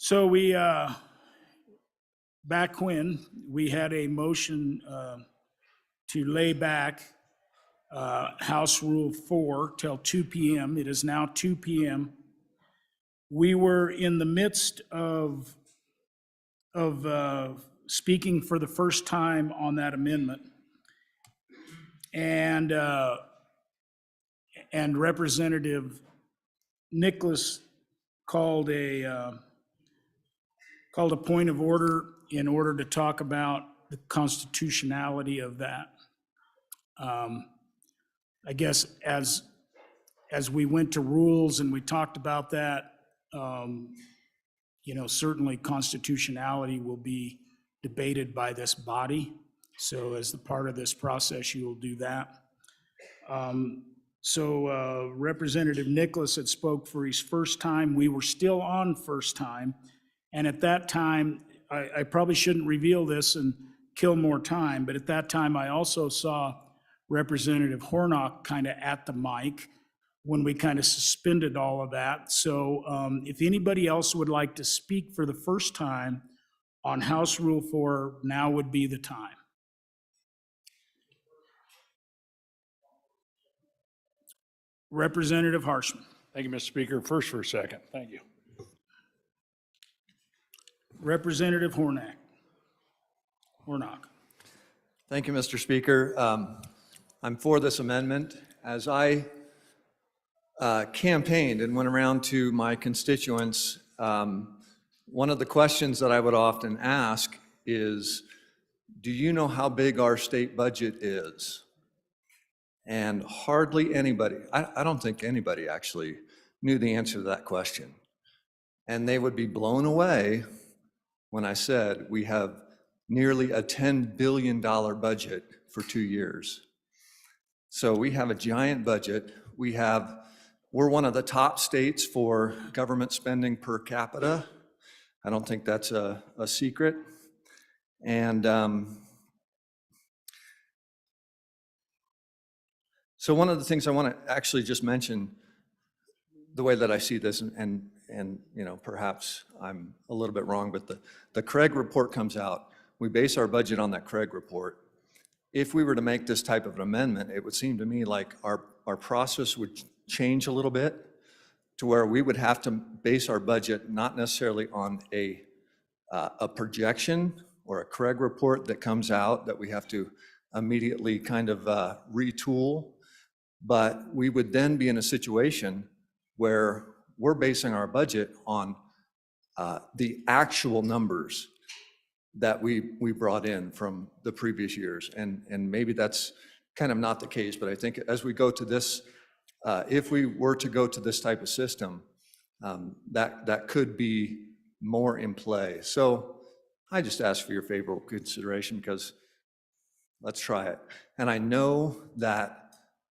So we, back when, we had a motion to lay back House Rule 4 till 2 p.m. It is now 2 p.m. We were in the midst of speaking for the first time on that amendment. And Representative Nicholas called a point of order in order to talk about the constitutionality of that. I guess as we went to rules and we talked about that, certainly constitutionality will be debated by this body. So as the part of this process, you will do that. Representative Nicholas had spoke for his first time. We were still on first time. And at that time, I probably shouldn't reveal this and kill more time, but at that time, I also saw Representative Hornock kind of at the mic when we kind of suspended all of that. So if anybody else would like to speak for the first time on House Rule 4, now would be the time. Representative Harshman. Thank you, Mr. Speaker. First for a second. Thank you. Representative Hornock. Thank you, Mr. Speaker. I'm for this amendment. As I campaigned and went around to my constituents, one of the questions that I would often ask is, do you know how big our state budget is? And hardly anybody, I don't think anybody actually knew the answer to that question. And they would be blown away when I said we have nearly a $10 billion budget for 2 years. So we have a giant budget. We're one of the top states for government spending per capita. I don't think that's a secret. And so one of the things I want to actually just mention, the way that I see this, and perhaps I'm a little bit wrong, but the Craig report comes out. We base our budget on that Craig report. If we were to make this type of an amendment, it would seem to me like our process would change a little bit to where we would have to base our budget not necessarily on a projection or a Craig report that comes out that we have to immediately kind of retool, but we would then be in a situation where we're basing our budget on the actual numbers that we brought in from the previous years. And maybe that's kind of not the case, but I think as we go to this, if we were to go to this type of system, that could be more in play. So I just ask for your favorable consideration because let's try it. And I know that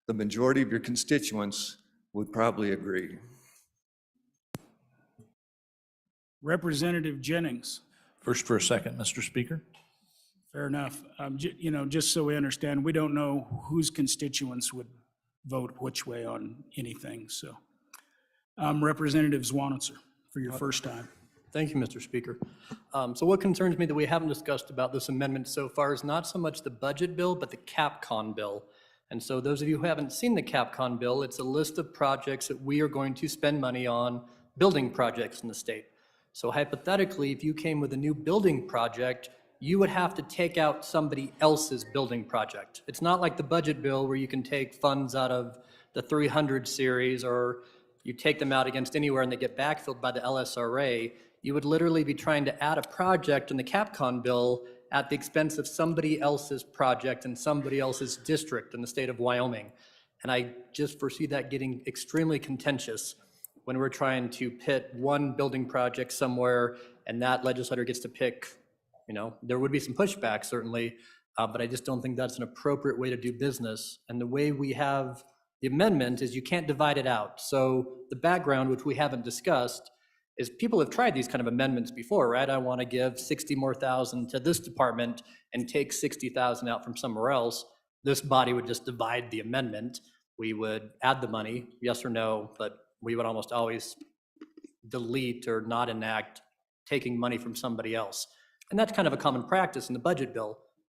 the majority of your constituents would probably agree. Representative Jennings. First for a second, Mr. Speaker. Fair enough. Just so we understand, we don't know whose constituents would vote which way on anything. So, Representative Zwanitzer, for your first time. Thank you, Mr. Speaker. So what concerns me that we haven't discussed about this amendment so far is not so much the budget bill, but the CapCon bill. And so those of you who haven't seen the CapCon bill, it's a list of projects that we are going to spend money on, building projects in the state. So hypothetically, if you came with a new building project, you would have to take out somebody else's building project. It's not like the budget bill where you can take funds out of the 300 series or you take them out against anywhere and they get backfilled by the LSRA. You would literally be trying to add a project in the CapCon bill at the expense of somebody else's project in somebody else's district in the state of Wyoming. And I just foresee that getting extremely contentious when we're trying to pit one building project somewhere and that legislator gets to pick, there would be some pushback certainly, but I just don't think that's an appropriate way to do business. And the way we have the amendment is you can't divide it out. So the background, which we haven't discussed, is people have tried these kind of amendments before, right? I want to give 60 more thousand to this department and take 60,000 out from somewhere else. This body would just divide the amendment. We would add the money, yes or no, but we would almost always delete or not enact taking money from somebody else. And that's kind of a common practice in the budget bill.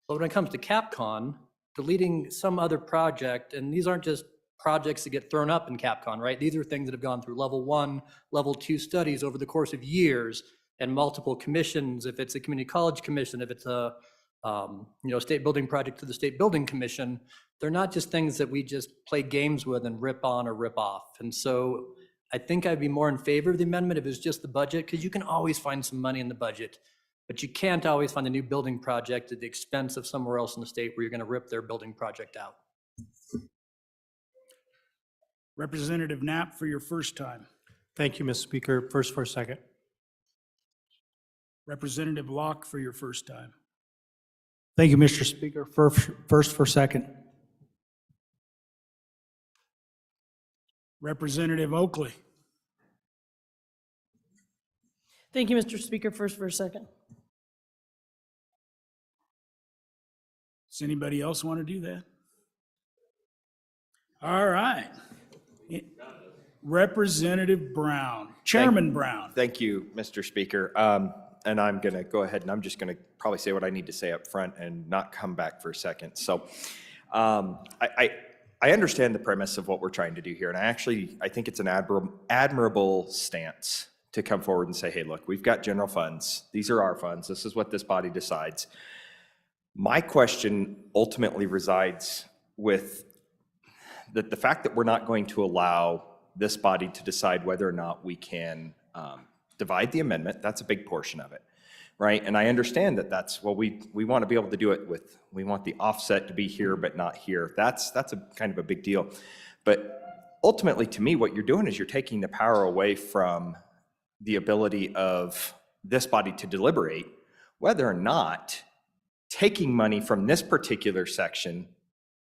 But when it comes to CapCon, deleting some other project, and these aren't just projects that get thrown up in CapCon, right? These are things that have gone through level 1, level 2 studies over the course of years and multiple commissions. If it's a community college commission, if it's a state building project to the state building commission, they're not just things that we just play games with and rip on or rip off. And so I think I'd be more in favor of the amendment if it was just the budget, because you can always find some money in the budget, but you can't always find a new building project at the expense of somewhere else in the state where you're going to rip their building project out. Representative Knapp for your first time. Thank you, Mr. Speaker. First for a second. Representative Locke for your first time. Thank you, Mr. Speaker. First for second. Representative Oakley. Thank you, Mr. Speaker. First for a second. Does anybody else want to do that? All right. Representative Brown, Chairman Brown. Thank you, Mr. Speaker. And I'm going to go ahead and I'm just going to probably say what I need to say up front and not come back for a second. So I understand the premise of what we're trying to do here. And I think it's an admirable stance to come forward and say, hey, look, we've got general funds. These are our funds. This is what this body decides. My question ultimately resides with the fact that we're not going to allow this body to decide whether or not we can divide the amendment. That's a big portion of it, right? And I understand that that's, well, we want to be able to do it with, we want the offset to be here but not here. That's a kind of a big deal. But ultimately, to me, what you're doing is you're taking the power away from the ability of this body to deliberate whether or not taking money from this particular section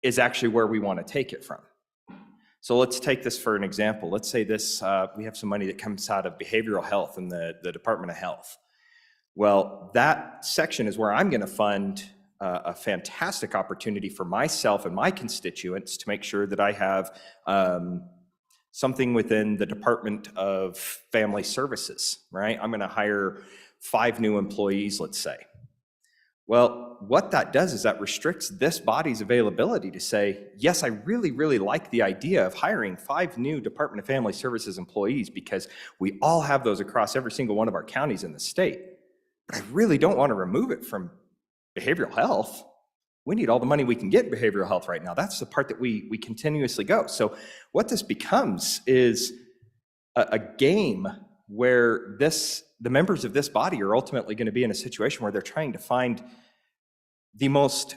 is actually where we want to take it from. So let's take this for an example. Let's say this, we have some money that comes out of behavioral health and the Department of Health. Well, that section is where I'm going to fund a fantastic opportunity for myself and my constituents to make sure that I have something within the Department of Family Services, right? I'm going to hire 5 new employees, let's say. Well, what that does is that restricts this body's availability to say, yes, I really, really like the idea of hiring 5 new Department of Family Services employees because we all have those across every single one of our counties in the state. But I really don't want to remove it from behavioral health. We need all the money we can get in behavioral health right now. That's the part that we continuously go. So what this becomes is a game where the members of this body are ultimately going to be in a situation where they're trying to find the most,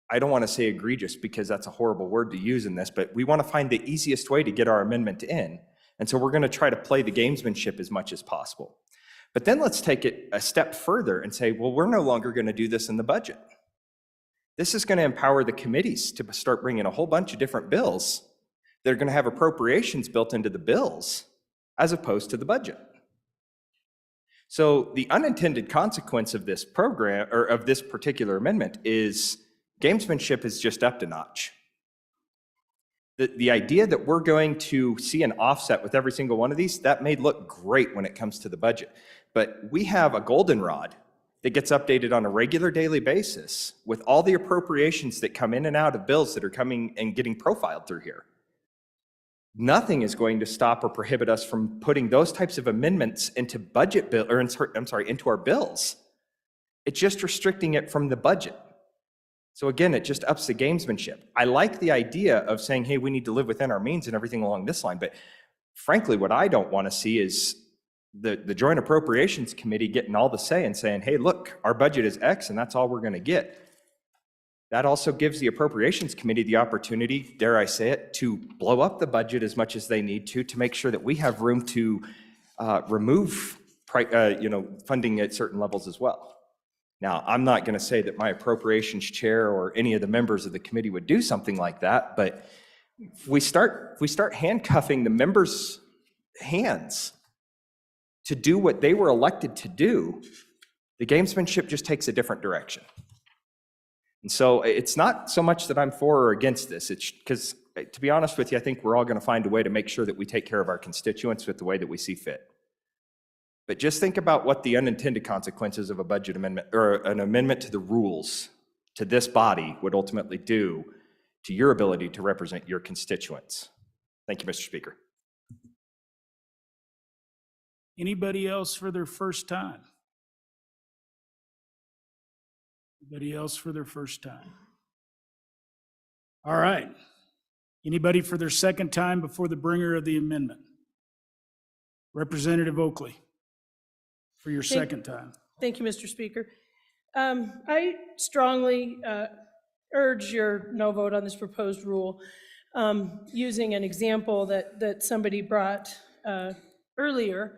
I don't want to say egregious because that's a horrible word to use in this, but we want to find the easiest way to get our amendment in. And so we're going to try to play the gamesmanship as much as possible. But then let's take it a step further and say, well, we're no longer going to do this in the budget. This is going to empower the committees to start bringing a whole bunch of different bills that are going to have appropriations built into the bills as opposed to the budget. So the unintended consequence of this program, or of this particular amendment, is gamesmanship is just upped a notch. The idea that we're going to see an offset with every single one of these, that may look great when it comes to the budget. But we have a goldenrod that gets updated on a regular daily basis with all the appropriations that come in and out of bills that are coming and getting profiled through here. Nothing is going to stop or prohibit us from putting those types of amendments into budget bill, or into our bills. It's just restricting it from the budget. So again, it just ups the gamesmanship. I like the idea of saying, hey, we need to live within our means and everything along this line, but frankly, what I don't want to see is the Joint Appropriations Committee getting all the say and saying, hey, look, our budget is X and that's all we're going to get. That also gives the Appropriations Committee the opportunity, dare I say it, to blow up the budget as much as they need to make sure that we have room to remove funding at certain levels as well. Now, I'm not going to say that my appropriations chair or any of the members of the committee would do something like that, but if we start handcuffing the members' hands to do what they were elected to do, the gamesmanship just takes a different direction. And so it's not so much that I'm for or against this. It's because, to be honest with you, I think we're all going to find a way to make sure that we take care of our constituents with the way that we see fit. But just think about what the unintended consequences of a budget amendment or an amendment to the rules to this body would ultimately do to your ability to represent your constituents. Thank you, Mr. Speaker. Anybody else for their first time? Anybody else for their first time? All right. Anybody for their second time before the bringer of the amendment? Representative Oakley, for your second time. Thank you, Mr. Speaker. I strongly urge your no vote on this proposed rule, using an example that somebody brought earlier.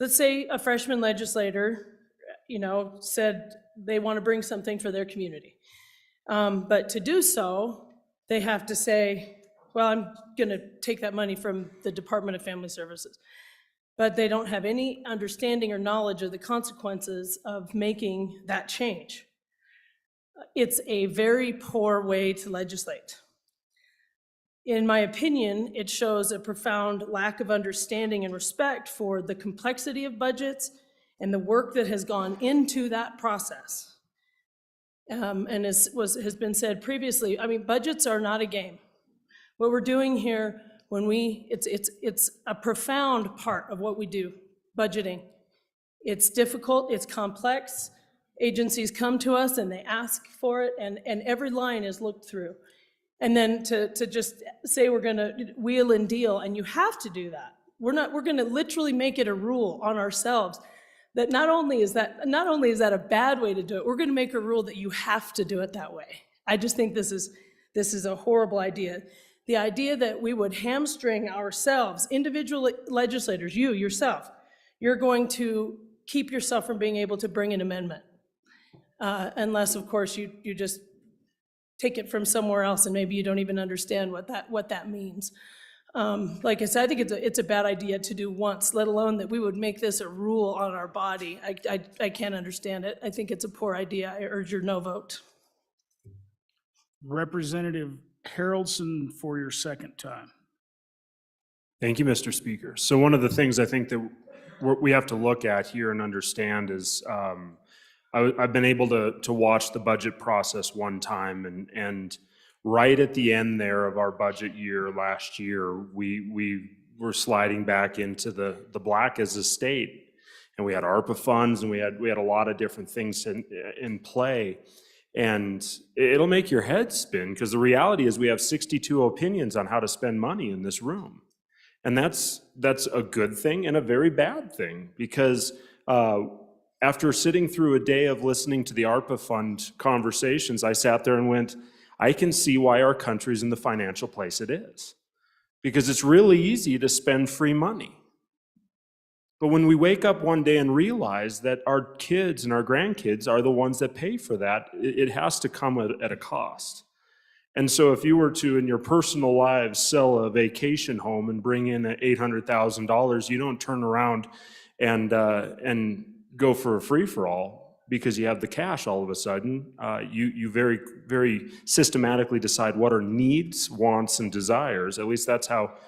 Let's say a freshman legislator, said they want to bring something for their community. But to do so, they have to say, well, I'm going to take that money from the Department of Family Services. But they don't have any understanding or knowledge of the consequences of making that change. It's a very poor way to legislate. In my opinion, it shows a profound lack of understanding and respect for the complexity of budgets and the work that has gone into that process. And as has been said previously, budgets are not a game. What we're doing here, it's a profound part of what we do, budgeting. It's difficult, it's complex. Agencies come to us and they ask for it, and every line is looked through. And then to just say we're gonna wheel and deal, and you have to do that. We're gonna literally make it a rule on ourselves that not only is that a bad way to do it, we're gonna make a rule that you have to do it that way. I just think this is a horrible idea. The idea that we would hamstring ourselves, individual legislators, yourself, you're going to keep yourself from being able to bring an amendment. Unless, of course, you just take it from somewhere else and maybe you don't even understand what that means. Like I said, I think it's a bad idea to do once, let alone that we would make this a rule on our body. I can't understand it. I think it's a poor idea. I urge your no vote. Representative Harrelson for your second time. Thank you, Mr. Speaker. So one of the things I think that we have to look at here and understand is I've been able to watch the budget process one time, and right at the end there of our budget year last year, we were sliding back into the black as a state, and we had ARPA funds, and we had a lot of different things in play. And it'll make your head spin, because the reality is we have 62 opinions on how to spend money in this room. And that's a good thing and a very bad thing, because after sitting through a day of listening to the ARPA fund conversations, I sat there and went, I can see why our country's in the financial place it is. Because it's really easy to spend free money. But when we wake up one day and realize that our kids and our grandkids are the ones that pay for that, it has to come at a cost. And so if you were to, in your personal lives, sell a vacation home and bring in $800,000, you don't turn around and go for a free-for-all because you have the cash all of a sudden. You very, very systematically decide what are needs, wants, and desires. At least that's how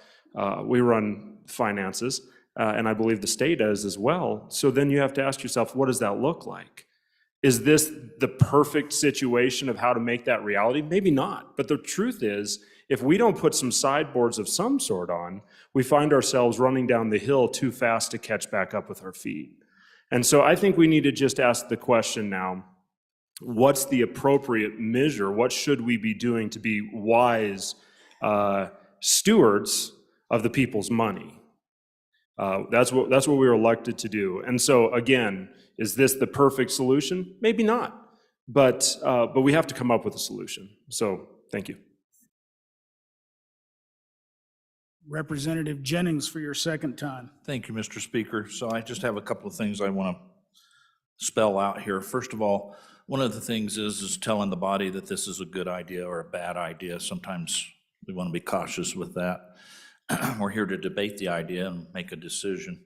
we run finances. And I believe the state does as well. So then you have to ask yourself, what does that look like? Is this the perfect situation of how to make that reality? Maybe not. But the truth is, if we don't put some sideboards of some sort on, we find ourselves running down the hill too fast to catch back up with our feet. And so I think we need to just ask the question now, what's the appropriate measure? What should we be doing to be wise stewards of the people's money? That's what we were elected to do. And so again, is this the perfect solution? Maybe not, but we have to come up with a solution. So thank you. Representative Jennings for your second time. Thank you, Mr. Speaker. So I just have a couple of things I want to spell out here. First of all, one of the things is telling the body that this is a good idea or a bad idea. Sometimes we want to be cautious with that. We're here to debate the idea and make a decision.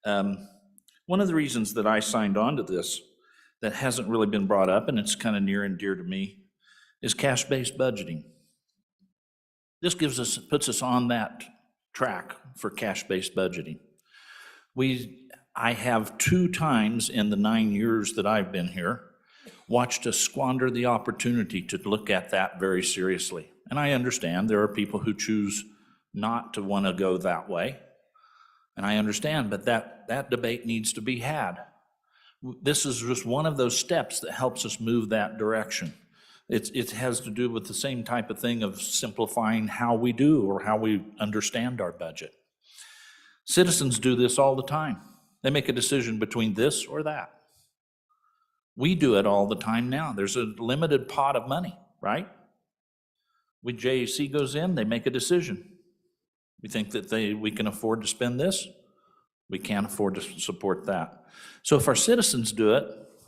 One of the reasons that I signed on to this that hasn't really been brought up, and it's kind of near and dear to me, is cash-based budgeting. This puts us on that track for cash-based budgeting. I have 2 times in the 9 years that I've been here watched us squander the opportunity to look at that very seriously. And I understand there are people who choose not to want to go that way. And I understand, but that debate needs to be had. This is just one of those steps that helps us move that direction. It has to do with the same type of thing of simplifying how we do or how we understand our budget. Citizens do this all the time. They make a decision between this or that. We do it all the time now. There's a limited pot of money, right? When JAC goes in, they make a decision. We think that we can afford to spend this. We can't afford to support that. So if our citizens do it,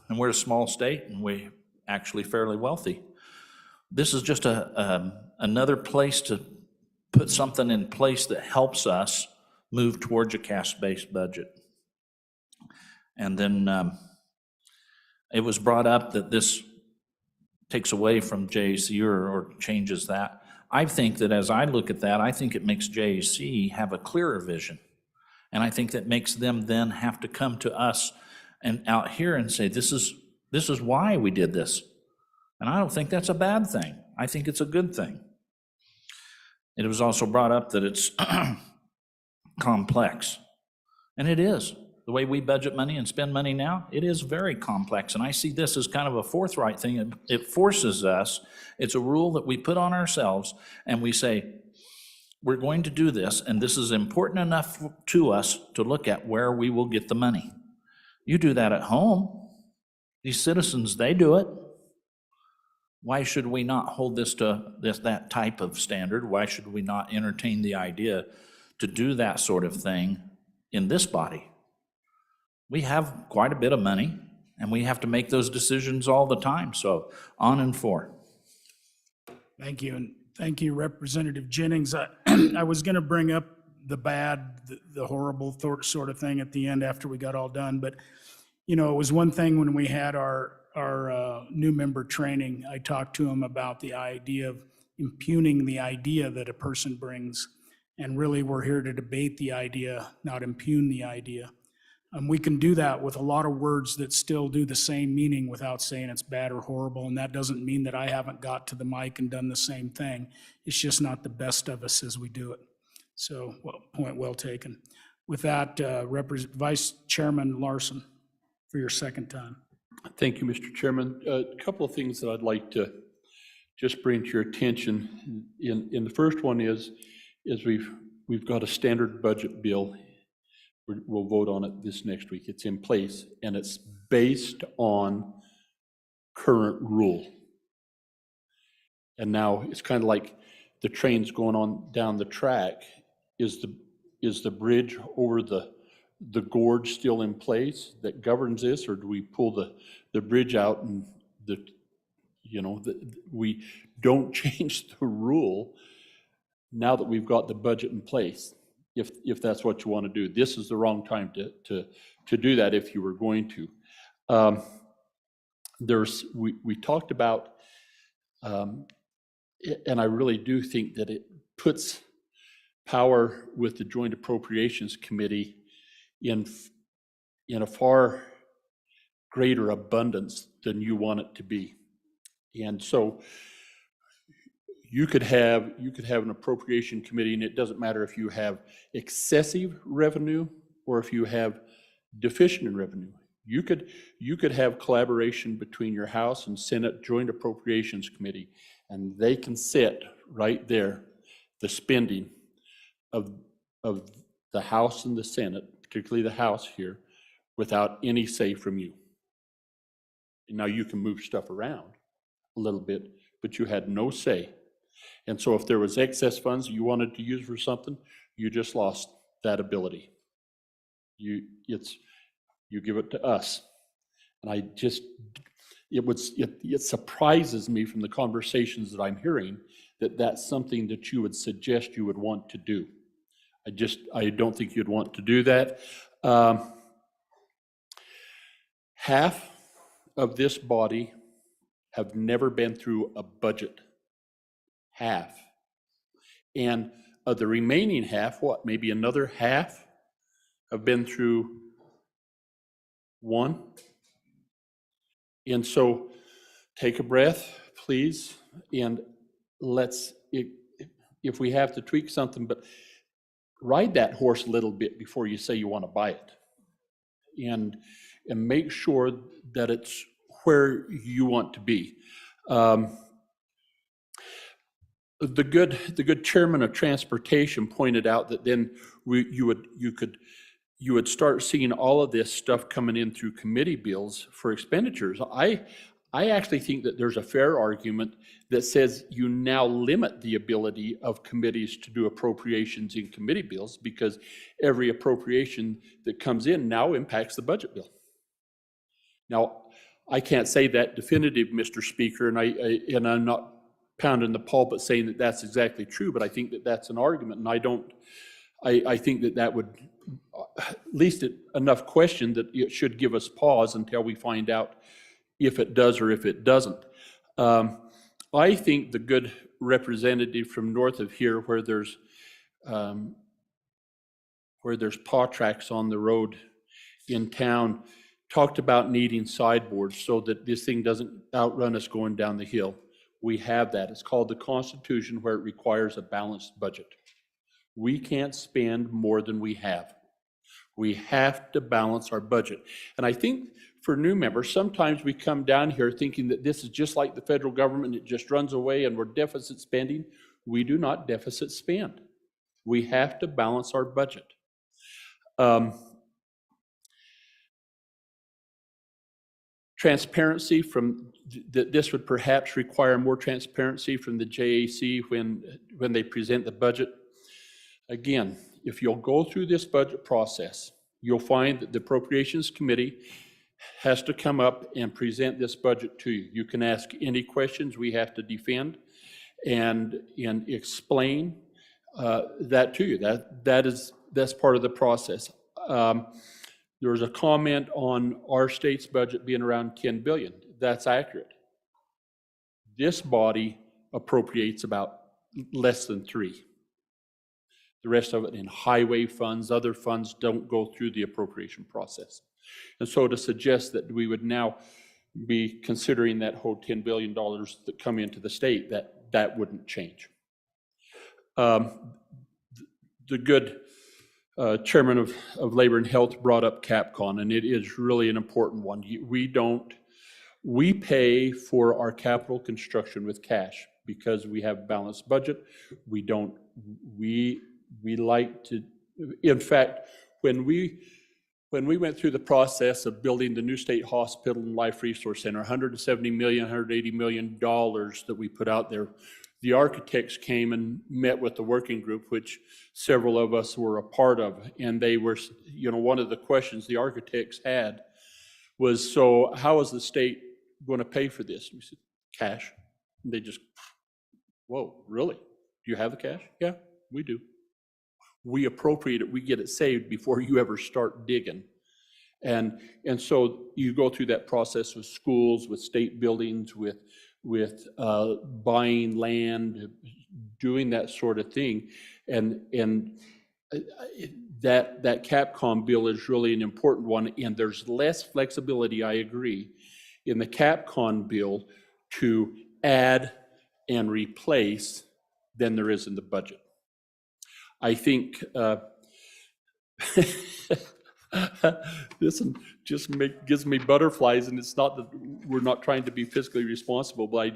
and we're a small state and we're actually fairly wealthy, this is just another place to put something in place that helps us move towards a cash-based budget. And then it was brought up that this takes away from JAC or changes that. I think that as I look at that, I think it makes JAC have a clearer vision. And I think that makes them then have to come to us and out here and say, this is why we did this. And I don't think that's a bad thing. I think it's a good thing. It was also brought up that it's complex. And it is. The way we budget money and spend money now, it is very complex. And I see this as kind of a forthright thing. It forces us. It's a rule that we put on ourselves, and we say, we're going to do this, and this is important enough to us to look at where we will get the money. You do that at home. These citizens, they do it. Why should we not hold this to that type of standard? Why should we not entertain the idea to do that sort of thing in this body? We have quite a bit of money, and we have to make those decisions all the time. So on and for. Thank you, and thank you, Representative Jennings. I was going to bring up the bad, the horrible sort of thing at the end after we got all done, but it was one thing when we had our new member training. I talked to him about the idea of impugning the idea that a person brings, and really we're here to debate the idea, not impugn the idea. We can do that with a lot of words that still do the same meaning without saying it's bad or horrible, and that doesn't mean that I haven't got to the mic and done the same thing. It's just not the best of us as we do it. So, point well taken. With that, Vice Chairman Larson, for your second time. Thank you, Mr. Chairman. A couple of things that I'd like to just bring to your attention. In the first one is we've got a standard budget bill. We'll vote on it this next week. It's in place, and it's based on current rule. And now it's kind of like the train's going on down the track. Is the bridge over the gorge still in place that governs this, or do we pull the bridge out and we don't change the rule now that we've got the budget in place? If that's what you want to do, this is the wrong time to do that if you were going to. We talked about, and I really do think that it puts power with the Joint Appropriations Committee in a far greater abundance than you want it to be. And so you could have an appropriation committee, and it doesn't matter if you have excessive revenue or if you have deficient in revenue. You could have collaboration between your House and Senate Joint Appropriations Committee, and they can set right there the spending of the House and the Senate, particularly the House here, without any say from you. And now you can move stuff around a little bit, but you had no say. And so if there was excess funds you wanted to use for something, you just lost that ability. You give it to us. And it surprises me from the conversations that I'm hearing that that's something that you would suggest you would want to do. I don't think you'd want to do that. Half of this body have never been through a budget. Half. And of the remaining half, maybe another half have been through One. And so take a breath, please, and let's, if we have to tweak something, but ride that horse a little bit before you say you want to buy it. And make sure that it's where you want to be. The good chairman of transportation pointed out that then you would start seeing all of this stuff coming in through committee bills for expenditures. I actually think that there's a fair argument that says you now limit the ability of committees to do appropriations in committee bills, because every appropriation that comes in now impacts the budget bill. Now, I can't say that definitive, Mr. Speaker, and I'm not pounding the pulpit saying that that's exactly true, but I think that that's an argument, and I think that would at least enough question that it should give us pause until we find out if it does or if it doesn't. I think the good representative from north of here, where there's paw tracks on the road in town, talked about needing sideboards so that this thing doesn't outrun us going down the hill. We have that. It's called the Constitution, where it requires a balanced budget. We can't spend more than we have. We have to balance our budget. And I think for new members, sometimes we come down here thinking that this is just like the federal government, it just runs away and we're deficit spending. We do not deficit spend. We have to balance our budget. Transparency from this would perhaps require more transparency from the JAC when they present the budget. Again, if you'll go through this budget process, you'll find that the Appropriations Committee has to come up and present this budget to you. You can ask any questions we have to defend and explain that to you. That's part of the process. There was a comment on our state's budget being around 10 billion. That's accurate. This body appropriates about less than 3. The rest of it in highway funds, other funds don't go through the appropriation process. And so to suggest that we would now be considering that whole $10 billion that come into the state, that wouldn't change. The good chairman of Labor and Health brought up CapCon, and it is really an important one. We pay for our capital construction with cash because we have a balanced budget. We like to, in fact, when we went through the process of building the new state hospital and life resource center, $170 million, $180 million that we put out there, the architects came and met with the working group, which several of us were a part of. And they were, one of the questions the architects had was, so how is the state going to pay for this? We said, cash. And they just, whoa, really? Do you have the cash? Yeah, we do. We appropriate it, we get it saved before you ever start digging. And so you go through that process with schools, with state buildings, with buying land, doing that sort of thing. And that CapCon bill is really an important one, and there's less flexibility, I agree, in the CapCon bill to add and replace than there is in the budget. I think this just gives me butterflies, and it's not that we're not trying to be fiscally responsible, but I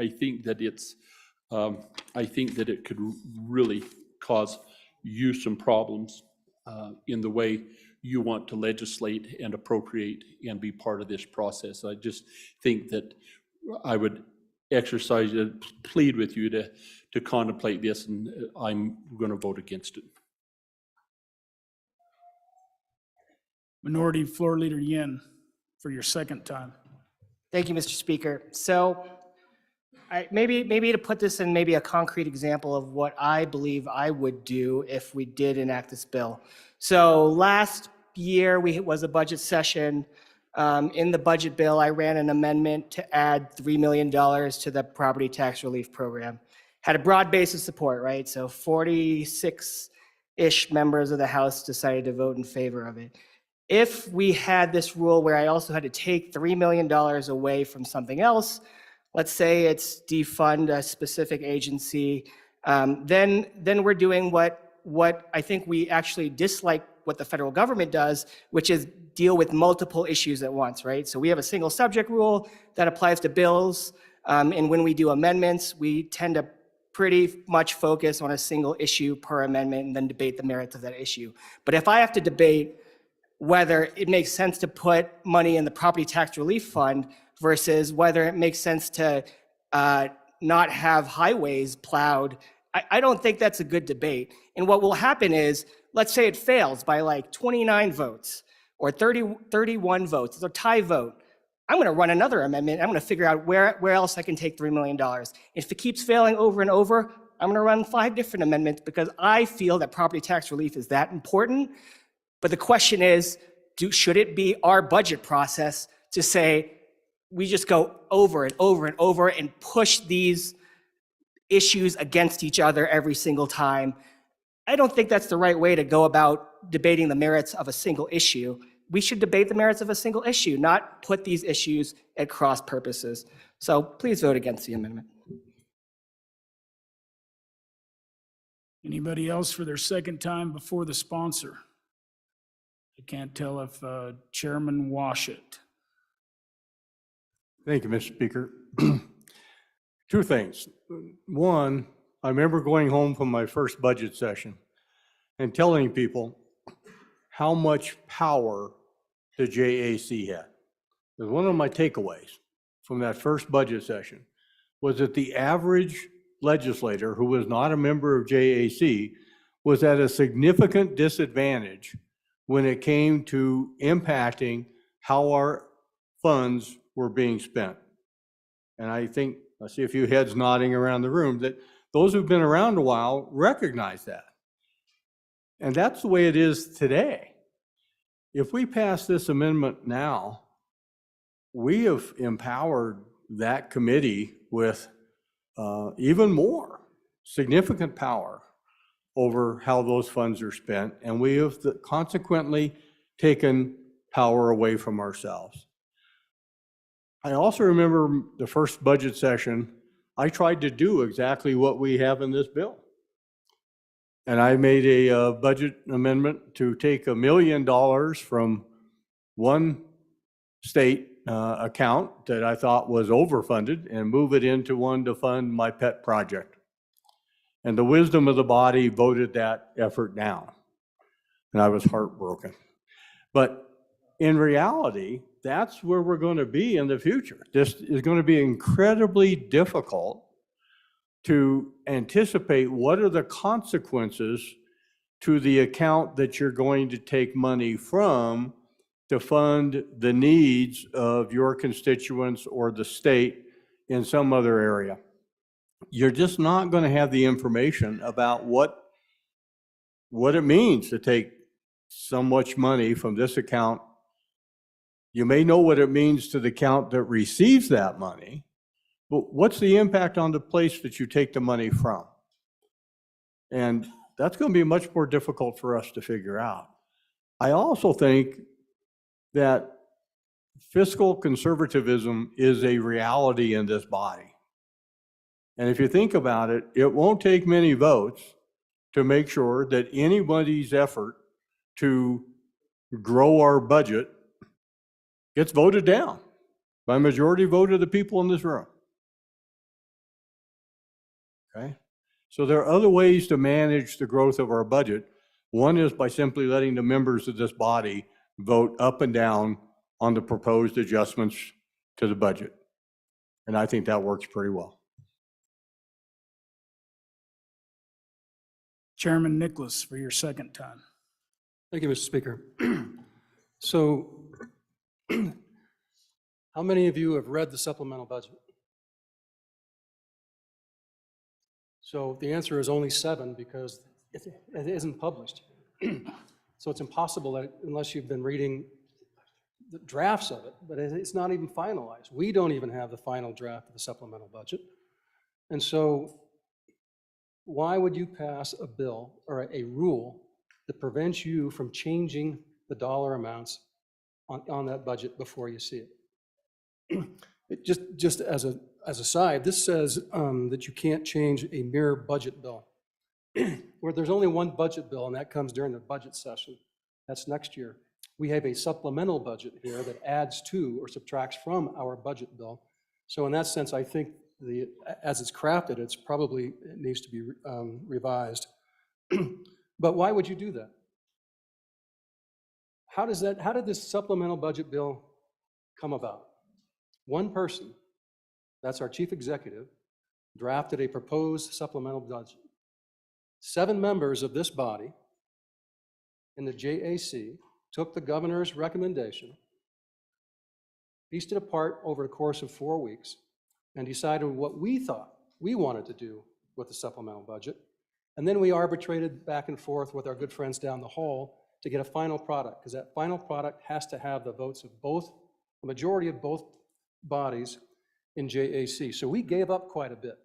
think that I think that it could really cause you some problems in the way you want to legislate and appropriate and be part of this process. I just think that I would exercise, plead with you to contemplate this, and I'm going to vote against it. Minority Floor Leader Yin, for your second time. Thank you, Mr. Speaker. So maybe to put this in maybe a concrete example of what I believe I would do if we did enact this bill. So last year was a budget session. In the budget bill, I ran an amendment to add $3 million to the property tax relief program. Had a broad base of support, right? So 46-ish members of the House decided to vote in favor of it. If we had this rule where I also had to take $3 million away from something else, let's say it's defund a specific agency, then we're doing what I think we actually dislike what the federal government does, which is deal with multiple issues at once, right? So we have a single subject rule that applies to bills, and when we do amendments, we tend to pretty much focus on a single issue per amendment and then debate the merits of that issue. But if I have to debate whether it makes sense to put money in the property tax relief fund versus whether it makes sense to not have highways plowed, I don't think that's a good debate. And what will happen is, let's say it fails by like 29 votes or 31 votes, it's a tie vote. I'm going to run another amendment. I'm going to figure out where else I can take $3 million. If it keeps failing over and over, I'm going to run 5 different amendments because I feel that property tax relief is that important. But the question is, should it be our budget process to say, we just go over and over and over and push these issues against each other every single time? I don't think that's the right way to go about debating the merits of a single issue. We should debate the merits of a single issue, not put these issues at cross purposes. So please vote against the amendment. Anybody else for their second time before the sponsor? I can't tell if Chairman Washit. Thank you, Mr. Speaker. 2 things. One, I remember going home from my first budget session and telling people how much power the JAC had. It was one of my takeaways from that first budget session was that the average legislator who was not a member of JAC was at a significant disadvantage when it came to impacting how our funds were being spent. And I think, I see a few heads nodding around the room, that those who've been around a while recognize that. And that's the way it is today. If we pass this amendment now, we have empowered that committee with even more significant power over how those funds are spent, and we have consequently taken power away from ourselves. I also remember the first budget session, I tried to do exactly what we have in this bill. And I made a budget amendment to take $1 million from one state account that I thought was overfunded and move it into one to fund my pet project. And the wisdom of the body voted that effort down. And I was heartbroken. But in reality, that's where we're going to be in the future. This is going to be incredibly difficult to anticipate what are the consequences to the account that you're going to take money from to fund the needs of your constituents or the state in some other area. You're just not going to have the information about what it means to take so much money from this account. You may know what it means to the account that receives that money, but what's the impact on the place that you take the money from? And that's going to be much more difficult for us to figure out. I also think that fiscal conservatism is a reality in this body. And if you think about it, it won't take many votes to make sure that anybody's effort to grow our budget gets voted down by a majority vote of the people in this room. Okay? So there are other ways to manage the growth of our budget. One is by simply letting the members of this body vote up and down on the proposed adjustments to the budget. And I think that works pretty well. Chairman Nicholas, for your second time. Thank you, Mr. Speaker. So, how many of you have read the supplemental budget? So the answer is only 7 because it isn't published. So it's impossible that unless you've been reading the drafts of it, but it's not even finalized. We don't even have the final draft of the supplemental budget. And so why would you pass a bill or a rule that prevents you from changing the dollar amounts on that budget before you see it. Just as a side, this says that you can't change a mere budget bill. Where there's only one budget bill, and that comes during the budget session. That's next year. We have a supplemental budget here that adds to or subtracts from our budget bill. So in that sense, I think as it's crafted, it needs to be revised. But why would you do that? How did this supplemental budget bill come about? One person, that's our chief executive, drafted a proposed supplemental budget. 7 members of this body in the JAC took the governor's recommendation, pieced it apart over the course of 4 weeks, and decided what we thought we wanted to do with the supplemental budget. And then we arbitrated back and forth with our good friends down the hall to get a final product, because that final product has to have the votes of the majority of both bodies in JAC. So we gave up quite a bit.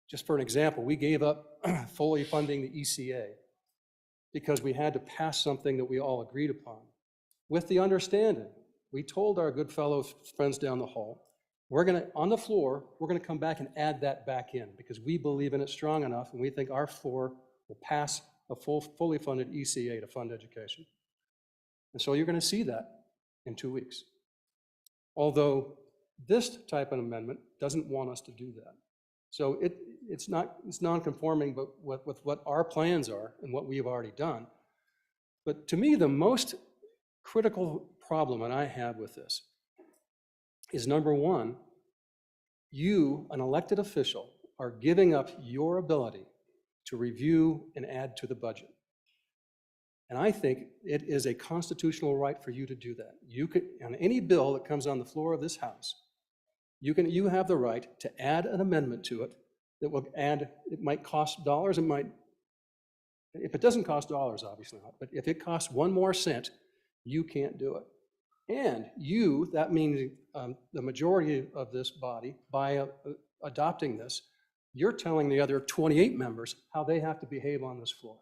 Just for an example, we gave up fully funding the ECA because we had to pass something that we all agreed upon. With the understanding, we told our good fellow friends down the hall, on the floor, we're gonna come back and add that back in because we believe in it strong enough and we think our floor will pass a fully funded ECA to fund education. And so you're gonna see that in 2 weeks. Although this type of amendment doesn't want us to do that. So it's non-conforming, but with what our plans are and what we have already done. But to me, the most critical problem that I have with this is, number one, you, an elected official, are giving up your ability to review and add to the budget. And I think it is a constitutional right for you to do that. You could, on any bill that comes on the floor of this House, you have the right to add an amendment to it that will add, it might cost dollars, if it doesn't cost dollars, obviously not, but if it costs 1 more cent, you can't do it. And that means the majority of this body, by adopting this, you're telling the other 28 members how they have to behave on this floor.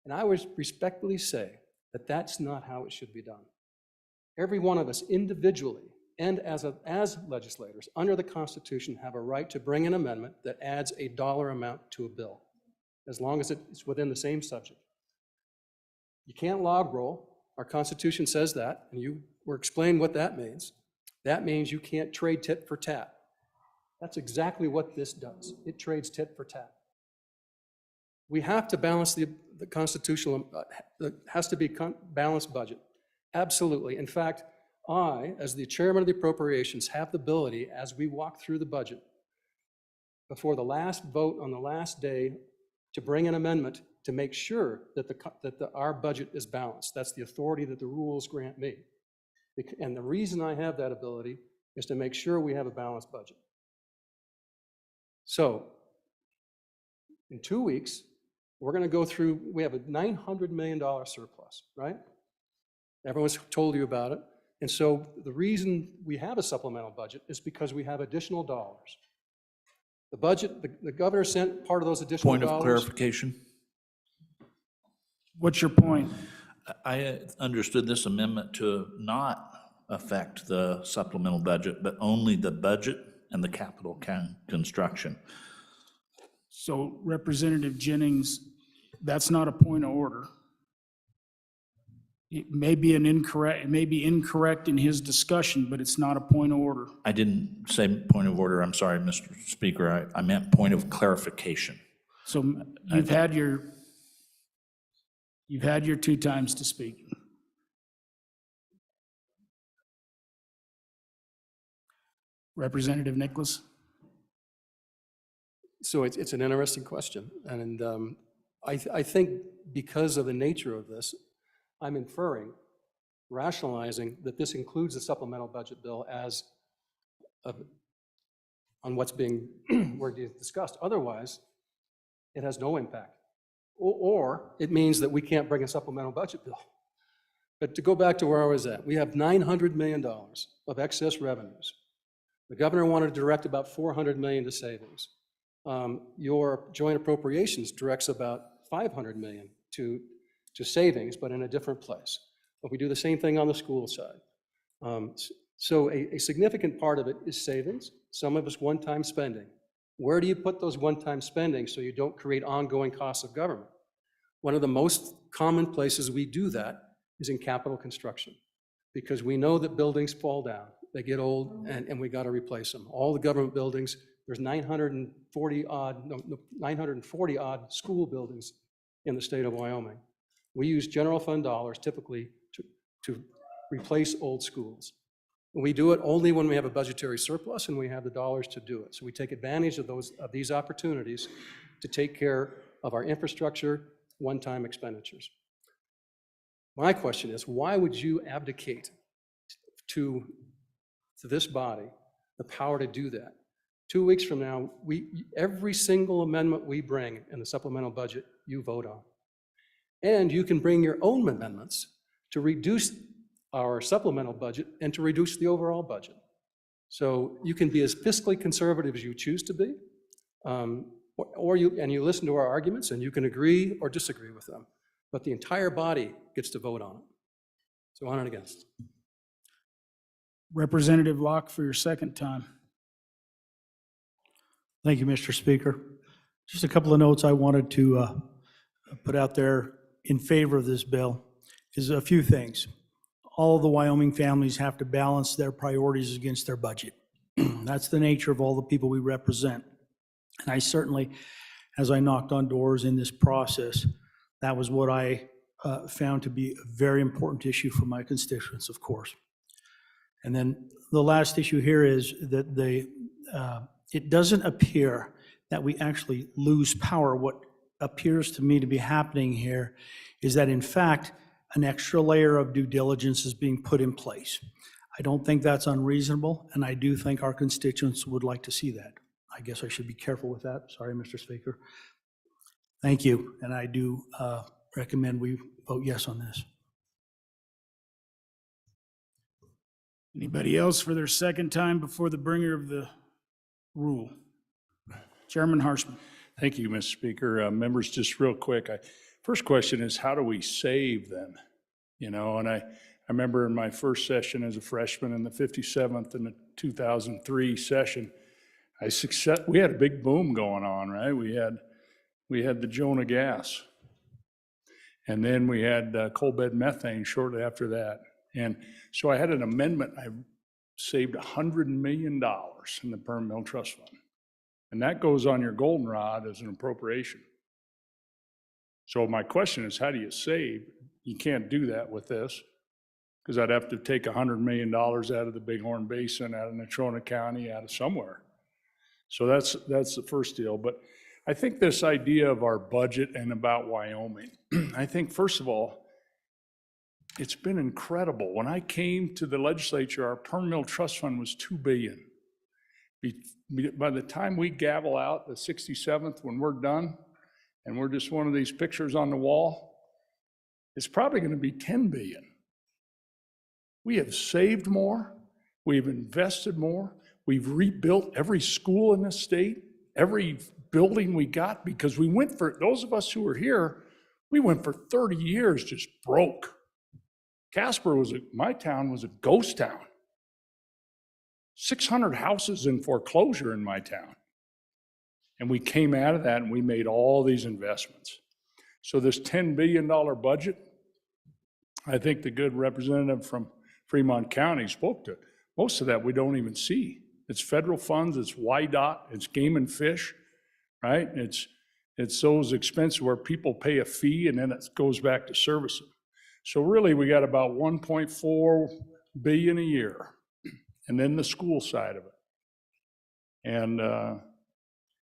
And I would respectfully say that that's not how it should be done. Every one of us individually and as legislators under the Constitution have a right to bring an amendment that adds a dollar amount to a bill, as long as it's within the same subject. You can't log roll. Our Constitution says that, and you were explaining what that means. That means you can't trade tit for tat. That's exactly what this does. It trades tit for tat. We have to balance the constitutional, it has to be balanced budget. Absolutely. In fact, I, as the chairman of the appropriations, have the ability, as we walk through the budget, before the last vote on the last day, to bring an amendment to make sure that our budget is balanced. That's the authority that the rules grant me. And the reason I have that ability is to make sure we have a balanced budget. So, in 2 weeks, we're going to go through, we have a $900 million surplus, right? Everyone's told you about it. And so the reason we have a supplemental budget is because we have additional dollars. The budget, the governor sent part of those additional dollars. Point of clarification. What's your point? I understood this amendment to not affect the supplemental budget, but only the budget and the capital construction. So Representative Jennings, that's not a point of order. It may be incorrect in his discussion, but it's not a point of order. I didn't say point of order. I'm sorry, Mr. Speaker. I meant point of clarification. So you've had your 2 times to speak. Representative Nicholas? So it's an interesting question. And I think because of the nature of this, I'm inferring, rationalizing that this includes the supplemental budget bill as on what's being discussed. Otherwise, it has no impact. Or it means that we can't bring a supplemental budget bill. But to go back to where I was at, we have $900 million of excess revenues. The governor wanted to direct about $400 million to savings. Your joint appropriations directs about $500 million to to savings, but in a different place. But we do the same thing on the school side. So a significant part of it is savings. Some of it's one-time spending. Where do you put those one-time spending so you don't create ongoing costs of government? One of the most common places we do that is in capital construction, because we know that buildings fall down, they get old, and we got to replace them. All the government buildings, there's 940 odd school buildings in the state of Wyoming. We use general fund dollars typically to replace old schools. We do it only when we have a budgetary surplus and we have the dollars to do it. So we take advantage of these opportunities to take care of our infrastructure one-time expenditures. My question is, why would you abdicate to this body the power to do that? 2 weeks from now, every single amendment we bring in the supplemental budget, you vote on. And you can bring your own amendments to reduce our supplemental budget and to reduce the overall budget. So you can be as fiscally conservative as you choose to be, or you listen to our arguments and you can agree or disagree with them, but the entire body gets to vote on it. So on and against. Representative Locke for your second time. Thank you, Mr. Speaker. Just a couple of notes I wanted to put out there in favor of this bill is a few things. All of the Wyoming families have to balance their priorities against their budget. That's the nature of all the people we represent. And I certainly, as I knocked on doors in this process, that was what I found to be a very important issue for my constituents, of course. And then the last issue here is that it doesn't appear that we actually lose power. What appears to me to be happening here is that, in fact, an extra layer of due diligence is being put in place. I don't think that's unreasonable, and I do think our constituents would like to see that. I guess I should be careful with that. Sorry, Mr. Speaker. Thank you, and I do recommend we vote yes on this. Anybody else for their second time before the bringer of the rule? Chairman Harshman. Thank you, Mr. Speaker. Members, just real quick, first question is, how do we save then? And I remember in my first session as a freshman in the 57th and the 2003 session, we had a big boom going on, right? We had the Jonah gas. And then we had coal bed methane shortly after that. And so I had an amendment. I saved $100 million in the Perm Mill Trust Fund. And that goes on your goldenrod as an appropriation. So my question is, how do you save? You can't do that with this, because I'd have to take $100 million out of the Bighorn Basin, out of Natrona County, out of somewhere. So that's the first deal. But I think this idea of our budget and about Wyoming, I think, first of all, it's been incredible. When I came to the legislature, our Perm Mill Trust Fund was $2 billion. By the time we gavel out the 67th, when we're done, and we're just one of these pictures on the wall, it's probably going to be $10 billion. We have saved more. We've invested more. We've rebuilt every school in this state, every building we got, because we went for, those of us who were here, we went for 30 years just broke. Casper my town was a ghost town. 600 houses in foreclosure in my town. And we came out of that and we made all these investments. So this $10 billion budget, I think the good representative from Fremont County spoke to it. Most of that we don't even see. It's federal funds, it's YDOT, it's game and fish, right? It's those expenses where people pay a fee and then it goes back to servicing. So really we got about 1.4 billion a year, and then the school side of it. And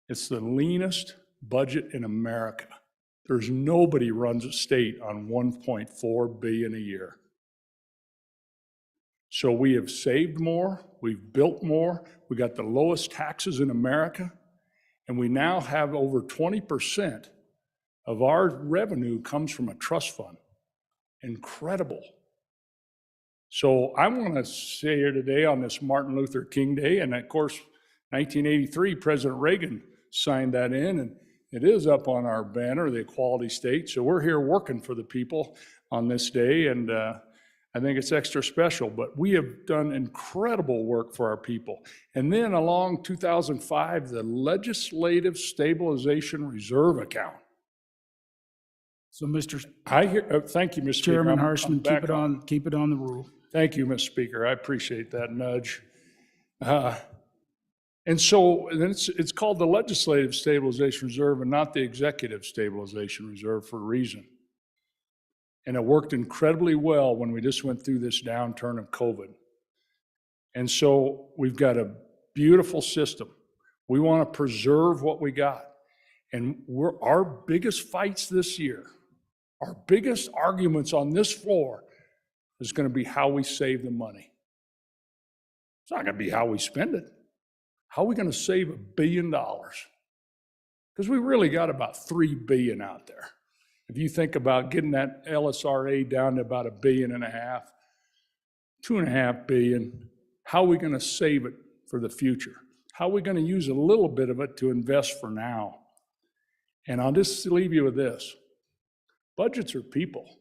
it's the leanest budget in America. There's nobody runs a state on 1.4 billion a year. So we have saved more, we've built more, we got the lowest taxes in America, and we now have over 20% of our revenue comes from a trust fund. Incredible. So I want to say here today on this Martin Luther King Day, and of course, 1983, President Reagan signed that in, It is up on our banner, the equality state. So we're here working for the people on this day, and I think it's extra special. But we have done incredible work for our people. And then along 2005, the Legislative Stabilization Reserve Account. So, Mr. I hear, thank you, Mr. Speaker. Chairman I'm Harshman, back keep it on the rule. Thank you, Mr. Speaker. I appreciate that nudge. And so then it's called the Legislative Stabilization Reserve and not the Executive Stabilization Reserve for a reason. And it worked incredibly well when we just went through this downturn of COVID. And so we've got a beautiful system. We want to preserve what we got. And our biggest fights this year, our biggest arguments on this floor is going to be how we save the money. It's not going to be how we spend it. How are we going to save $1 billion? Because we really got about $3 billion out there. If you think about getting that LSRA down to about $1.5 billion, $2.5 billion, how are we going to save it for the future? How are we going to use a little bit of it to invest for now? And I'll just leave you with this. Budgets are people.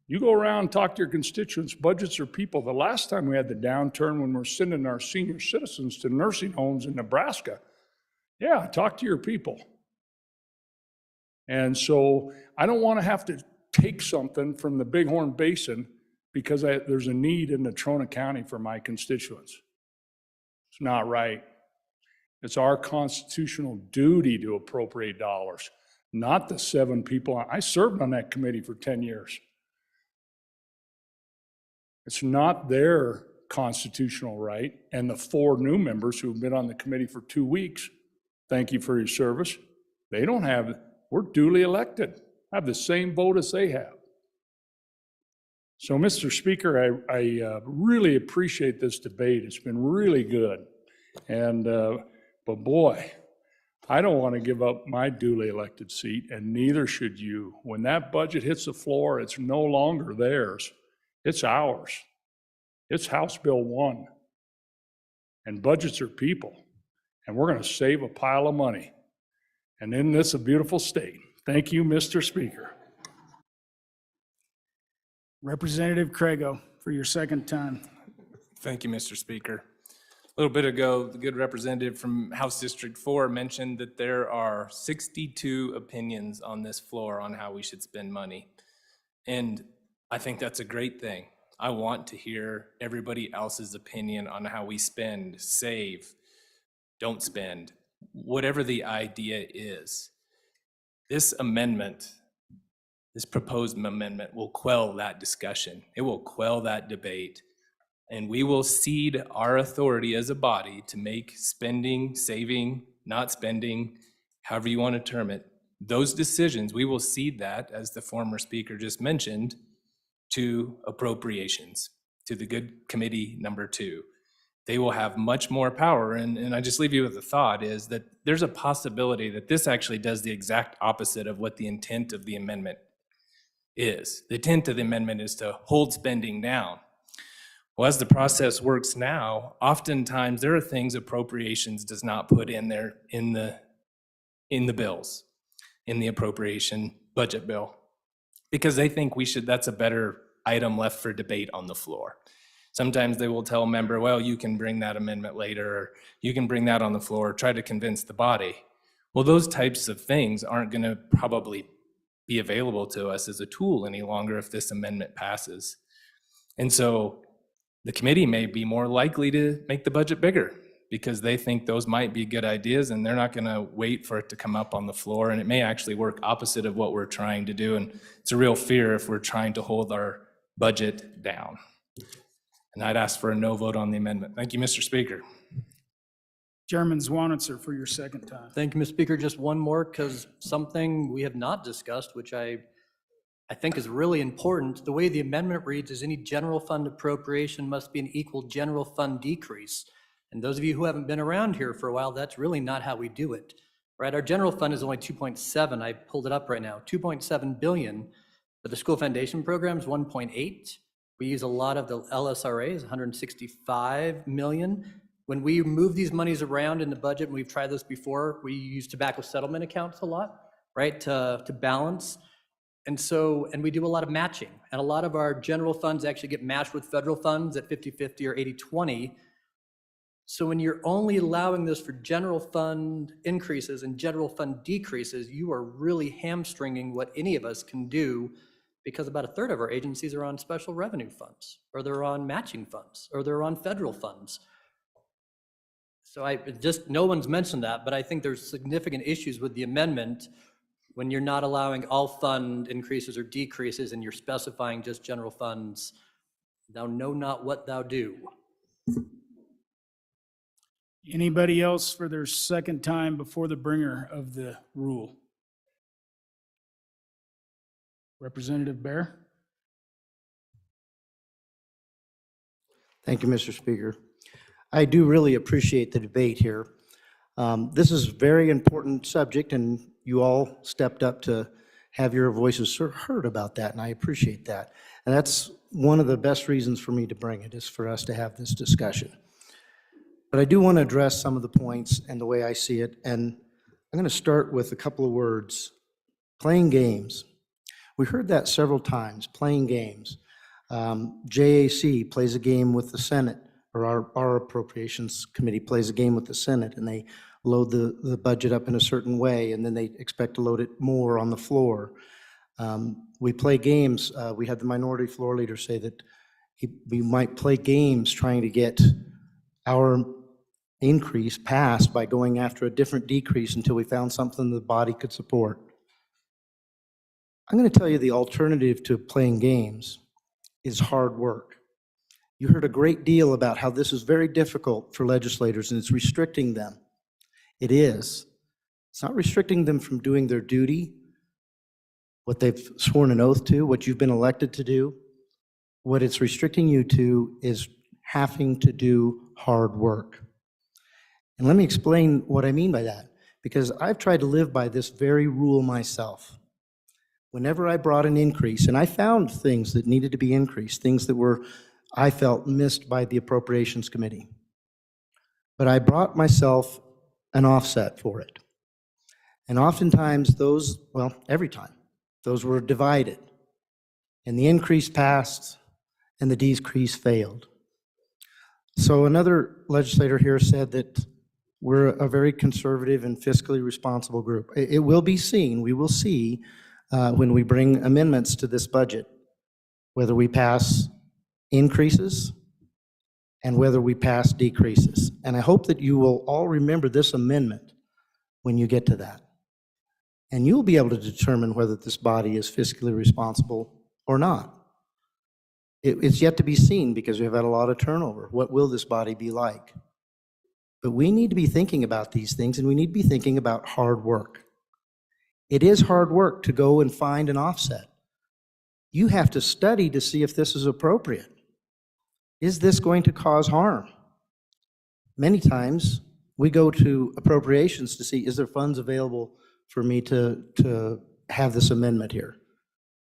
You go around and talk to your constituents, budgets are people. The last time we had the downturn when we're sending our senior citizens to nursing homes in Nebraska, yeah, talk to your people. And so I don't want to have to take something from the Bighorn Basin because there's a need in Natrona County for my constituents. It's not right. It's our constitutional duty to appropriate dollars, not the 7 people. I served on that committee for 10 years. It's not their constitutional right, and the 4 new members who have been on the committee for 2 weeks, thank you for your service. They don't have, we're duly elected, have the same vote as they have. So, Mr. Speaker, I really appreciate this debate. It's been really good. And, but boy, I don't want to give up my duly elected seat, and neither should you. When that budget hits the floor, it's no longer theirs. It's ours. It's House Bill 1. And budgets are people. And we're going to save a pile of money. And isn't this a beautiful state? Thank you, Mr. Speaker. Representative Craigo, for your second time. Thank you, Mr. Speaker. A little bit ago, the good representative from House District 4 mentioned that there are 62 opinions on this floor on how we should spend money. And I think that's a great thing. I want to hear everybody else's opinion on how we spend, save, don't spend, whatever the idea is. This amendment, this proposed amendment will quell that discussion. It will quell that debate. And we will cede our authority as a body to make spending, saving, not spending, however you want to term it, those decisions, we will cede that, as the former speaker just mentioned, to appropriations, to the good committee number 2. They will have much more power. And I just leave you with a thought is that there's a possibility that this actually does the exact opposite of what the intent of the amendment is. The intent of the amendment is to hold spending down. Well, as the process works now, oftentimes there are things appropriations does not put in there in the bills, in the appropriation budget bill, because they think that's a better item left for debate on the floor. Sometimes they will tell a member, well, you can bring that amendment later, or you can bring that on the floor, try to convince the body. Well, those types of things aren't going to probably be available to us as a tool any longer if this amendment passes. And so the committee may be more likely to make the budget bigger because they think those might be good ideas and they're not going to wait for it to come up on the floor. And it may actually work opposite of what we're trying to do. And it's a real fear if we're trying to hold our budget down. And I'd ask for a no vote on the amendment. Thank you, Mr. Speaker. Chairman Zwanitzer, for your second time. Thank you, Mr. Speaker. Just one more, because something we have not discussed, which I think is really important. The way the amendment reads is any general fund appropriation must be an equal general fund decrease. And those of you who haven't been around here for a while, that's really not how we do it, right? Our general fund is only 2.7. I pulled it up right now, 2.7 billion, but the school foundation program is 1.8. We use a lot of the LSRAs, 165 million. When we move these monies around in the budget, and we've tried this before, we use tobacco settlement accounts a lot, right, to balance. And so, and we do a lot of matching. And a lot of our general funds actually get matched with federal funds at 50-50 or 80-20. So when you're only allowing this for general fund increases and general fund decreases, you are really hamstringing what any of us can do, because about a third of our agencies are on special revenue funds, or they're on matching funds, or they're on federal funds. So no one's mentioned that, but I think there's significant issues with the amendment when you're not allowing all fund increases or decreases and you're specifying just general funds. Thou know not what thou do. Anybody else for their second time before the bringer of the rule? Representative Bear? Thank you, Mr. Speaker. I do really appreciate the debate here. This is a very important subject, and you all stepped up to have your voices heard about that, and I appreciate that. And that's one of the best reasons for me to bring it, is for us to have this discussion. But I do want to address some of the points and the way I see it, and I'm going to start with a couple of words. Playing games. We heard that several times, playing games. JAC plays a game with the Senate, or our Appropriations Committee plays a game with the Senate, and they load the budget up in a certain way, and then they expect to load it more on the floor. We play games. We had the minority floor leader say that we might play games trying to get our increase passed by going after a different decrease until we found something the body could support. I'm going to tell you the alternative to playing games is hard work. You heard a great deal about how this is very difficult for legislators, and it's restricting them. It is. It's not restricting them from doing their duty, what they've sworn an oath to, what you've been elected to do. What it's restricting you to is having to do hard work. And let me explain what I mean by that, because I've tried to live by this very rule myself. Whenever I brought an increase, and I found things that needed to be increased, things that were, I felt, missed by the Appropriations Committee. But I brought myself an offset for it. And oftentimes those, well, every time, those were divided. And the increase passed and the decrease failed. So another legislator here said that we're a very conservative and fiscally responsible group. It will be seen, we will see when we bring amendments to this budget, whether we pass increases and whether we pass decreases. And I hope that you will all remember this amendment when you get to that. And you'll be able to determine whether this body is fiscally responsible or not. It's yet to be seen because we've had a lot of turnover. What will this body be like? But we need to be thinking about these things, and we need to be thinking about hard work. It is hard work to go and find an offset. You have to study to see if this is appropriate. Is this going to cause harm? Many times we go to appropriations to see, is there funds available for me to have this amendment here?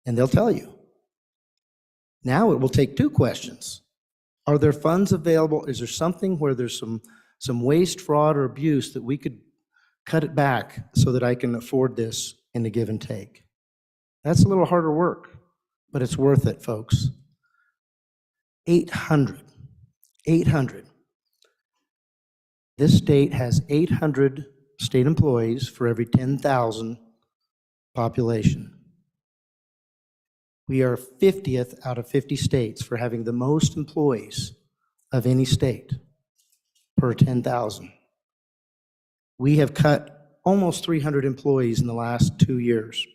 And they'll tell you. Now it will take two questions. Are there funds available? Is there something where there's some waste, fraud, or abuse that we could cut it back so that I can afford this in the give and take? That's a little harder work, but it's worth it, folks. 800. This state has 800 state employees for every 10,000 population. We are 50th out of 50 states for having the most employees of any state per 10,000. We have cut almost 300 employees in the last 2 years.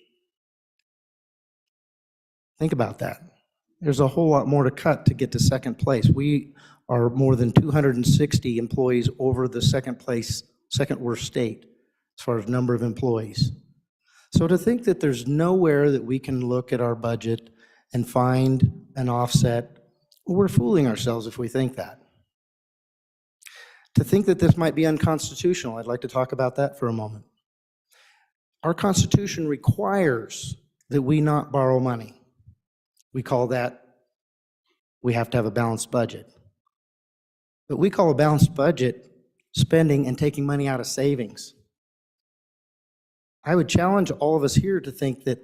Think about that. There's a whole lot more to cut to get to second place. We are more than 260 employees over the second worst state as far as number of employees. So to think that there's nowhere that we can look at our budget and find an offset, we're fooling ourselves if we think that. To think that this might be unconstitutional, I'd like to talk about that for a moment. Our Constitution requires that we not borrow money. We call that, we have to have a balanced budget. But we call a balanced budget spending and taking money out of savings. I would challenge all of us here to think that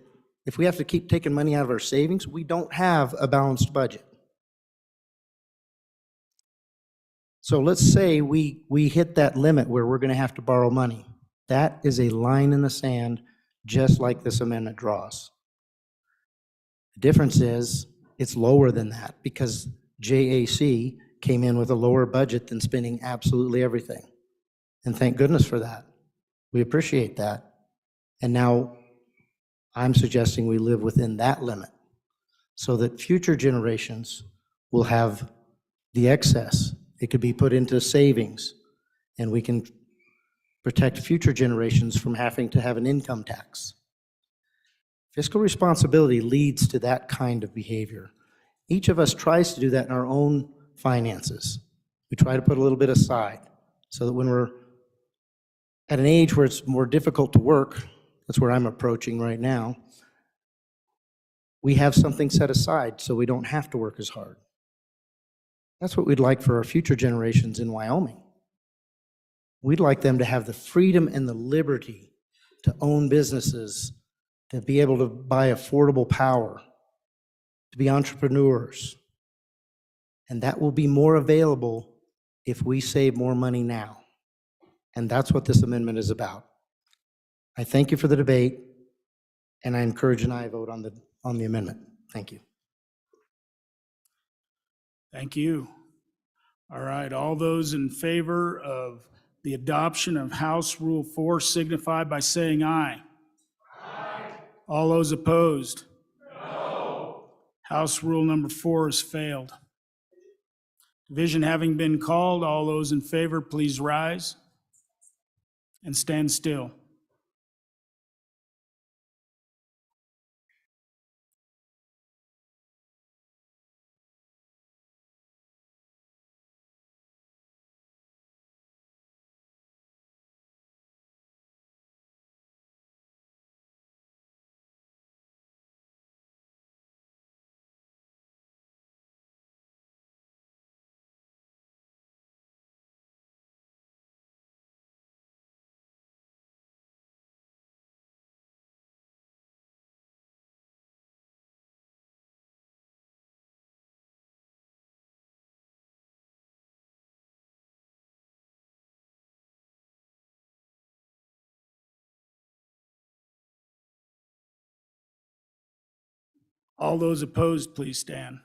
if we have to keep taking money out of our savings, we don't have a balanced budget. So let's say we hit that limit where we're going to have to borrow money. That is a line in the sand, just like this amendment draws. The difference is it's lower than that because JAC came in with a lower budget than spending absolutely everything. And thank goodness for that. We appreciate that. And now I'm suggesting we live within that limit so that future generations will have the excess. It could be put into savings, and we can protect future generations from having to have an income tax. Fiscal responsibility leads to that kind of behavior. Each of us tries to do that in our own finances. We try to put a little bit aside so that when we're at an age where it's more difficult to work, that's where I'm approaching right now, we have something set aside so we don't have to work as hard. That's what we'd like for our future generations in Wyoming. We'd like them to have the freedom and the liberty to own businesses, to be able to buy affordable power, to be entrepreneurs. And that will be more available if we save more money now. And that's what this amendment is about. I thank you for the debate, and I encourage an aye vote on the amendment. Thank you. Thank you. All right, all those in favor of the adoption of House Rule 4 signify by saying aye. Aye. All those opposed? No. House Rule number 4 has failed. Division having been called, all those in favor, please rise and stand still. All those opposed, please stand.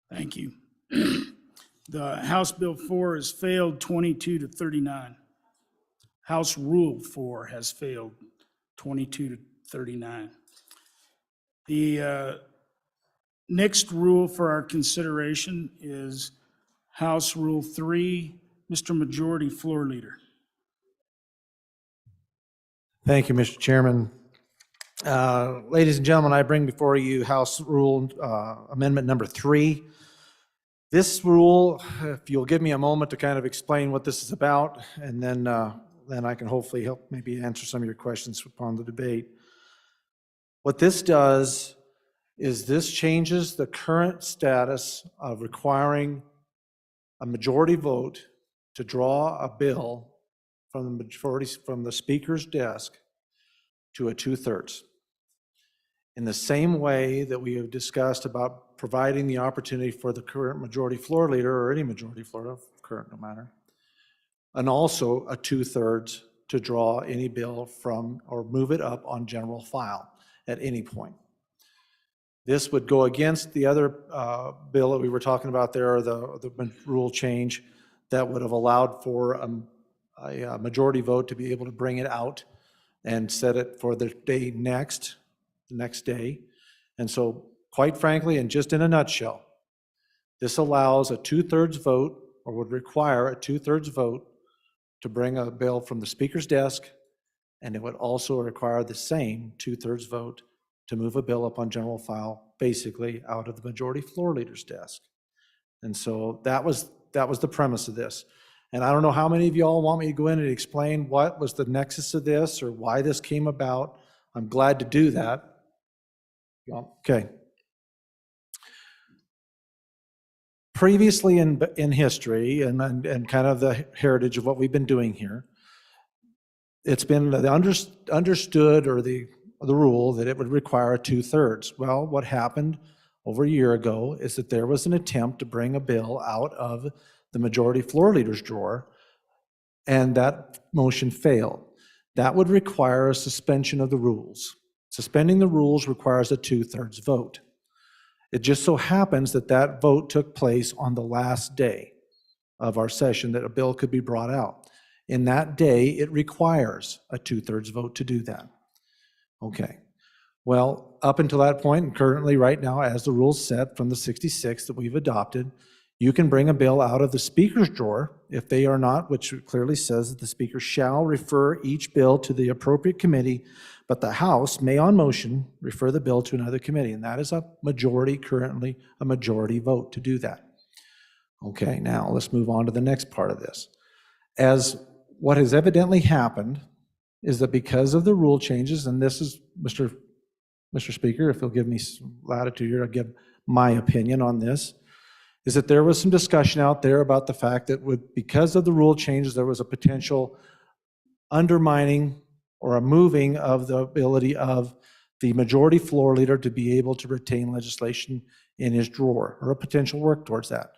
Thank you. The House Bill 4 has failed 22 to 39. House Rule 4 has failed 22 to 39. The next rule for our consideration is House Rule 3. Mr. Majority Floor Leader. Thank you, Mr. Chairman. Ladies and gentlemen, I bring before you House Rule Amendment number 3. This rule, if you'll give me a moment to kind of explain what this is about, and then I can hopefully help maybe answer some of your questions upon the debate. What this does is this changes the current status of requiring a majority vote to draw a bill from the majority, from the Speaker's desk to a 2/3. In the same way that we have discussed about providing the opportunity for the current majority floor leader, or any majority floor, current no matter, and also a 2/3 to draw any bill from or move it up on general file at any point. This would go against the other bill that we were talking about there, the rule change that would have allowed for a majority vote to be able to bring it out and set it for the next day. And so, quite frankly, and just in a nutshell, this allows a 2/3 vote, or would require a 2/3 vote to bring a bill from the speaker's desk, and it would also require the same 2/3 vote to move a bill up on general file, basically out of the majority floor leader's desk. And so that was the premise of this. And I don't know how many of y'all want me to go in and explain what was the nexus of this or why this came about. I'm glad to do that. Okay. Previously in history and kind of the heritage of what we've been doing here, it's been understood, or the rule, that it would require a 2/3. Well, what happened over a year ago is that there was an attempt to bring a bill out of the majority floor leader's drawer, and that motion failed. That would require a suspension of the rules. Suspending the rules requires a 2/3 vote. It just so happens that that vote took place on the last day of our session that a bill could be brought out. In that day, it requires a 2/3 vote to do that. Okay. Well, up until that point, and currently right now, as the rules set from the 66 that we've adopted, you can bring a bill out of the speaker's drawer if they are not, which clearly says that the speaker shall refer each bill to the appropriate committee, but the House may on motion refer the bill to another committee, and that is a majority, currently a majority vote to do that. Okay, now let's move on to the next part of this. As what has evidently happened is that because of the rule changes, and this is, Mr. Speaker, if you'll give me some latitude here, I'll give my opinion on this, is that there was some discussion out there about the fact that because of the rule changes, there was a potential undermining or a moving of the ability of the majority floor leader to be able to retain legislation in his drawer, or a potential work towards that.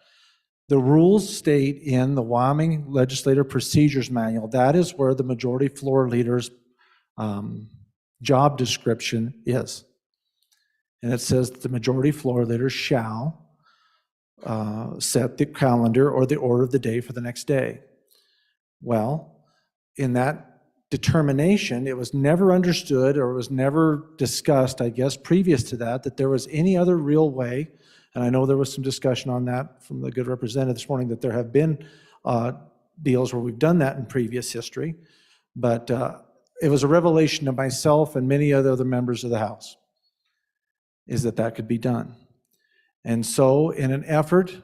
The rules state in the Wyoming Legislative Procedures Manual, that is where the majority floor leader's job description is. And it says that the majority floor leader shall set the calendar or the order of the day for the next day. Well, in that determination, it was never understood, or it was never discussed, I guess, previous to that, that there was any other real way, and I know there was some discussion on that from the good representative this morning, that there have been deals where we've done that in previous history, but it was a revelation to myself and many other members of the House, is that that could be done. And so in an effort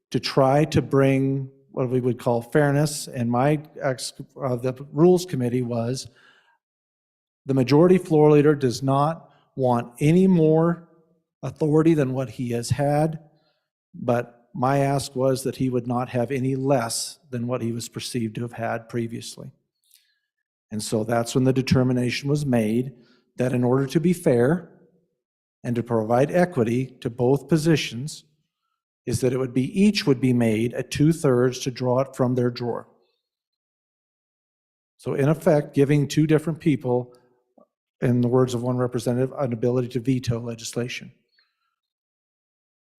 to try to bring what we would call fairness, and the Rules Committee was, the majority floor leader does not want any more authority than what he has had, but my ask was that he would not have any less than what he was perceived to have had previously. And so that's when the determination was made that in order to be fair and to provide equity to both positions, is that each would be made a 2/3 to draw it from their drawer. So in effect, giving two different people, in the words of one representative, an ability to veto legislation.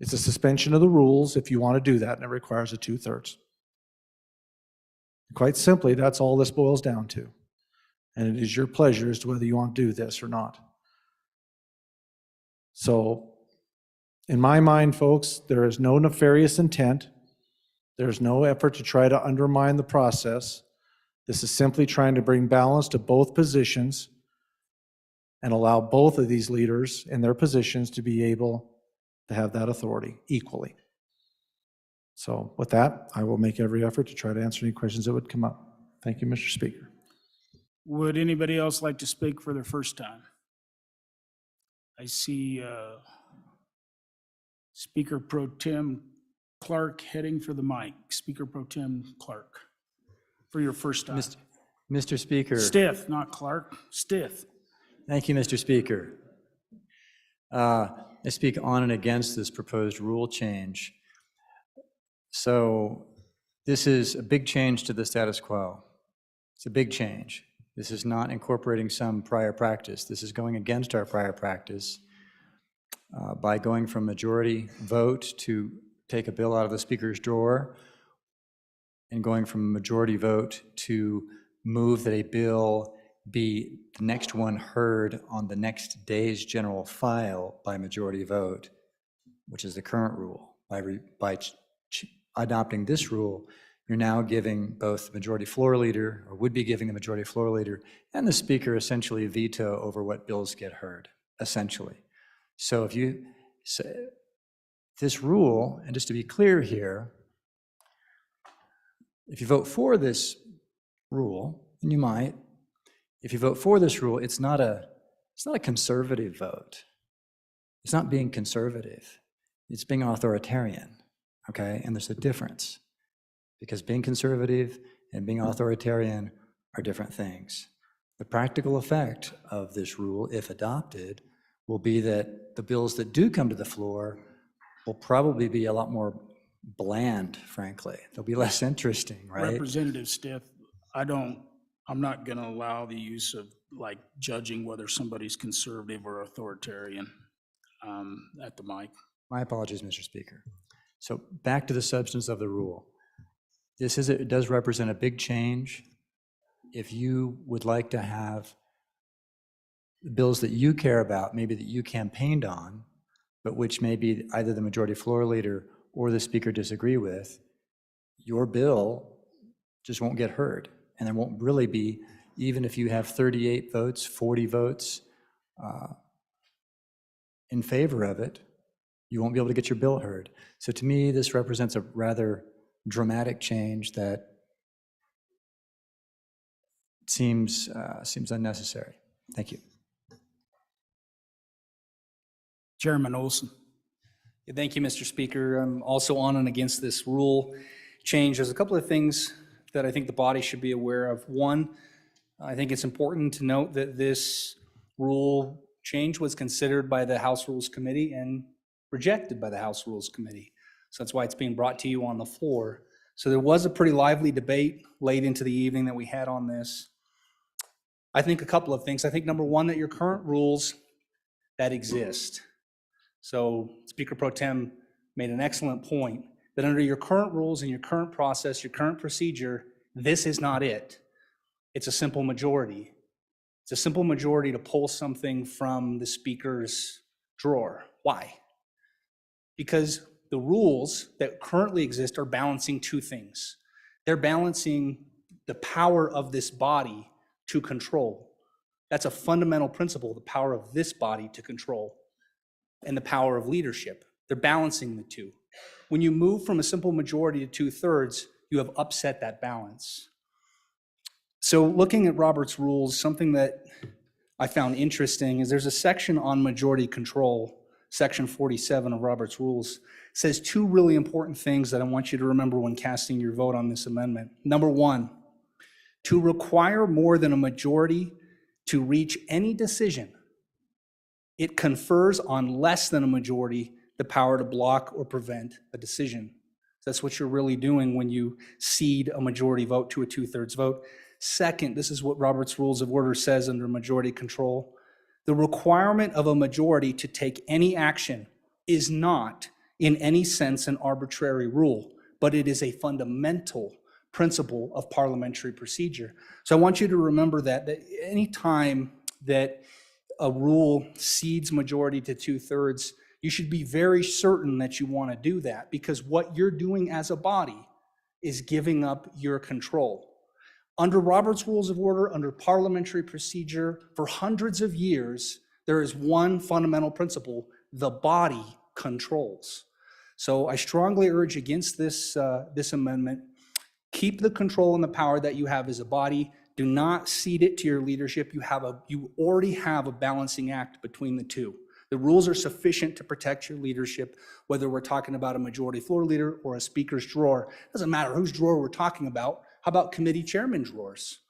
It's a suspension of the rules if you want to do that, and it requires a 2/3. Quite simply, that's all this boils down to. And it is your pleasure as to whether you want to do this or not. So, in my mind, folks, there is no nefarious intent. There's no effort to try to undermine the process. This is simply trying to bring balance to both positions and allow both of these leaders in their positions to be able to have that authority equally. So with that, I will make every effort to try to answer any questions that would come up. Thank you, Mr. Speaker. Would anybody else like to speak for their first time? I see Speaker Pro Tem Clark heading for the mic. Speaker Pro Tem Clark, for your first time. Mr. Speaker. Stith, not Clark, Stith. Thank you, Mr. Speaker. I speak on and against this proposed rule change. So this is a big change to the status quo. It's a big change. This is not incorporating some prior practice. This is going against our prior practice by going from majority vote to take a bill out of the speaker's drawer, and going from majority vote to move that a bill be the next one heard on the next day's general file by majority vote, which is the current rule. Adopting this rule, you're now giving both the majority floor leader, or would be giving the majority floor leader, and the speaker essentially a veto over what bills get heard, essentially. So if you say this rule, and just to be clear here, if you vote for this rule, and you might, if you vote for this rule, it's not a conservative vote. It's not being conservative. It's being authoritarian, okay? And there's a difference, because being conservative and being authoritarian are different things. The practical effect of this rule, if adopted, will be that the bills that do come to the floor will probably be a lot more bland, frankly. They'll be less interesting, right? Representative Stiff, I'm not going to allow the use of like judging whether somebody's conservative or authoritarian at the mic. My apologies, Mr. Speaker. So back to the substance of the rule. It does represent a big change. If you would like to have the bills that you care about, maybe that you campaigned on, but which maybe either the majority floor leader or the speaker disagree with, your bill just won't get heard. And there won't really be, even if you have 38 votes, 40 votes in favor of it, you won't be able to get your bill heard. So to me, this represents a rather dramatic change that seems unnecessary. Thank you. Chairman Olson. Thank you, Mr. Speaker. I'm also on and against this rule change. There's a couple of things that I think the body should be aware of. One, I think it's important to note that this rule change was considered by the House Rules Committee and rejected by the House Rules Committee. So that's why it's being brought to you on the floor. So there was a pretty lively debate late into the evening that we had on this. I think a couple of things. I think number one, that your current rules that exist. So Speaker Pro Tem made an excellent point that under your current rules and your current process, your current procedure, this is not it. It's a simple majority. It's a simple majority to pull something from the speaker's drawer. Why? Because the rules that currently exist are balancing two things. They're balancing the power of this body to control. That's a fundamental principle, the power of this body to control, and the power of leadership. They're balancing the two. When you move from a simple majority to 2/3, you have upset that balance. So looking at Robert's rules, something that I found interesting is there's a section on majority control, section 47 of Robert's rules, says two really important things that I want you to remember when casting your vote on this amendment. Number one, to require more than a majority to reach any decision, it confers on less than a majority the power to block or prevent a decision. That's what you're really doing when you cede a majority vote to a 2/3 vote. Second, this is what Robert's Rules of Order says under majority control. The requirement of a majority to take any action is not in any sense an arbitrary rule, but it is a fundamental principle of parliamentary procedure. So I want you to remember that any time that a rule cedes majority to 2/3, you should be very certain that you want to do that, because what you're doing as a body is giving up your control. Under Robert's Rules of Order, under parliamentary procedure, for hundreds of years, there is one fundamental principle: the body controls. So I strongly urge against this amendment. Keep the control and the power that you have as a body. Do not cede it to your leadership. You already have a balancing act between the two. The rules are sufficient to protect your leadership, whether we're talking about a majority floor leader or a speaker's drawer. It doesn't matter whose drawer we're talking about. How about committee chairman drawers?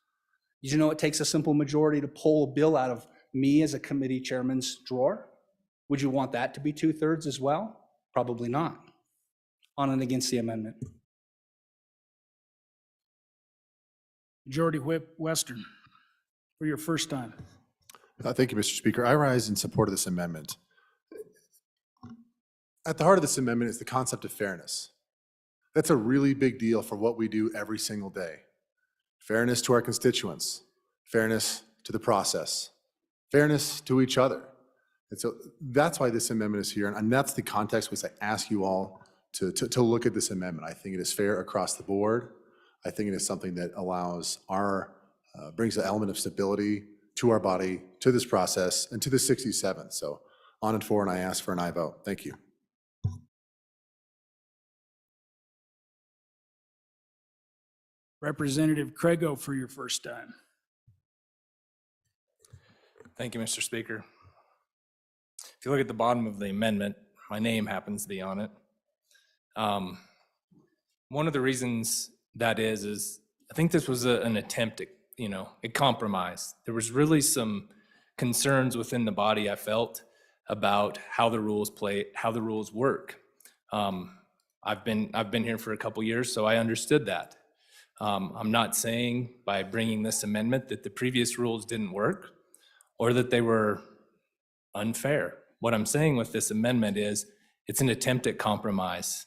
Did you know it takes a simple majority to pull a bill out of me as a committee chairman's drawer? Would you want that to be 2/3 as well? Probably not. On and against the amendment. Majority Whip Western, for your first time. Thank you, Mr. Speaker. I rise in support of this amendment. At the heart of this amendment is the concept of fairness. That's a really big deal for what we do every single day. Fairness to our constituents, fairness to the process, fairness to each other. And so that's why this amendment is here. And that's the context which I ask you all to look at this amendment. I think it is fair across the board. I think it is something that allows brings an element of stability to our body, to this process, and to the 67. So on and for, and I ask for an aye vote. Thank you. Representative Craigo for your first time. Thank you, Mr. Speaker. If you look at the bottom of the amendment, my name happens to be on it. One of the reasons that is I think this was an attempt at, a compromise. There was really some concerns within the body I felt about how the rules work. I've been here for a couple years, so I understood that. I'm not saying by bringing this amendment that the previous rules didn't work or that they were unfair. What I'm saying with this amendment is it's an attempt at compromise,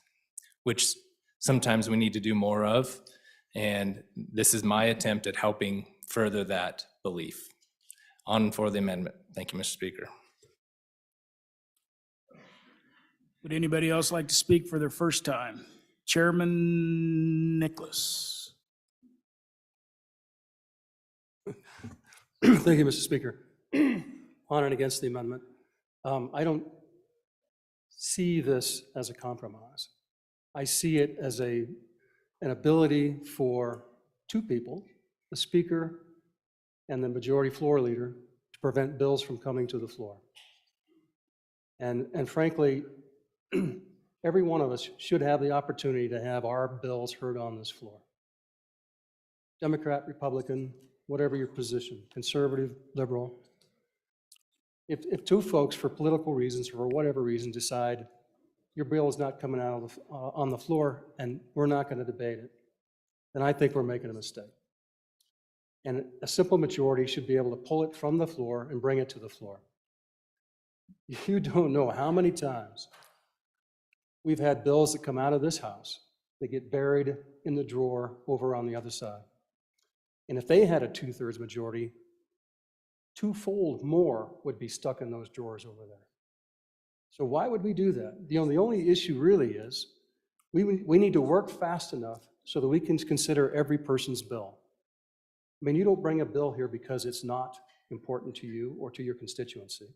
which sometimes we need to do more of, and this is my attempt at helping further that belief. On for the amendment. Thank you, Mr. Speaker. Would anybody else like to speak for their first time? Chairman Nicholas. Thank you, Mr. Speaker. On and against the amendment. I don't see this as a compromise. I see it as an ability for two people, the Speaker and the Majority Floor Leader, to prevent bills from coming to the floor. And frankly, every one of us should have the opportunity to have our bills heard on this floor. Democrat, Republican, whatever your position, conservative, liberal. If two folks, for political reasons or for whatever reason, decide your bill is not coming out of on the floor and we're not going to debate it, then I think we're making a mistake. And a simple majority should be able to pull it from the floor and bring it to the floor. You don't know how many times we've had bills that come out of this house that get buried in the drawer over on the other side. And if they had a 2/3 majority, twofold more would be stuck in those drawers over there. So why would we do that? The only issue really is we need to work fast enough so that we can consider every person's bill. I mean, you don't bring a bill here because it's not important to you or to your constituency.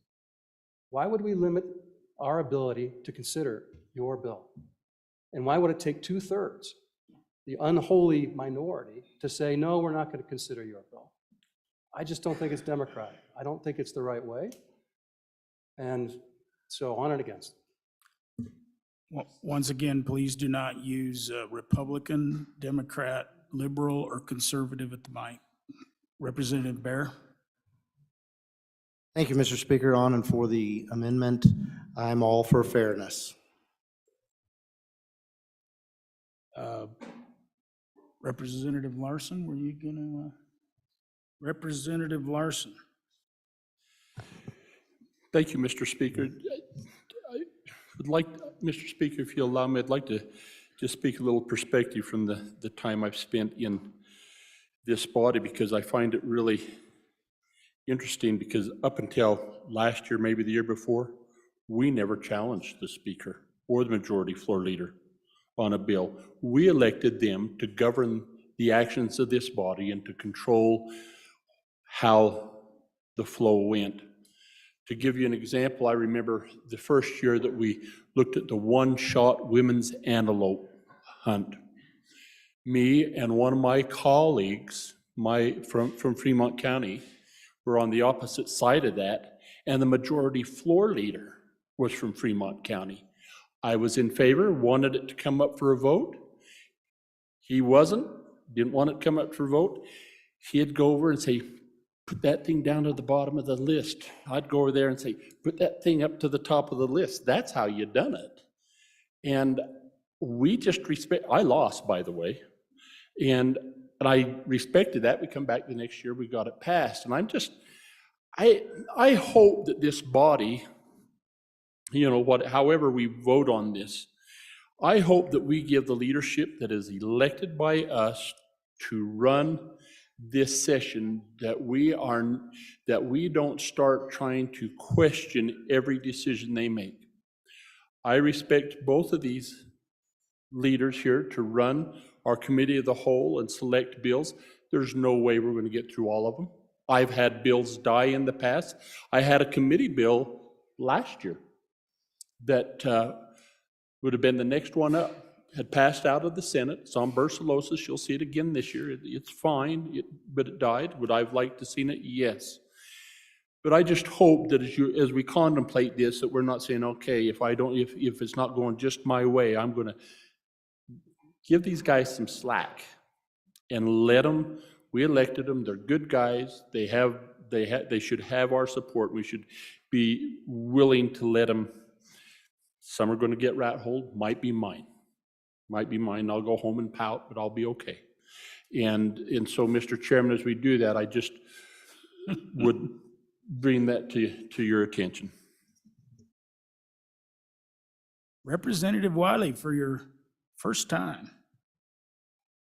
Why would we limit our ability to consider your bill? And why would it take 2/3, the unholy minority, to say, no, we're not going to consider your bill? I just don't think it's democratic. I don't think it's the right way. And so on and against. Once again, please do not use Republican, Democrat, liberal, or conservative at the mic. Representative Bear. Thank you, Mr. Speaker. On and for the amendment, I'm all for fairness. Representative Larson, were you gonna? Representative Larson. Thank you, Mr. Speaker. I would like, Mr. Speaker, if you allow me, I'd like to just speak a little perspective from the time I've spent in this body, because I find it really interesting, because up until last year, maybe the year before, we never challenged the Speaker or the Majority Floor Leader on a bill. We elected them to govern the actions of this body and to control how the flow went. To give you an example, I remember the first year that we looked at the one-shot women's antelope hunt. Me and one of my colleagues from Fremont County were on the opposite side of that, and the Majority Floor Leader was from Fremont County. I was in favor, wanted it to come up for a vote. He wasn't, didn't want it to come up for a vote. He'd go over and say, put that thing down to the bottom of the list. I'd go over there and say, put that thing up to the top of the list. That's how you done it. And we just I lost, by the way. And I respected that. We come back the next year, we got it passed. And I hope that this body, however we vote on this, I hope that we give the leadership that is elected by us to run this session that we don't start trying to question every decision they make. I respect both of these leaders here to run our committee of the whole and select bills. There's no way we're going to get through all of them. I've had bills die in the past. I had a committee bill last year that would have been the next one up. Had passed out of the Senate. It's on Bursilosis. You'll see it again this year. It's fine, but it died. Would I have liked to seen it? Yes. But I just hope that as we contemplate this, that we're not saying, okay, if it's not going just my way, I'm going to give these guys some slack and let them. We elected them. They're good guys. They should have our support. We should be willing to let them. Some are going to get rat holed. Might be mine. I'll go home and pout, but I'll be okay. And so, Mr. Chairman, as we do that, I just would bring that to your attention. Representative Wiley for your first time.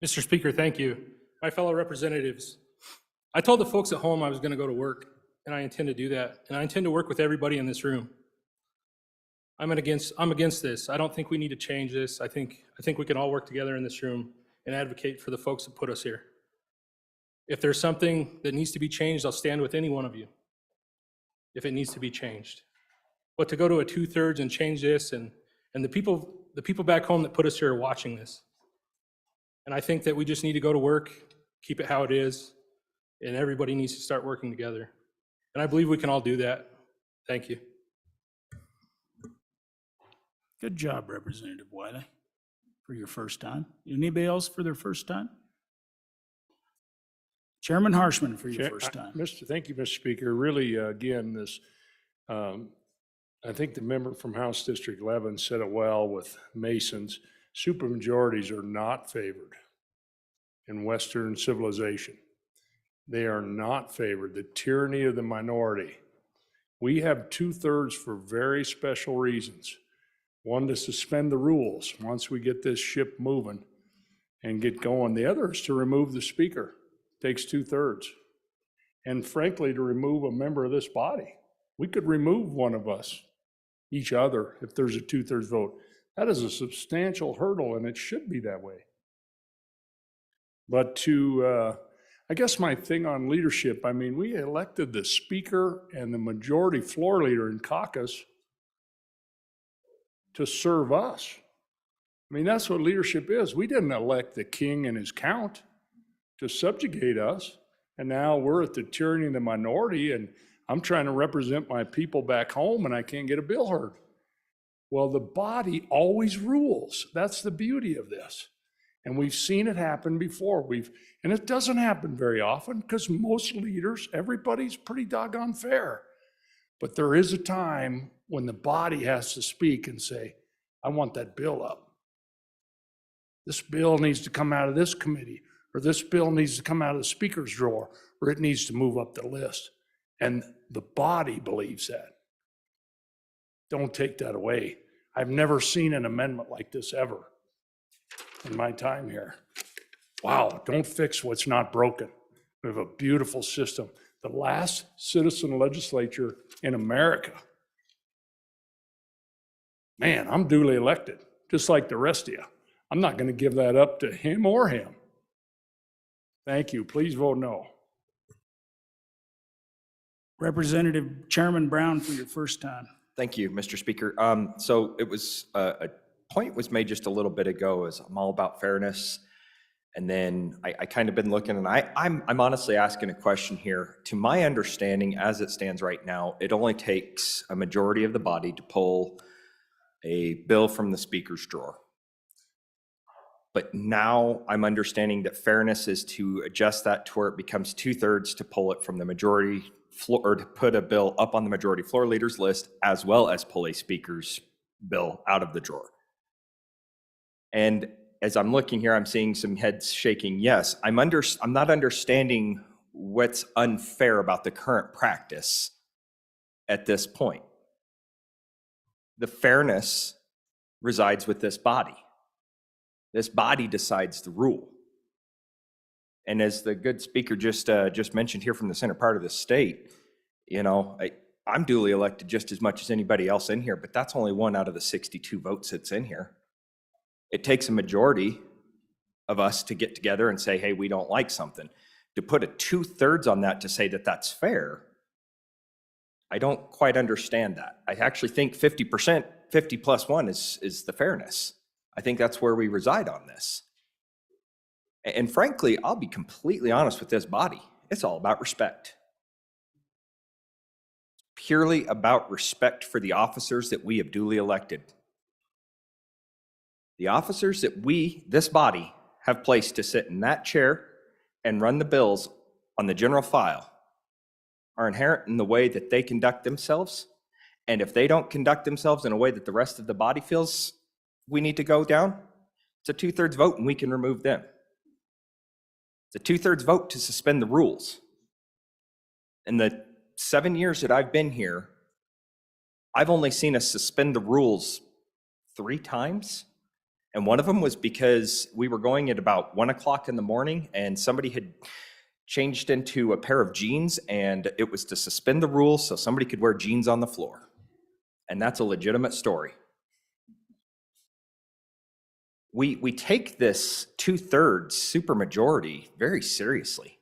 Mr. Speaker, thank you. My fellow representatives, I told the folks at home I was going to go to work, and I intend to do that. And I intend to work with everybody in this room. I'm against this. I don't think we need to change this. I think we can all work together in this room and advocate for the folks that put us here. If there's something that needs to be changed, I'll stand with any one of you if it needs to be changed. But to go to a 2/3 and change this, and the people back home that put us here are watching this. And I think that we just need to go to work, keep it how it is, and everybody needs to start working together. And I believe we can all do that. Thank you. Good job, Representative Wiley, for your first time. Anybody else for their first time? Chairman Harshman for your first time. Thank you, Mr. Speaker. Really, again, I think the member from House District 11 said it well with Masons. Supermajorities are not favored in Western civilization. They are not favored. The tyranny of the minority. We have 2/3 for very special reasons. One, to suspend the rules once we get this ship moving and get going. The other is to remove the speaker. Takes 2/3. And frankly, to remove a member of this body. We could remove one of us, each other, if there's a 2/3 vote. That is a substantial hurdle, and it should be that way. But I guess my thing on leadership, I mean, we elected the speaker and the majority floor leader in caucus to serve us. I mean, that's what leadership is. We didn't elect the king and his count to subjugate us. And now we're at the tyranny of the minority, and I'm trying to represent my people back home, and I can't get a bill heard. Well, the body always rules. That's the beauty of this. And we've seen it happen before. And it doesn't happen very often because most leaders, everybody's pretty doggone fair. But there is a time when the body has to speak and say, I want that bill up. This bill needs to come out of this committee, or this bill needs to come out of the speaker's drawer, or it needs to move up the list. And the body believes that. Don't take that away. I've never seen an amendment like this ever in my time here. Wow, don't fix what's not broken. We have a beautiful system. The last citizen legislature in America. Man, I'm duly elected, just like the rest of you. I'm not going to give that up to him or him. Thank you. Please vote no. Representative Chairman Brown for your first time. Thank you, Mr. Speaker. So it was, a point was made just a little bit ago, is I'm all about fairness. And then I kind of been looking, and I'm honestly asking a question here. To my understanding, as it stands right now, it only takes a majority of the body to pull a bill from the speaker's drawer. But now I'm understanding that fairness is to adjust that to where it becomes 2/3 to pull it from the majority floor, or to put a bill up on the majority floor leader's list, as well as pull a speaker's bill out of the drawer. And as I'm looking here, I'm seeing some heads shaking. Yes, I'm not understanding what's unfair about the current practice at this point. The fairness resides with this body. This body decides the rule. And as the good speaker just mentioned here from the center part of the state, you know, I'm duly elected just as much as anybody else in here, but that's only 1 out of the 62 votes that's in here. It takes a majority of us to get together and say, hey, we don't like something. To put a 2/3 on that to say that that's fair, I don't quite understand that. I actually think 50%, 50 plus 1 is the fairness. I think that's where we reside on this. And frankly, I'll be completely honest with this body. It's all about respect. Purely about respect for the officers that we have duly elected. The officers that we, this body, have placed to sit in that chair and run the bills on the general file are inherent in the way that they conduct themselves. And if they don't conduct themselves in a way that the rest of the body feels we need to go down, it's a 2/3 vote and we can remove them. It's a 2/3 vote to suspend the rules. In the 7 years that I've been here, I've only seen us suspend the rules 3 times. And one of them was because we were going at about 1 o'clock in the morning and somebody had changed into a pair of jeans, and it was to suspend the rules so somebody could wear jeans on the floor. And that's a legitimate story. We take this 2/3 supermajority very seriously.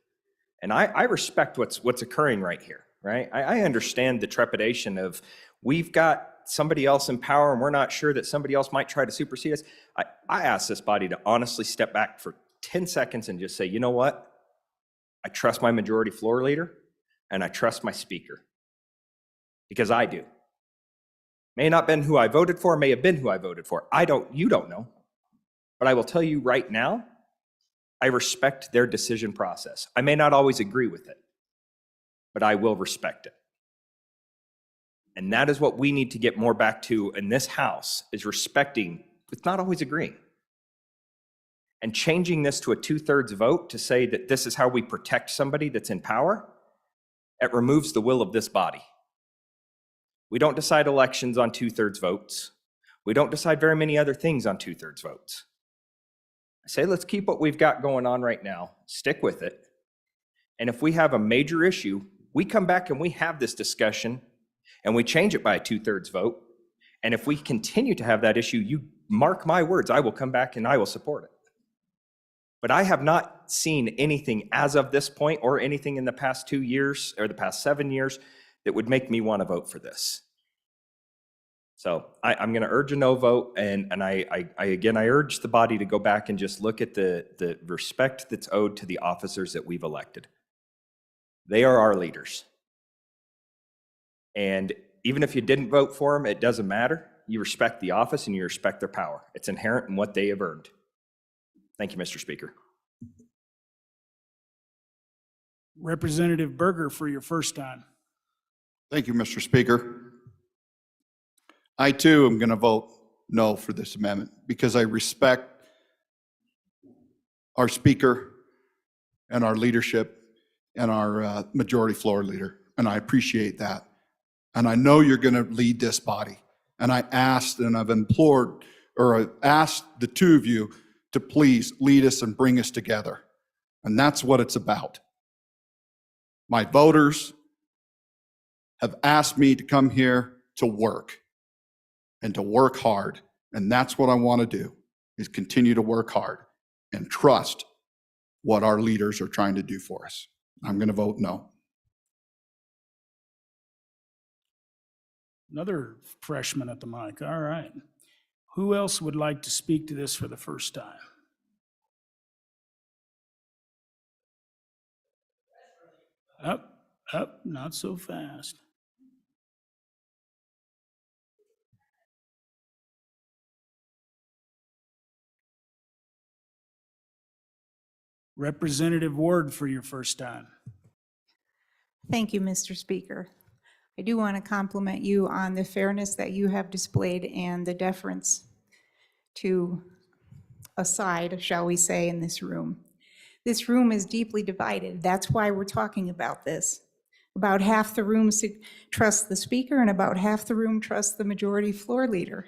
And I respect what's occurring right here, right? I understand the trepidation of we've got somebody else in power and we're not sure that somebody else might try to supersede us. I ask this body to honestly step back for 10 seconds and just say, you know what? I trust my majority floor leader and I trust my speaker. Because I do. May not have been who I voted for, may have been who I voted for. You don't know. But I will tell you right now, I respect their decision process. I may not always agree with it, but I will respect it. And that is what we need to get more back to in this House, is respecting, it's not always agreeing. And changing this to a 2/3 vote to say that this is how we protect somebody that's in power, it removes the will of this body. We don't decide elections on 2/3 votes. We don't decide very many other things on 2/3 votes. I say, let's keep what we've got going on right now, stick with it. And if we have a major issue, we come back and we have this discussion and we change it by a 2/3 vote. And if we continue to have that issue, you mark my words, I will come back and I will support it. But I have not seen anything as of this point or anything in the past 2 years or the past 7 years that would make me want to vote for this. So I'm going to urge a no vote, and I urge the body to go back and just look at the respect that's owed to the officers that we've elected. They are our leaders. And even if you didn't vote for them, it doesn't matter. You respect the office and you respect their power. It's inherent in what they have earned. Thank you, Mr. Speaker. Representative Berger for your first time. Thank you, Mr. Speaker. I too am going to vote no for this amendment because I respect our speaker and our leadership and our majority floor leader, and I appreciate that. And I know you're going to lead this body. And I asked and I've implored, or I asked the two of you to please lead us and bring us together. And that's what it's about. My voters have asked me to come here to work and to work hard. And that's what I want to do, is continue to work hard and trust what our leaders are trying to do for us. I'm going to vote no. Another freshman at the mic. All right. Who else would like to speak to this for the first time? Up, not so fast. Representative Ward for your first time. Thank you, Mr. Speaker. I do want to compliment you on the fairness that you have displayed and the deference to a side, shall we say, in this room. This room is deeply divided. That's why we're talking about this. About half the room trust the speaker and about half the room trust the majority floor leader.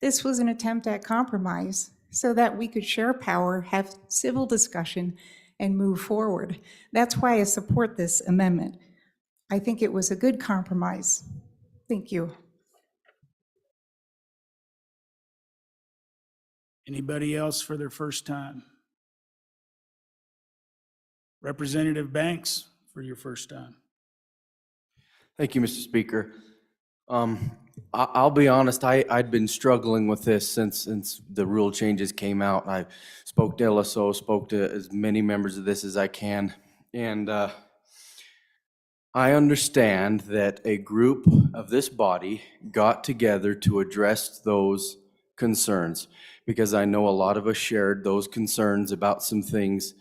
This was an attempt at compromise so that we could share power, have civil discussion, and move forward. That's why I support this amendment. I think it was a good compromise. Thank you. Anybody else for their first time? Representative Banks for your first time. Thank you, Mr. Speaker. I'll be honest, I'd been struggling with this since the rule changes came out. I spoke to LSO, spoke to as many members of this as I can, and I understand that a group of this body got together to address those concerns, because I know a lot of us shared those concerns about some things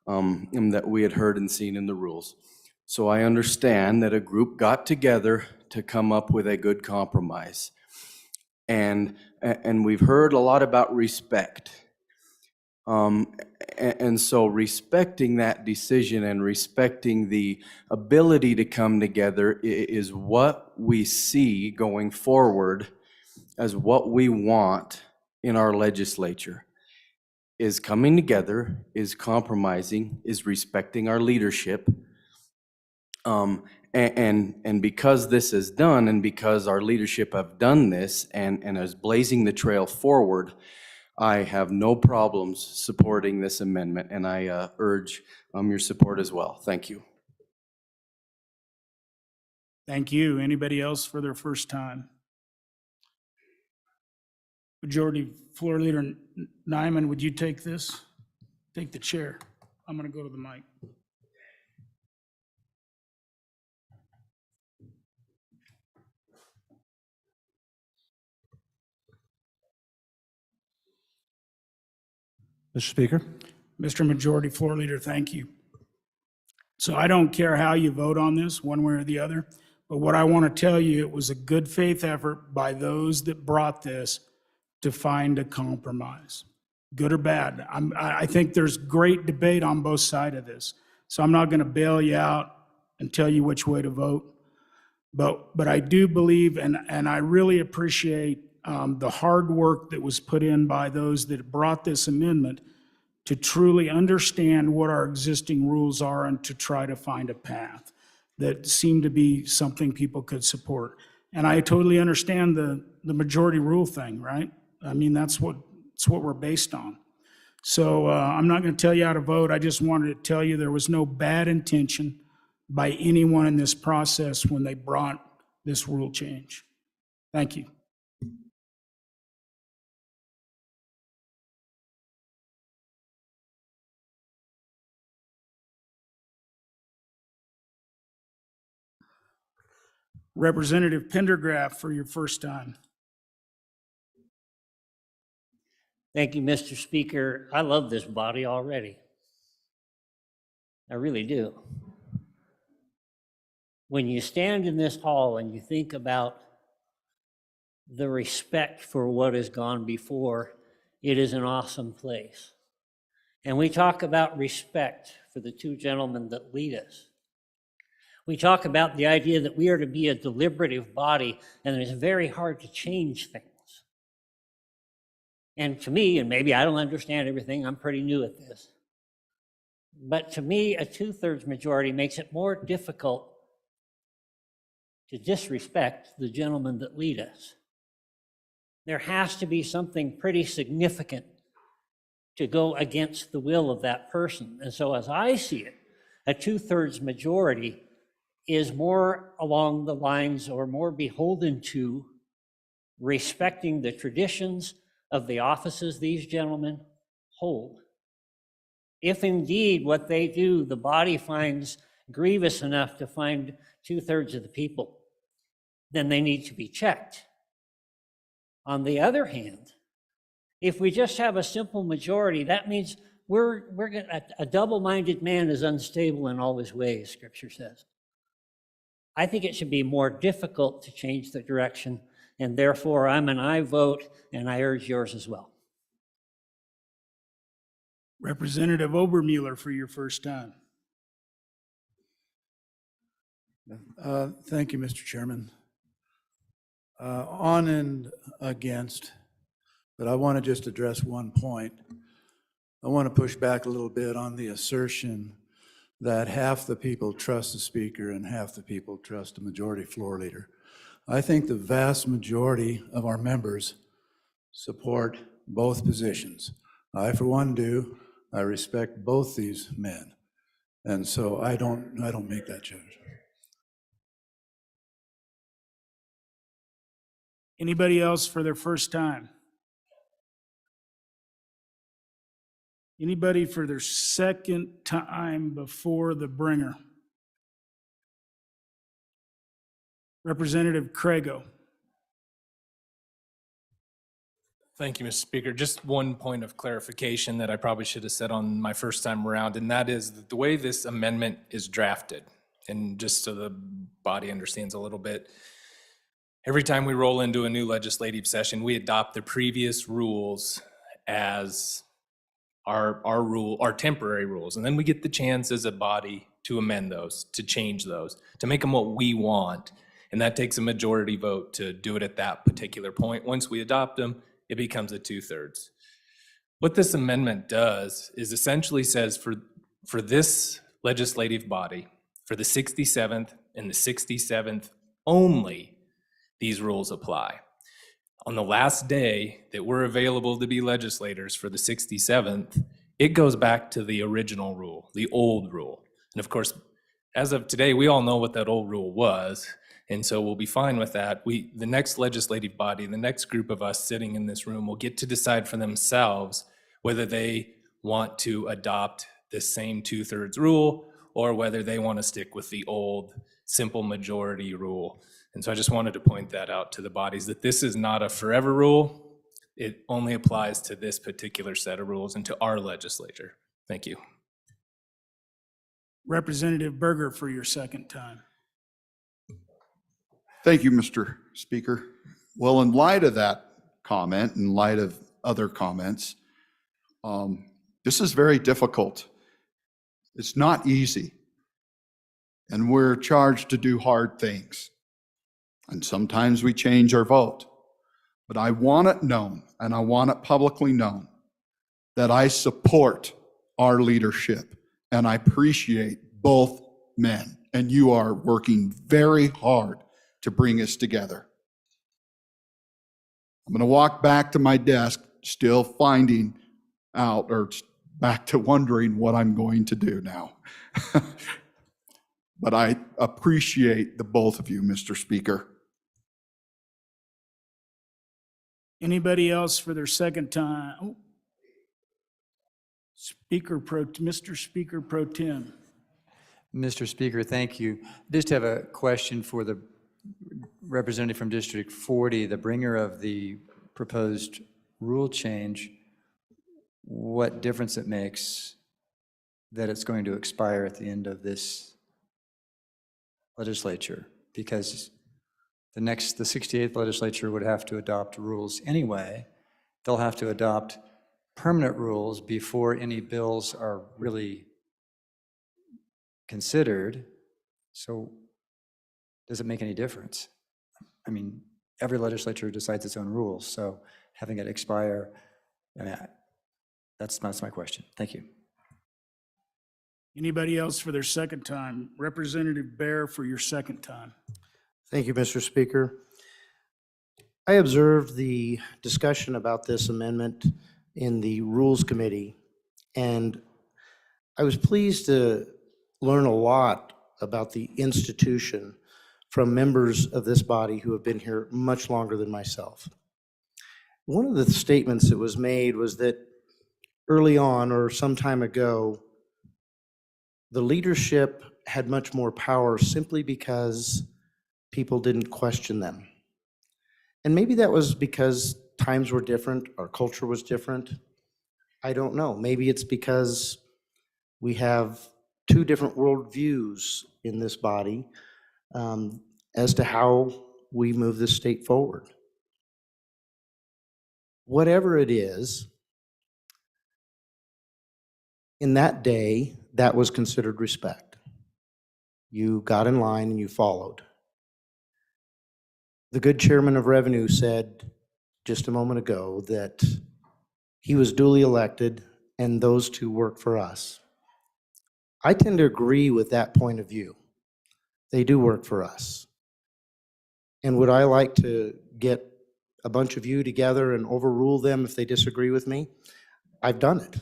that we had heard and seen in the rules. So I understand that a group got together to come up with a good compromise. And we've heard a lot about respect. And so respecting that decision and respecting the ability to come together is what we see going forward as what we want in our legislature. Is coming together, is compromising, is respecting our leadership. And because this is done, and because our leadership have done this and is blazing the trail forward, I have no problems supporting this amendment, and I urge your support as well. Thank you. Thank you. Anybody else for their first time? Majority Floor Leader Nyman, would you take this? Take the chair. I'm going to go to the mic. Mr. Speaker. Mr. Majority Floor Leader, thank you. So I don't care how you vote on this, one way or the other, but what I want to tell you, it was a good faith effort by those that brought this to find a compromise, good or bad. I think there's great debate on both sides of this, so I'm not going to bail you out and tell you which way to vote. But I do believe, and I really appreciate the hard work that was put in by those that brought this amendment to truly understand what our existing rules are and to try to find a path that seemed to be something people could support. And I totally understand the majority rule thing, right? I mean, that's what we're based on. So I'm not going to tell you how to vote. I just wanted to tell you there was no bad intention by anyone in this process when they brought this rule change. Thank you. Representative Pendergraft for your first time. Thank you, Mr. Speaker. I love this body already. I really do. When you stand in this hall and you think about the respect for what has gone before, it is an awesome place. And we talk about respect for the two gentlemen that lead us. We talk about the idea that we are to be a deliberative body, and it's very hard to change things. And to me, and maybe I don't understand everything, I'm pretty new at this, but to me, a 2/3 majority makes it more difficult to disrespect the gentlemen that lead us. There has to be something pretty significant to go against the will of that person. And so as I see it, a 2/3 majority is more along the lines or more beholden to respecting the traditions of the offices these gentlemen hold. If indeed what they do, the body finds grievous enough to find 2/3 of the people, then they need to be checked. On the other hand, if we just have a simple majority, that means a double-minded man is unstable in all his ways, Scripture says. I think it should be more difficult to change the direction, and therefore I'm an aye vote, and I urge yours as well. Representative Obermueller for your first time. Thank you, Mr. Chairman. On and against, but I want to just address one point. I want to push back a little bit on the assertion that half the people trust the speaker and half the people trust the majority floor leader. I think the vast majority of our members support both positions. I, for one, do. I respect both these men. And so I don't make that judgment. Anybody else for their first time? Anybody for their second time before the bringer? Representative Craigo. Thank you, Mr. Speaker. Just one point of clarification that I probably should have said on my first time around, and that is that the way this amendment is drafted, and just so the body understands a little bit, every time we roll into a new legislative session, we adopt the previous rules as our temporary rules, and then we get the chance as a body to amend those, to change those, to make them what we want, and that takes a majority vote to do it at that particular point. Once we adopt them, it becomes a 2/3. What this amendment does is essentially says for this legislative body, for the 67th and the 67th only, these rules apply. On the last day that we're available to be legislators for the 67th, it goes back to the original rule, the old rule. And of course, as of today, we all know what that old rule was. And so we'll be fine with that. The next legislative body, the next group of us sitting in this room will get to decide for themselves whether they want to adopt the same 2/3 rule or whether they want to stick with the old simple majority rule. And so I just wanted to point that out to the bodies, that this is not a forever rule. It only applies to this particular set of rules and to our legislature. Thank you. Representative Berger for your second time. Thank you, Mr. Speaker. Well, in light of that comment, in light of other comments, this is very difficult. It's not easy. And we're charged to do hard things. And sometimes we change our vote. But I want it known, and I want it publicly known, that I support our leadership, and I appreciate both men. And you are working very hard to bring us together. I'm going to walk back to my desk, still finding out, or back to wondering what I'm going to do now. But I appreciate the both of you, Mr. Speaker. Anybody else for their second time? Oh. Mr. Speaker Pro Tem. Mr. Speaker, thank you. Just have a question for the representative from District 40, the bringer of the proposed rule change. What difference it makes that it's going to expire at the end of this legislature? Because the 68th legislature would have to adopt rules anyway. They'll have to adopt permanent rules before any bills are really considered. So does it make any difference? I mean, every legislature decides its own rules, so having it expire, I mean, that's my question. Thank you. Anybody else for their second time? Representative Bear for your second time. Thank you, Mr. Speaker. I observed the discussion about this amendment in the Rules Committee, and I was pleased to learn a lot about the institution from members of this body who have been here much longer than myself. One of the statements that was made was that early on, or some time ago, the leadership had much more power simply because people didn't question them. And maybe that was because times were different, our culture was different. I don't know. Maybe it's because we have two different worldviews in this body as to how we move this state forward. Whatever it is, in that day, that was considered respect. You got in line and you followed. The good chairman of Revenue said just a moment ago that he was duly elected and those two work for us. I tend to agree with that point of view. They do work for us. And would I like to get a bunch of you together and overrule them if they disagree with me? I've done it.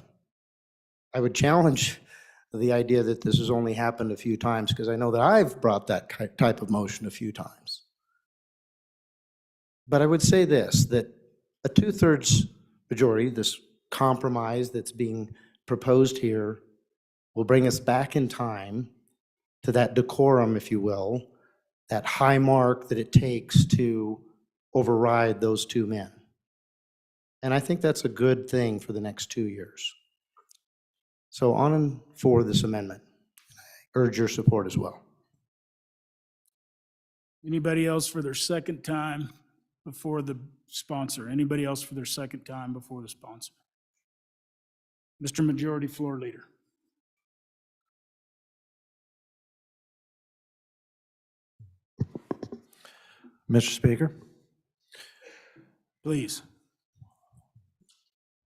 I would challenge the idea that this has only happened a few times, because I know that I've brought that type of motion a few times. But I would say this, that a 2/3 majority, this compromise that's being proposed here, will bring us back in time to that decorum, if you will, that high mark that it takes to override those two men. And I think that's a good thing for the next 2 years. So on and for this amendment. I urge your support as well. Anybody else for their second time before the sponsor? Anybody else for their second time before the sponsor? Mr. Majority Floor Leader. Mr. Speaker, Please.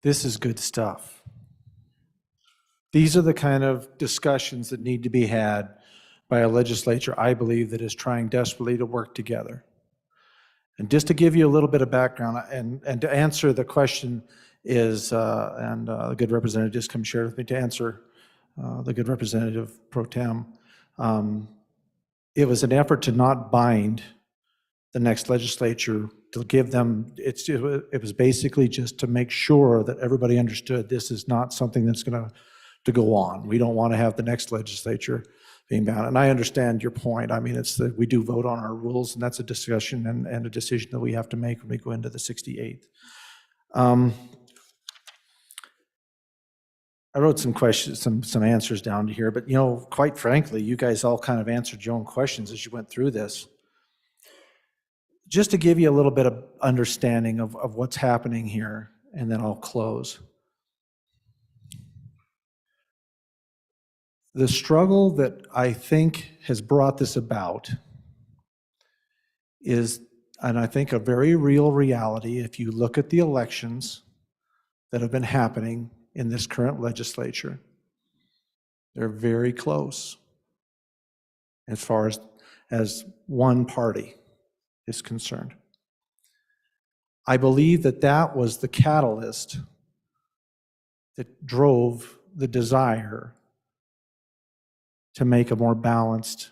this is good stuff. These are the kind of discussions that need to be had by a legislature, I believe, that is trying desperately to work together. And just to give you a little bit of background, and to answer the question is, the good representative just come share with me to answer the good representative pro tem. It was an effort to not bind the next legislature, to give them, it was basically just to make sure that everybody understood this is not something that's going to go on. We don't want to have the next legislature being bound. And I understand your point. I mean, it's that we do vote on our rules, and that's a discussion and a decision that we have to make when we go into the 68th. I wrote some questions, some answers down here, but quite frankly, you guys all kind of answered your own questions as you went through this. Just to give you a little bit of understanding of what's happening here, and then I'll close. The struggle that I think has brought this about is, and I think a very real reality, if you look at the elections that have been happening in this current legislature, they're very close as far as one party is concerned. I believe that was the catalyst that drove the desire to make a more balanced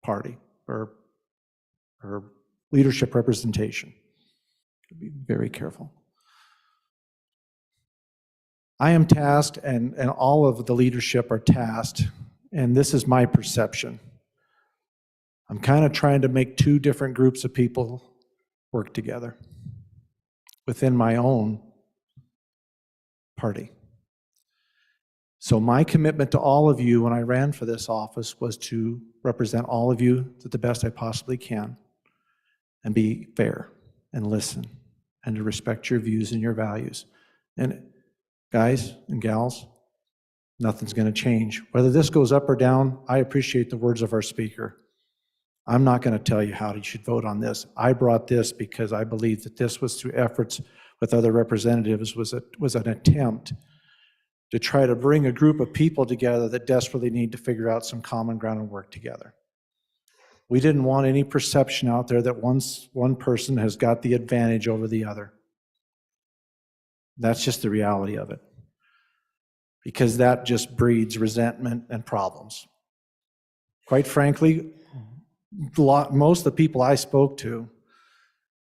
party or leadership representation. Be very careful. I am tasked, and all of the leadership are tasked, and this is my perception. I'm kind of trying to make two different groups of people work together within my own party. So my commitment to all of you when I ran for this office was to represent all of you to the best I possibly can, and be fair and listen and to respect your views and your values. And guys and gals, nothing's going to change. Whether this goes up or down, I appreciate the words of our speaker. I'm not going to tell you how you should vote on this. I brought this because I believe that this was through efforts with other representatives, was an attempt to try to bring a group of people together that desperately need to figure out some common ground and work together. We didn't want any perception out there that one person has got the advantage over the other. That's just the reality of it, because that just breeds resentment and problems. Quite frankly, most of the people I spoke to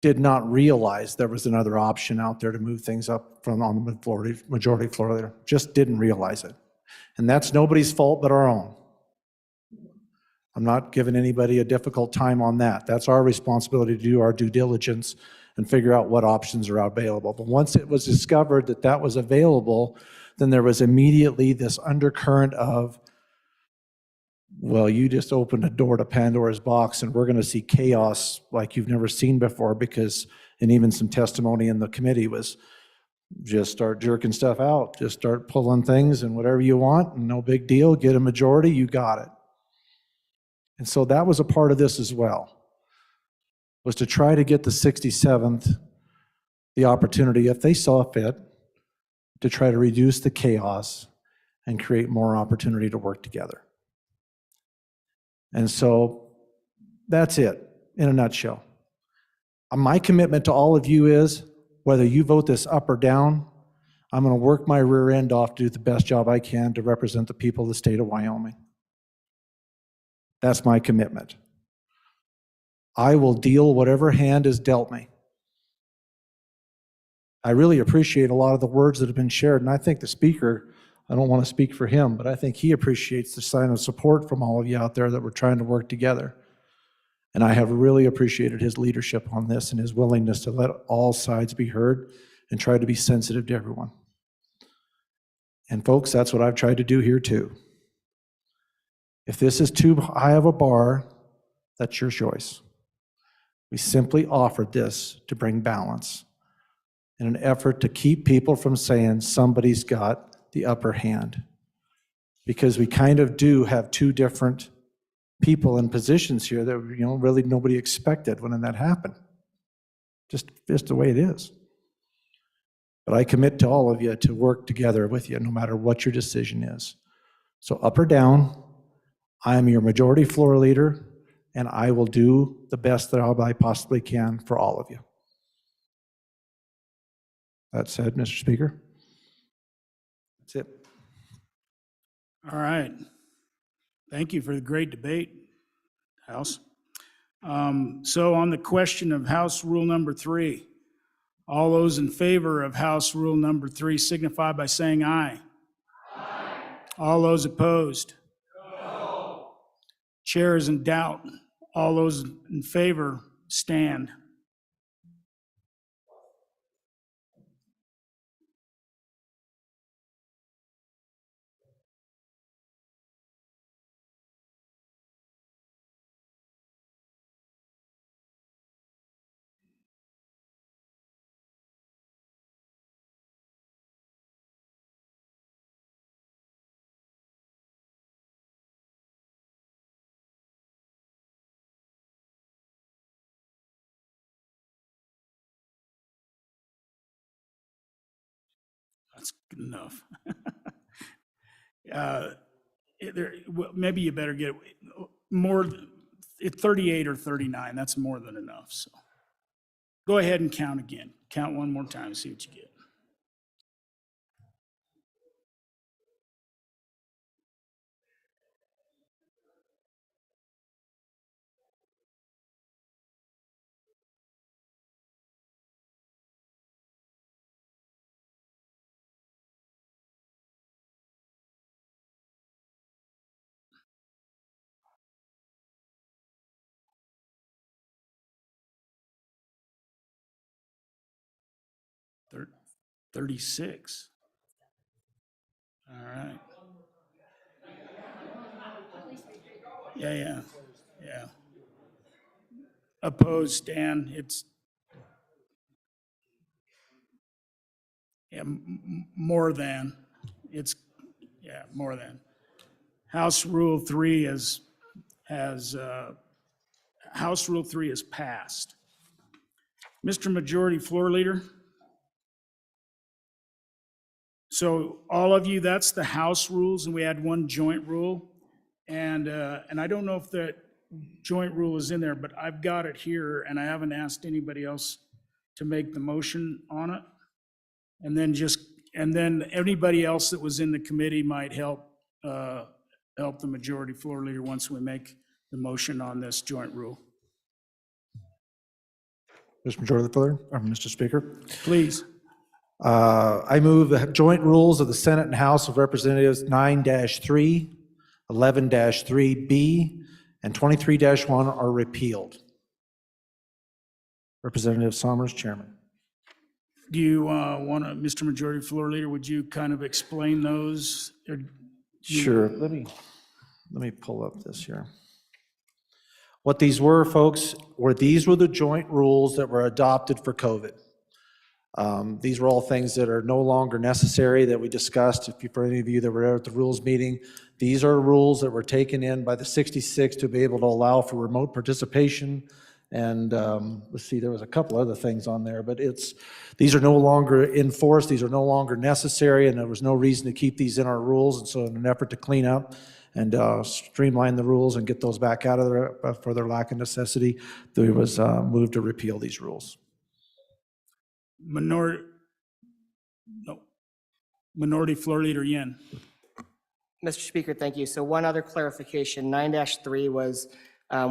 did not realize there was another option out there to move things up from on the majority floor there. Just didn't realize it. And that's nobody's fault but our own. I'm not giving anybody a difficult time on that. That's our responsibility to do our due diligence and figure out what options are available. But once it was discovered that that was available, then there was immediately this undercurrent of, well, you just opened a door to Pandora's box, and we're going to see chaos like you've never seen before, because, and even some testimony in the committee was, just start jerking stuff out, just start pulling things and whatever you want, and no big deal, get a majority, you got it. And so that was a part of this as well, was to try to get the 67th the opportunity, if they saw fit, to try to reduce the chaos and create more opportunity to work together. And so that's it in a nutshell. My commitment to all of you is, whether you vote this up or down, I'm going to work my rear end off to do the best job I can to represent the people of the state of Wyoming. That's my commitment. I will deal whatever hand is dealt me. I really appreciate a lot of the words that have been shared, and I think the speaker, I don't want to speak for him, but I think he appreciates the sign of support from all of you out there that we're trying to work together. And I have really appreciated his leadership on this and his willingness to let all sides be heard and try to be sensitive to everyone. And folks, that's what I've tried to do here too. If this is too high of a bar, that's your choice. We simply offered this to bring balance in an effort to keep people from saying somebody's got the upper hand. Because we kind of do have two different people in positions here that, really nobody expected when that happened. Just the way it is. But I commit to all of you to work together with you, no matter what your decision is. So up or down, I am your majority floor leader, and I will do the best that I possibly can for all of you. That said, Mr. Speaker, that's it. All right. Thank you for the great debate, House. So on the question of House Rule number 3, all those in favor of House Rule number 3 signify by saying aye. Aye. All those opposed? No. Chair is in doubt. All those in favor stand. That's good enough. Maybe you better get more, 38 or 39, that's more than enough, so. Go ahead and count again. Count one more time, see what you get. Thir- 36. All right. Yeah. Opposed, Stan, it's more than, more than. House Rule 3 House Rule 3 is passed. Mr. Majority Floor Leader? So all of you, that's the House rules, and we had one joint rule. And I don't know if that joint rule is in there, but I've got it here, and I haven't asked anybody else to make the motion on it. And then anybody else that was in the committee might help the Majority Floor Leader once we make the motion on this joint rule. Mr. Majority Leader, or Mr. Speaker. Please. I move the joint rules of the Senate and House of Representatives 9-3, 11-3B, and 23-1 are repealed. Representative Sommers, Chairman. Do you want to, Mr. Majority Floor Leader, would you kind of explain those? Sure. Let me pull up this here. What these were, folks, these were the joint rules that were adopted for COVID. These were all things that are no longer necessary that we discussed. For any of you that were at the rules meeting, these are rules that were taken in by the 66 to be able to allow for remote participation And let's see, there was a couple other things on there, but these are no longer enforced, these are no longer necessary, and there was no reason to keep these in our rules. And so in an effort to clean up and streamline the rules and get those back out of there for their lack of necessity, there was moved to repeal these rules. Minority Floor Leader Yin. Mr. Speaker, thank you. So one other clarification, 9-3 was,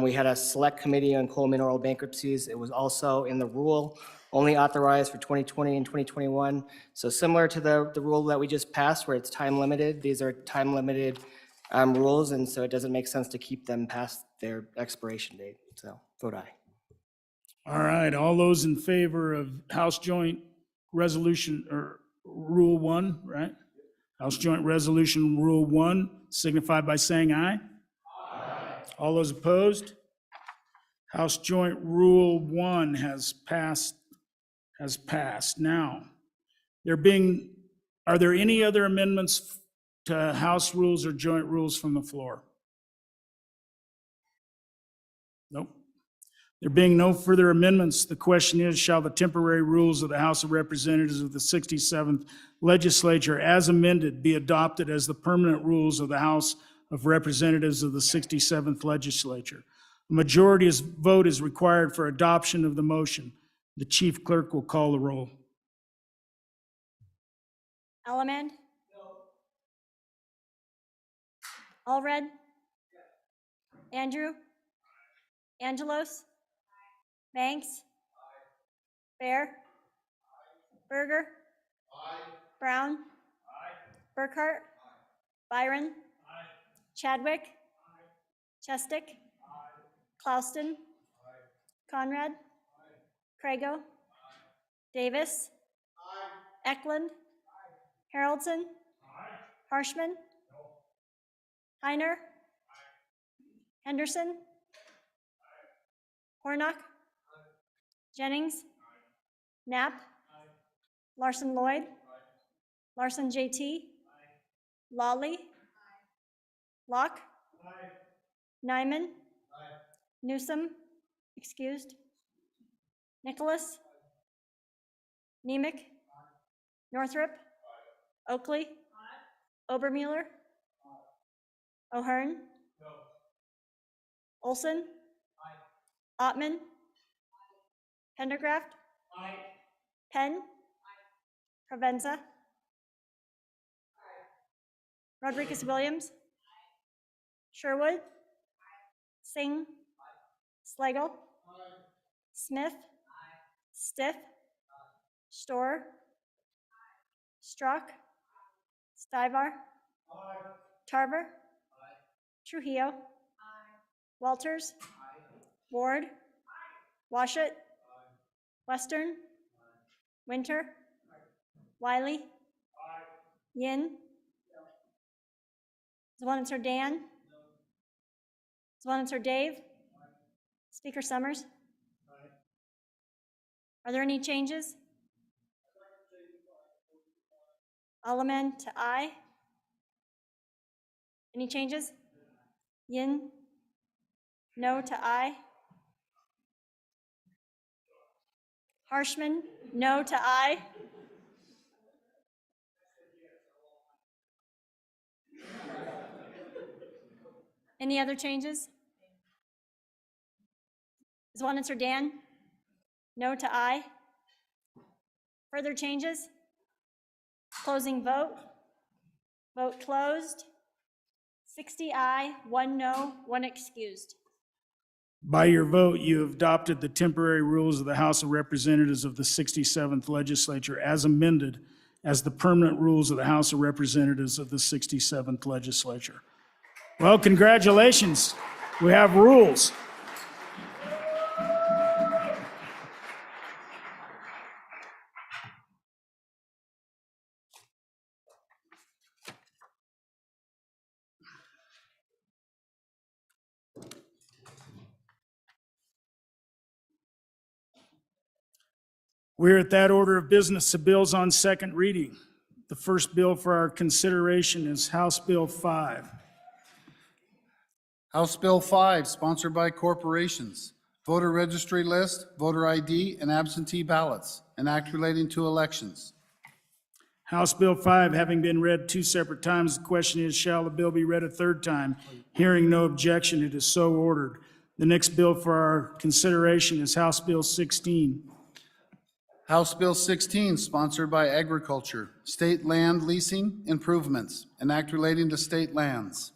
we had a select committee on coal mineral bankruptcies. It was also in the rule, only authorized for 2020 and 2021. So similar to the rule that we just passed where it's time limited, these are time limited rules, and so it doesn't make sense to keep them past their expiration date. So vote aye. All right, all those in favor of House Joint Resolution, or Rule 1, right? House Joint Resolution Rule 1, signify by saying aye. Aye. All those opposed? House Joint Rule 1 has passed. Now, are there any other amendments to House rules or joint rules from the floor? Nope. There being no further amendments, the question is, shall the temporary rules of the House of Representatives of the 67th Legislature as amended be adopted as the permanent rules of the House of Representatives of the 67th Legislature? A majority vote is required for adoption of the motion. The Chief Clerk will call the roll. Element? Allred? Andrew? Angelos? Banks? Bear? Berger? Brown? Burkhart? Byron? Chadwick? Chestick? Clauston? Conrad? Crago? Davis? Eklund? Haroldson? Harshman? Heiner? Henderson? Hornock? Jennings? Knapp? Larson Lloyd? Larson JT? Lawley? Locke? Nyman? Newsom? Excused? Nicholas? Nemec? Northrop? Oakley? Obermueller? O'Hearn? Olson? Ottman? Pendergraft? Penn? Provenza? Rodriguez Williams? Sherwood? Singh? Slagle? Smith? Stiff? Storer? Strzok? Stivar? Tarver? Trujillo? Walters? Ward? Washut? Western? Winter? Wiley? Yin? Zwanitzer Dan? Zwanitzer Dave? Speaker Summers? Are there any changes? I'll amend to aye. Any changes? Yin? No to aye. Harshman? No to aye. Any other changes? Zwanitzer Dan? No to aye. Further changes? Closing vote. Vote closed. 60 aye, 1 no, 1 excused. By your vote, you have adopted the temporary rules of the House of Representatives of the 67th Legislature as amended as the permanent rules of the House of Representatives of the 67th Legislature. Well, congratulations. We have rules. We're at that order of business of bills on second reading. The first bill for our consideration is House Bill 5. House Bill 5, sponsored by corporations, voter registry list, voter ID, and absentee ballots, an act relating to elections. House Bill 5, having been read two separate times, the question is, shall the bill be read a third time? Hearing no objection, it is so ordered. The next bill for our consideration is House Bill 16. House Bill 16, sponsored by Agriculture, State Land Leasing Improvements, an act relating to state lands.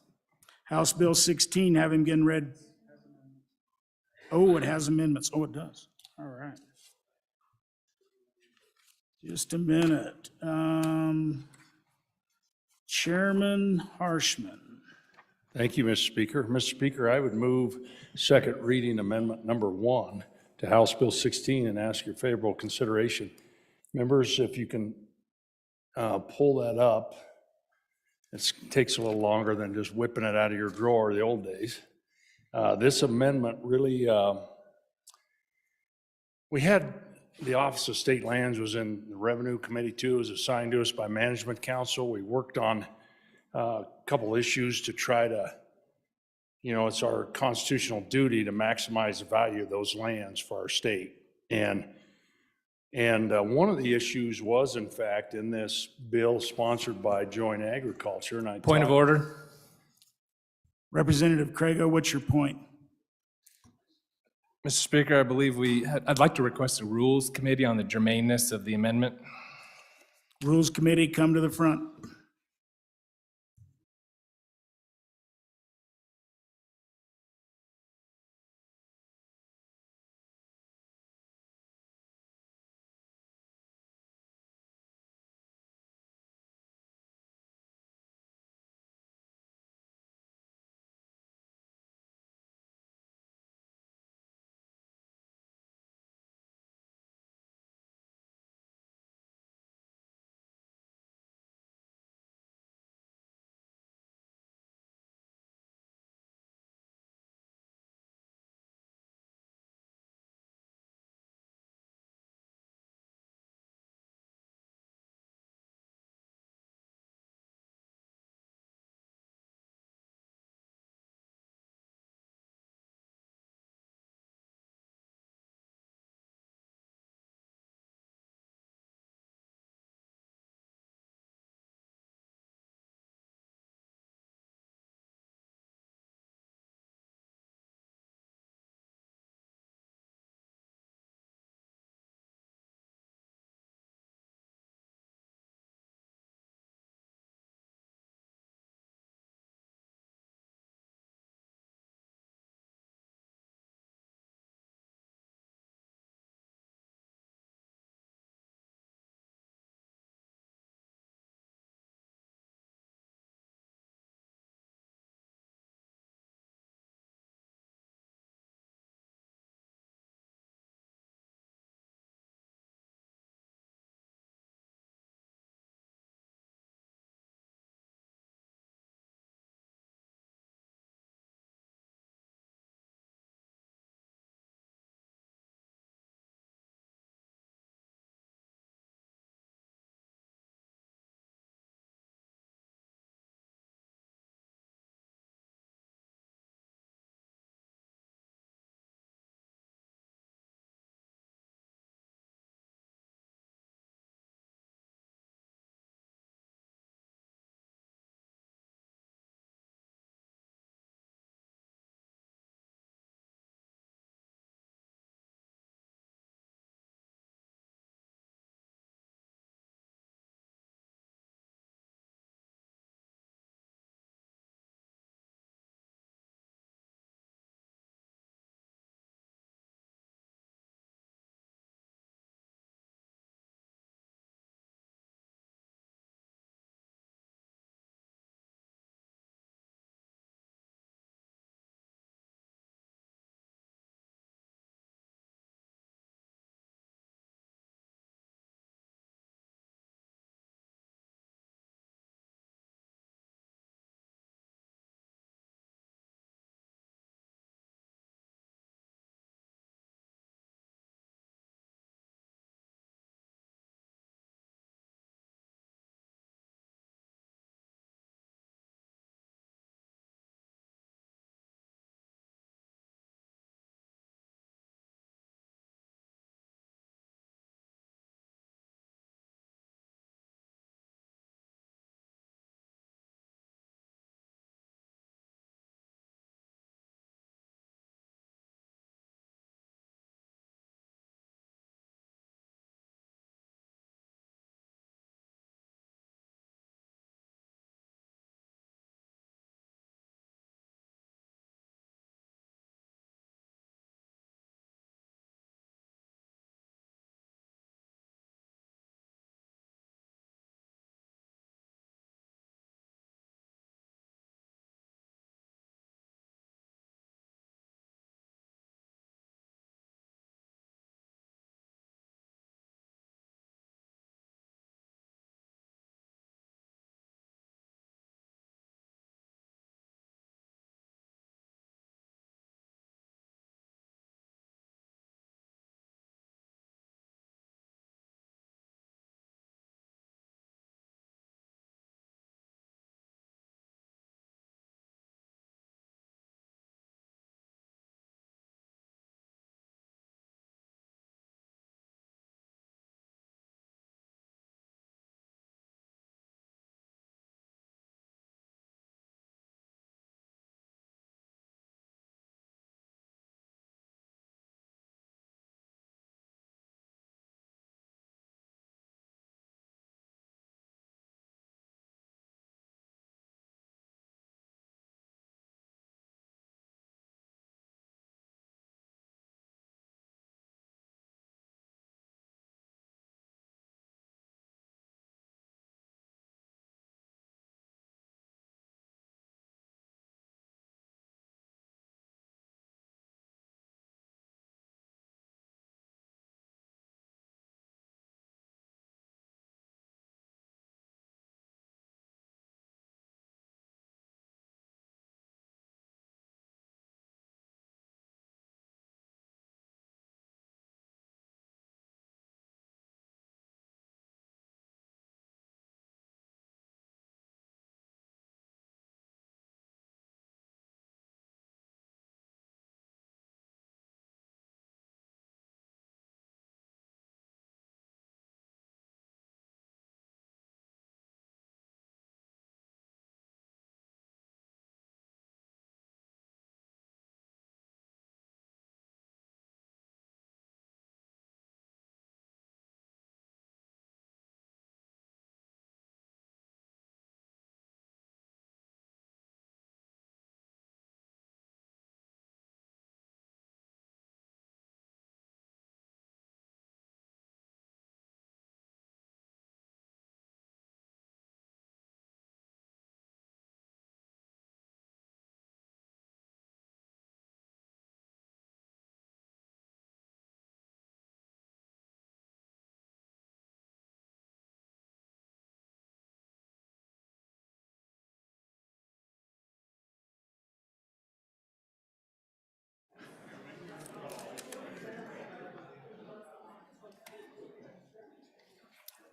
House Bill 16, having been read. Oh, it has amendments. Oh, it does. All right. Just a minute. Chairman Harshman. Thank you, Mr. Speaker. Mr. Speaker, I would move second reading amendment number 1 to House Bill 16 and ask your favorable consideration. Members, if you can pull that up. It takes a little longer than just whipping it out of your drawer the old days. This amendment really, we had the Office of State Lands was in the Revenue Committee too. It was assigned to us by Management Council. We worked on a couple issues to try to, it's our constitutional duty to maximize the value of those lands for our state. And one of the issues was, in fact, in this bill sponsored by Joint Agriculture. And Point of order. Representative Crago, what's your point? Mr. Speaker, I believe I'd like to request a Rules Committee on the germaneness of the amendment. Rules Committee, come to the front.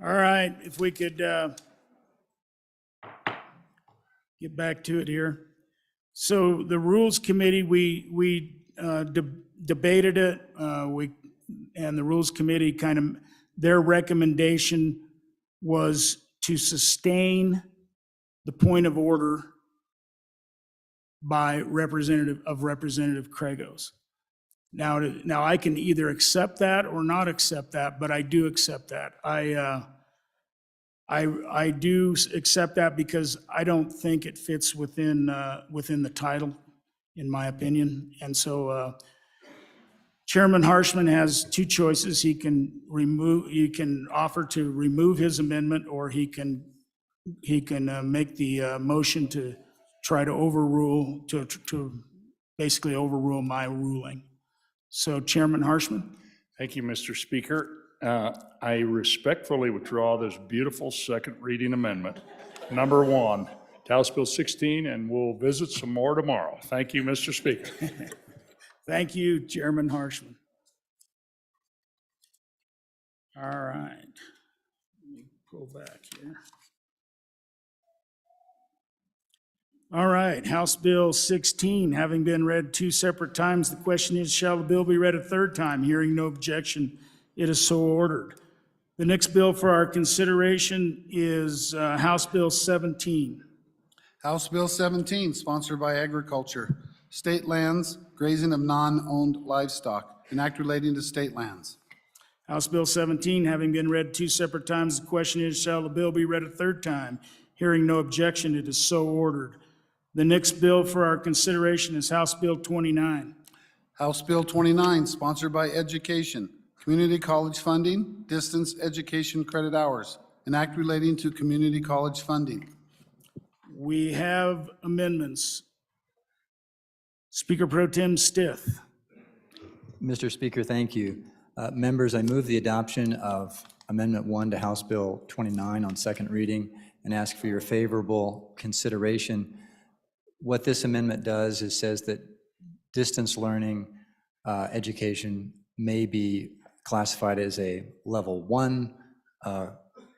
All right, if we could get back to it here. So the Rules Committee, we debated it, and the Rules Committee kind of, their recommendation was to sustain the point of order by Representative Kregos. Now I can either accept that or not accept that, but I do accept that. I do accept that because I don't think it fits within the title, in my opinion. And so Chairman Harshman has two choices. He can offer to remove his amendment, or he can make the motion to try to overrule, to basically overrule my ruling. So Chairman Harshman? Thank you, Mr. Speaker. I respectfully withdraw this beautiful second reading amendment, number 1, to House Bill 16, and we'll visit some more tomorrow. Thank you, Mr. Speaker. Thank you, Chairman Harshman. All right. Let me pull back here. All right, House Bill 16, having been read 2 separate times, the question is, shall the bill be read a 3rd time? Hearing no objection, it is so ordered. The next bill for our consideration is House Bill 17. House Bill 17, sponsored by Agriculture, State Lands, Grazing of Non-Owned Livestock, an act relating to state lands. House Bill 17, having been read 2 separate times, the question is, shall the bill be read a 3rd time? Hearing no objection, it is so ordered. The next bill for our consideration is House Bill 29. House Bill 29, sponsored by Education, Community College Funding, Distance Education Credit Hours, an act relating to community college funding. We have amendments. Speaker Pro Tem Stith. Mr. Speaker, thank you. Members, I move the adoption of Amendment 1 to House Bill 29 on second reading and ask for your favorable consideration. What this amendment does is says that distance learning education may be classified as a level 1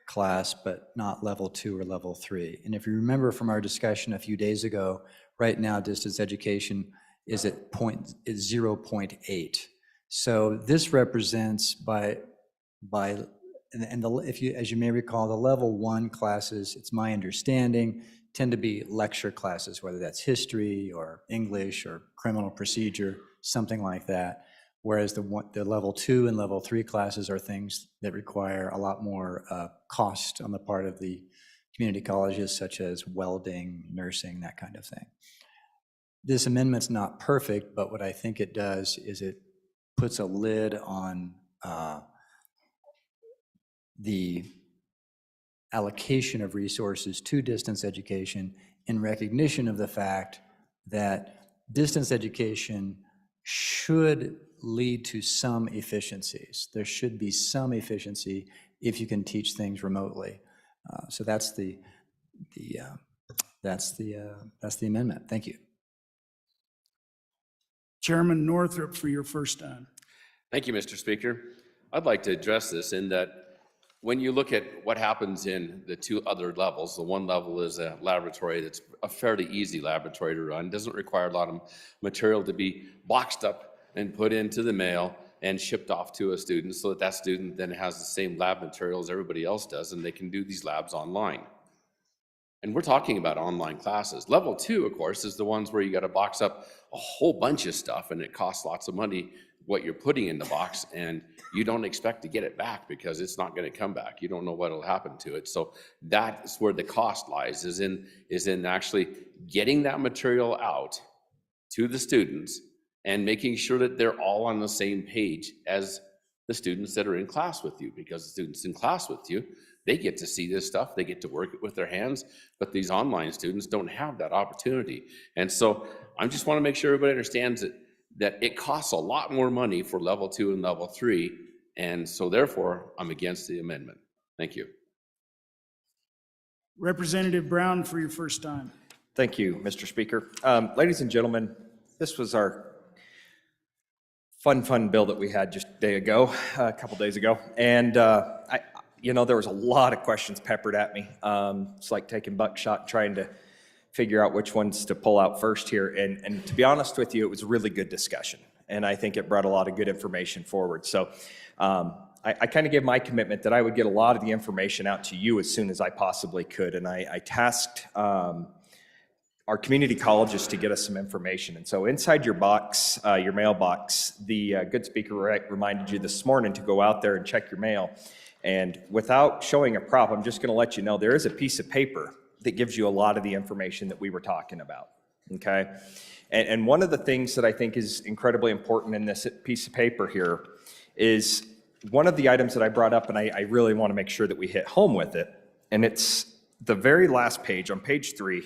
class, but not level 2 or level 3. And if you remember from our discussion a few days ago, right now distance education is at 0.8. So this represents as you may recall, the level 1 classes, it's my understanding, tend to be lecture classes, whether that's history or English or criminal procedure, something like that. Whereas the level 2 and level 3 classes are things that require a lot more cost on the part of the community colleges, such as welding, nursing, that kind of thing. This amendment's not perfect, but what I think it does is it puts a lid on the allocation of resources to distance education in recognition of the fact that distance education should lead to some efficiencies. There should be some efficiency if you can teach things remotely. So that's the amendment. Thank you. Chairman Northrup for your first time. Thank you, Mr. Speaker. I'd like to address this in that when you look at what happens in the 2 other levels, the 1 level is a laboratory that's a fairly easy laboratory to run, doesn't require a lot of material to be boxed up and put into the mail and shipped off to a student so that that student then has the same lab material as everybody else does, and they can do these labs online. And we're talking about online classes. Level 2, of course, is the ones where you got to box up a whole bunch of stuff and it costs lots of money what you're putting in the box, and you don't expect to get it back because it's not going to come back. You don't know what will happen to it. So that's where the cost lies, is in actually getting that material out to the students and making sure that they're all on the same page as the students that are in class with you, because the students in class with you, they get to see this stuff, they get to work it with their hands, but these online students don't have that opportunity. And so I just want to make sure everybody understands that it costs a lot more money for level 2 and level 3, and so therefore I'm against the amendment. Thank you. Representative Brown for your first time. Thank you, Mr. Speaker. Ladies and gentlemen, this was our fun bill that we had just a couple days ago. And there was a lot of questions peppered at me. It's like taking buckshot and trying to figure out which ones to pull out first here. And to be honest with you, it was a really good discussion. And I think it brought a lot of good information forward. So I kind of gave my commitment that I would get a lot of the information out to you as soon as I possibly could. And I tasked our community colleges to get us some information. And so inside your box, your mailbox, the good speaker reminded you this morning to go out there and check your mail. And without showing a prop, I'm just going to let you know there is a piece of paper that gives you a lot of the information that we were talking about, okay? And one of the things that I think is incredibly important in this piece of paper here is one of the items that I brought up, and I really want to make sure that we hit home with it, and it's the very last page, on page 3.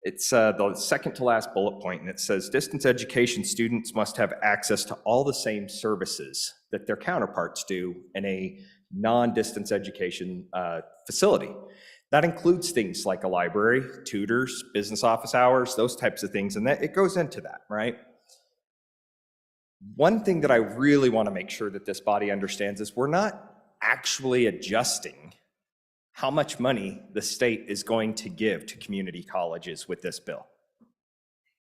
It's the second to last bullet point, and it says, distance education students must have access to all the same services that their counterparts do in a non-distance education facility. That includes things like a library, tutors, business office hours, those types of things, and that it goes into that, right? One thing that I really want to make sure that this body understands is we're not actually adjusting how much money the state is going to give to community colleges with this bill.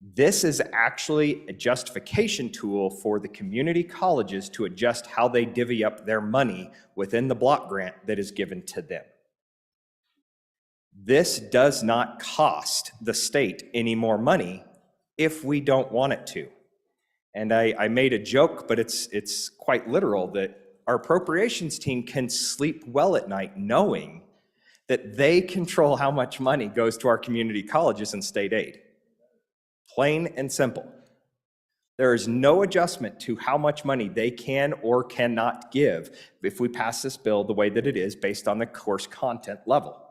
This is actually a justification tool for the community colleges to adjust how they divvy up their money within the block grant that is given to them. This does not cost the state any more money if we don't want it to. And I made a joke, but it's quite literal, that our appropriations team can sleep well at night knowing that they control how much money goes to our community colleges and state aid. Plain and simple. There is no adjustment to how much money they can or cannot give if we pass this bill the way that it is based on the course content level.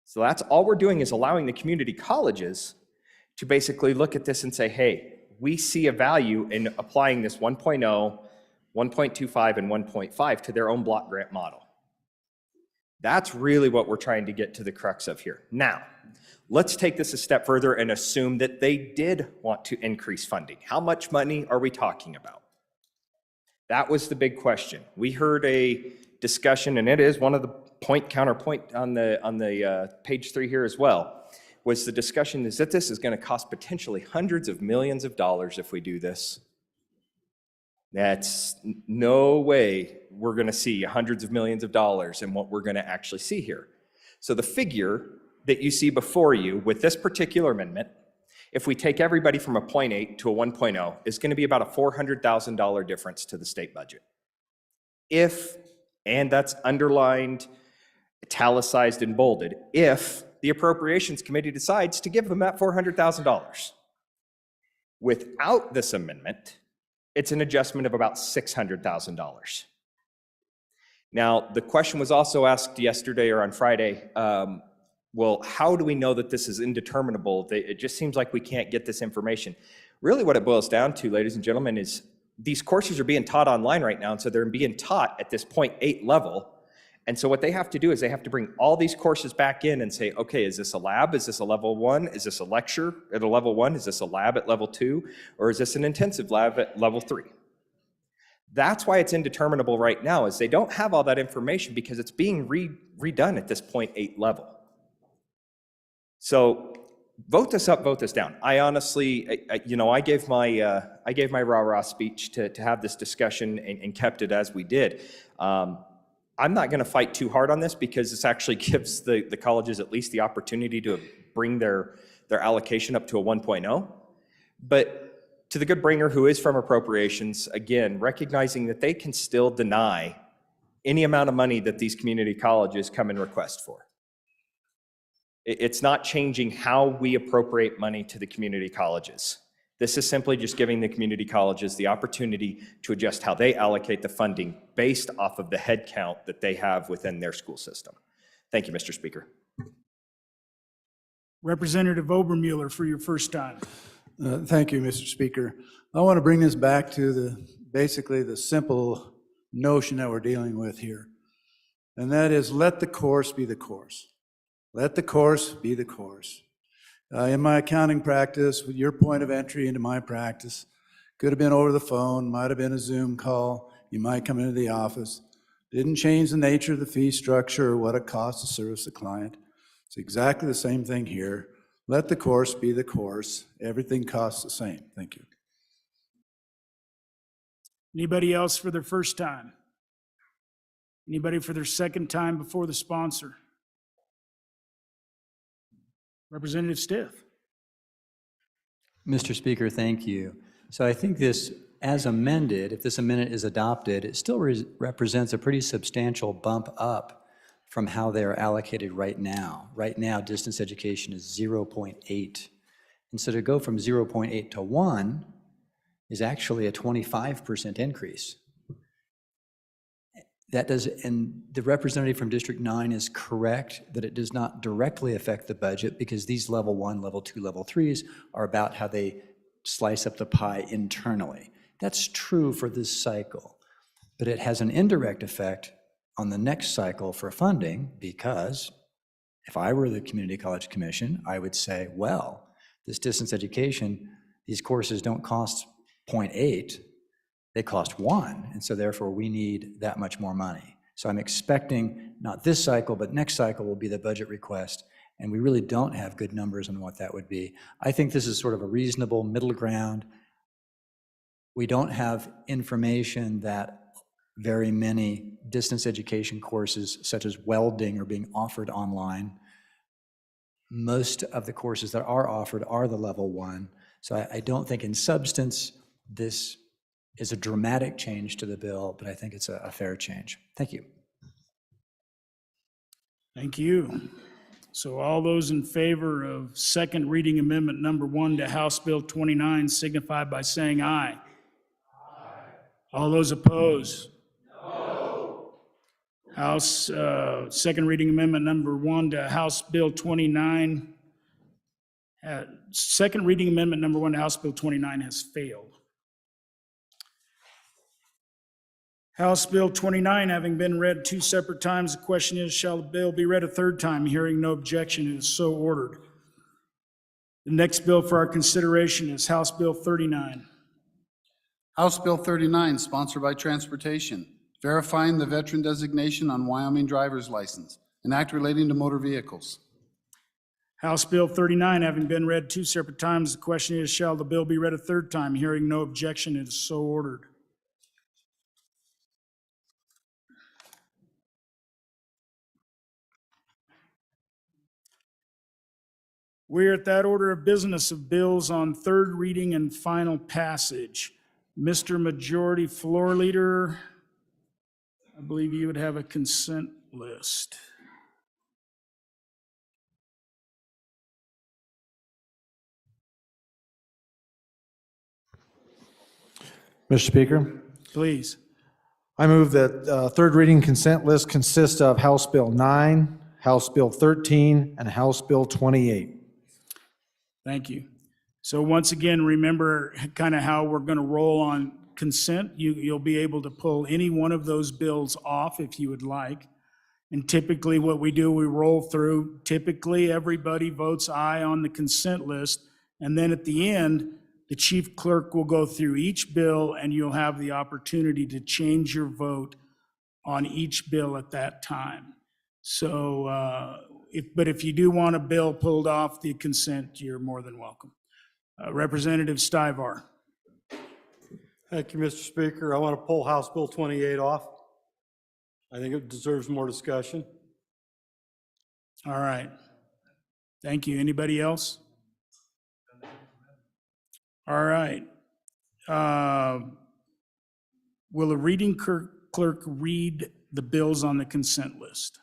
So that's all we're doing, is allowing the community colleges to basically look at this and say, hey, we see a value in applying this 1.0, 1.25, and 1.5 to their own block grant model. That's really what we're trying to get to the crux of here. Now, let's take this a step further and assume that they did want to increase funding. How much money are we talking about? That was the big question. We heard a discussion, and it is one of the counterpoint on the page 3 here as well, was the discussion is that this is going to cost potentially hundreds of millions of dollars if we do this. That's no way we're going to see hundreds of millions of dollars in what we're going to actually see here. So the figure that you see before you with this particular amendment, if we take everybody from a 0.8 to a 1.0, is going to be about a $400,000 difference to the state budget. If, and that's underlined, italicized, and bolded, if the Appropriations Committee decides to give them that $400,000. Without this amendment, it's an adjustment of about $600,000. Now, the question was also asked yesterday or on Friday, well, how do we know that this is indeterminable? It just seems like we can't get this information. Really what it boils down to, ladies and gentlemen, is these courses are being taught online right now, and so they're being taught at this 0.8 level. And so what they have to do is they have to bring all these courses back in and say, okay, is this a lab? Is this a level 1? Is this a lecture at a level 1? Is this a lab at level 2? Or is this an intensive lab at level 3? That's why it's indeterminable right now, is they don't have all that information because it's being redone at this 0.8 level. So vote this up, vote this down. I honestly, I gave my rah-rah speech to have this discussion and kept it as we did. I'm not going to fight too hard on this because this actually gives the colleges at least the opportunity to bring their allocation up to a 1.0. But to the good bringer who is from appropriations, again, recognizing that they can still deny any amount of money that these community colleges come and request for. It's not changing how we appropriate money to the community colleges. This is simply just giving the community colleges the opportunity to adjust how they allocate the funding based off of the head count that they have within their school system. Thank you, Mr. Speaker. Representative Obermueller for your first time. Thank you, Mr. Speaker. I want to bring this back to basically the simple notion that we're dealing with here. And that is, let the course be the course. Let the course be the course. In my accounting practice, with your point of entry into my practice, could have been over the phone, might have been a Zoom call, you might come into the office. Didn't change the nature of the fee structure or what it costs to service the client. It's exactly the same thing here. Let the course be the course. Everything costs the same. Thank you. Anybody else for their first time? Anybody for their second time before the sponsor? Representative Stiff. Mr. Speaker, thank you. So I think this, as amended, if this amendment is adopted, it still represents a pretty substantial bump up from how they are allocated right now. Right now, distance education is 0.8. And so to go from 0.8 to 1 is actually a 25% increase. That does, and the representative from District 9 is correct that it does not directly affect the budget because these level 1, level 2, level 3s are about how they slice up the pie internally. That's true for this cycle, but it has an indirect effect on the next cycle for funding because if I were the Community College Commission, I would say, well, this distance education, these courses don't cost 0.8, they cost 1, and so therefore we need that much more money. So I'm expecting not this cycle, but next cycle will be the budget request, and we really don't have good numbers on what that would be. I think this is sort of a reasonable middle ground. We don't have information that very many distance education courses, such as welding, are being offered online. Most of the courses that are offered are the level 1. So I don't think in substance this is a dramatic change to the bill, but I think it's a fair change. Thank you. Thank you. So all those in favor of second reading amendment number 1 to House Bill 29 signify by saying aye. Aye. All those opposed? No. House, second reading amendment number 1 to House Bill 29. Second reading amendment number 1 to House Bill 29 has failed. House Bill 29 having been read 2 separate times, the question is, shall the bill be read a third time? Hearing no objection, it is so ordered. The next bill for our consideration is House Bill 39. House Bill 39, sponsored by Transportation, verifying the veteran designation on Wyoming driver's license, an act relating to motor vehicles. House Bill 39 having been read 2 separate times, the question is, shall the bill be read a third time? Hearing no objection, it is so ordered. We're at that order of business of bills on third reading and final passage. Mr. Majority Floor Leader, I believe you would have a consent list. Mr. Speaker, Please. I move that third reading consent list consists of House Bill 9, House Bill 13, and House Bill 28. Thank you. So once again, remember kind of how we're going to roll on consent. You'll be able to pull any one of those bills off if you would like. And typically what we do, we roll through. Typically, everybody votes aye on the consent list. And then at the end, the chief clerk will go through each bill and you'll have the opportunity to change your vote on each bill at that time. So, but if you do want a bill pulled off the consent, you're more than welcome. Representative Stivar. Thank you, Mr. Speaker. I want to pull House Bill 28 off. I think it deserves more discussion. All right. Thank you. Anybody else? All right. Will a reading clerk read the bills on the consent list?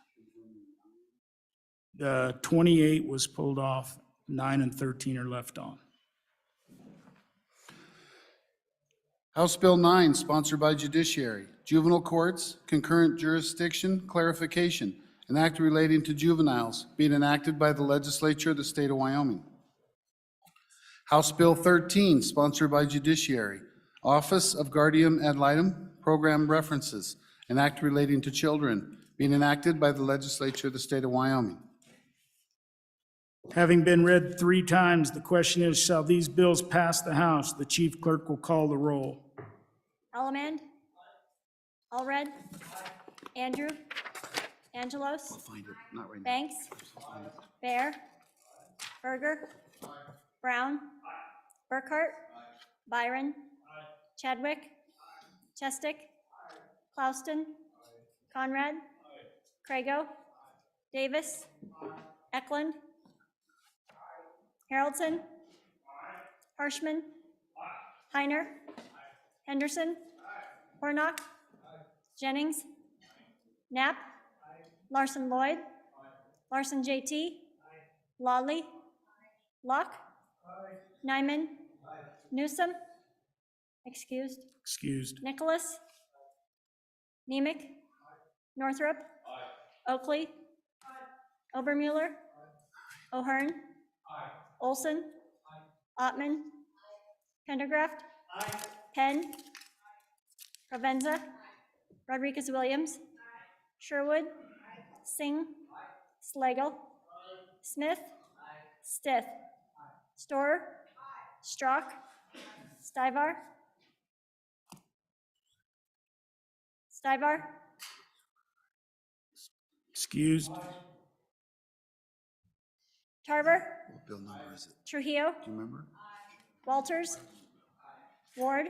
28 was pulled off, 9 and 13 are left on. House Bill 9, sponsored by Judiciary, Juvenile Courts, Concurrent Jurisdiction, Clarification, an act relating to juveniles being enacted by the legislature of the state of Wyoming. House Bill 13, sponsored by Judiciary, Office of Guardian Ad Litem, Program References, an act relating to children being enacted by the legislature of the state of Wyoming. Having been read 3 times, the question is, shall these bills pass the House? The chief clerk will call the roll. Allemande? Allred? Andrew, Angelos, Find it, not right now. Banks, Bear, Berger, Brown, Burkhart, Byron, Chadwick, Chestick, Klauston, Conrad, Crago, Davis, Eklund, Haroldson, Harshman, Heiner, Henderson, Hornock, Jennings, Knapp, Larson Lloyd, Larson JT, Lawley, Locke, Nyman, Newsom, excused, Nicholas, Nemec, Northrup, Oakley, Obermuller, O'Hearn, Olson, Ottman, Pendergraft, Penn, Provenza, Rodriguez Williams, Sherwood, Singh, Slagle, Smith, Stith, Storer, Strock, Stivar, Excused. Tarver, What bill number is it? Trujillo, Do you remember? Walters, Ward,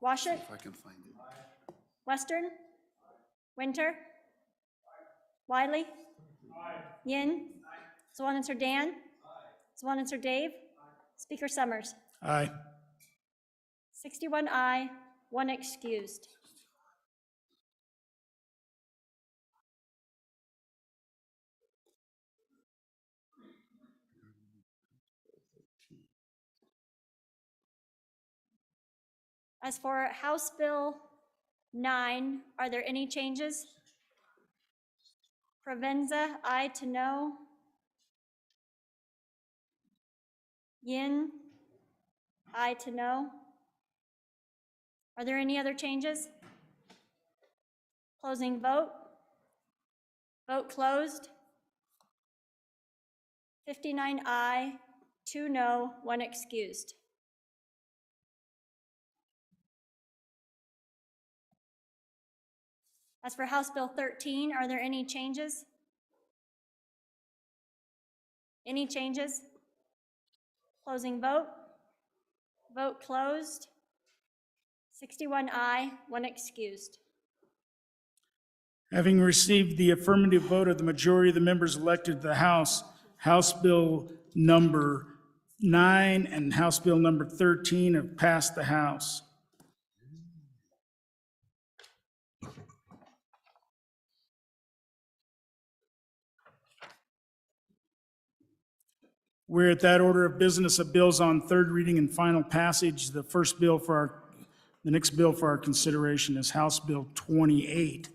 Washit, If I can find it. Western, Winter, Wiley, Yin, Swanenser Dan, Swanenser Dave, Speaker Summers. Aye. 61 aye, 1 excused. As for House Bill 9, are there any changes? Provenza, aye to no. Yin, aye to no. Are there any other changes? Closing vote. Vote closed. 59 aye, 2 no, 1 excused. As for House Bill 13, are there any changes? Any changes? Closing vote. Vote closed. 61 aye, 1 excused. Having received the affirmative vote of the majority of the members elected to the House, House Bill number 9 and House Bill number 13 have passed the House. We're at that order of business of bills on third reading and final passage. The next bill for our consideration is House Bill 28.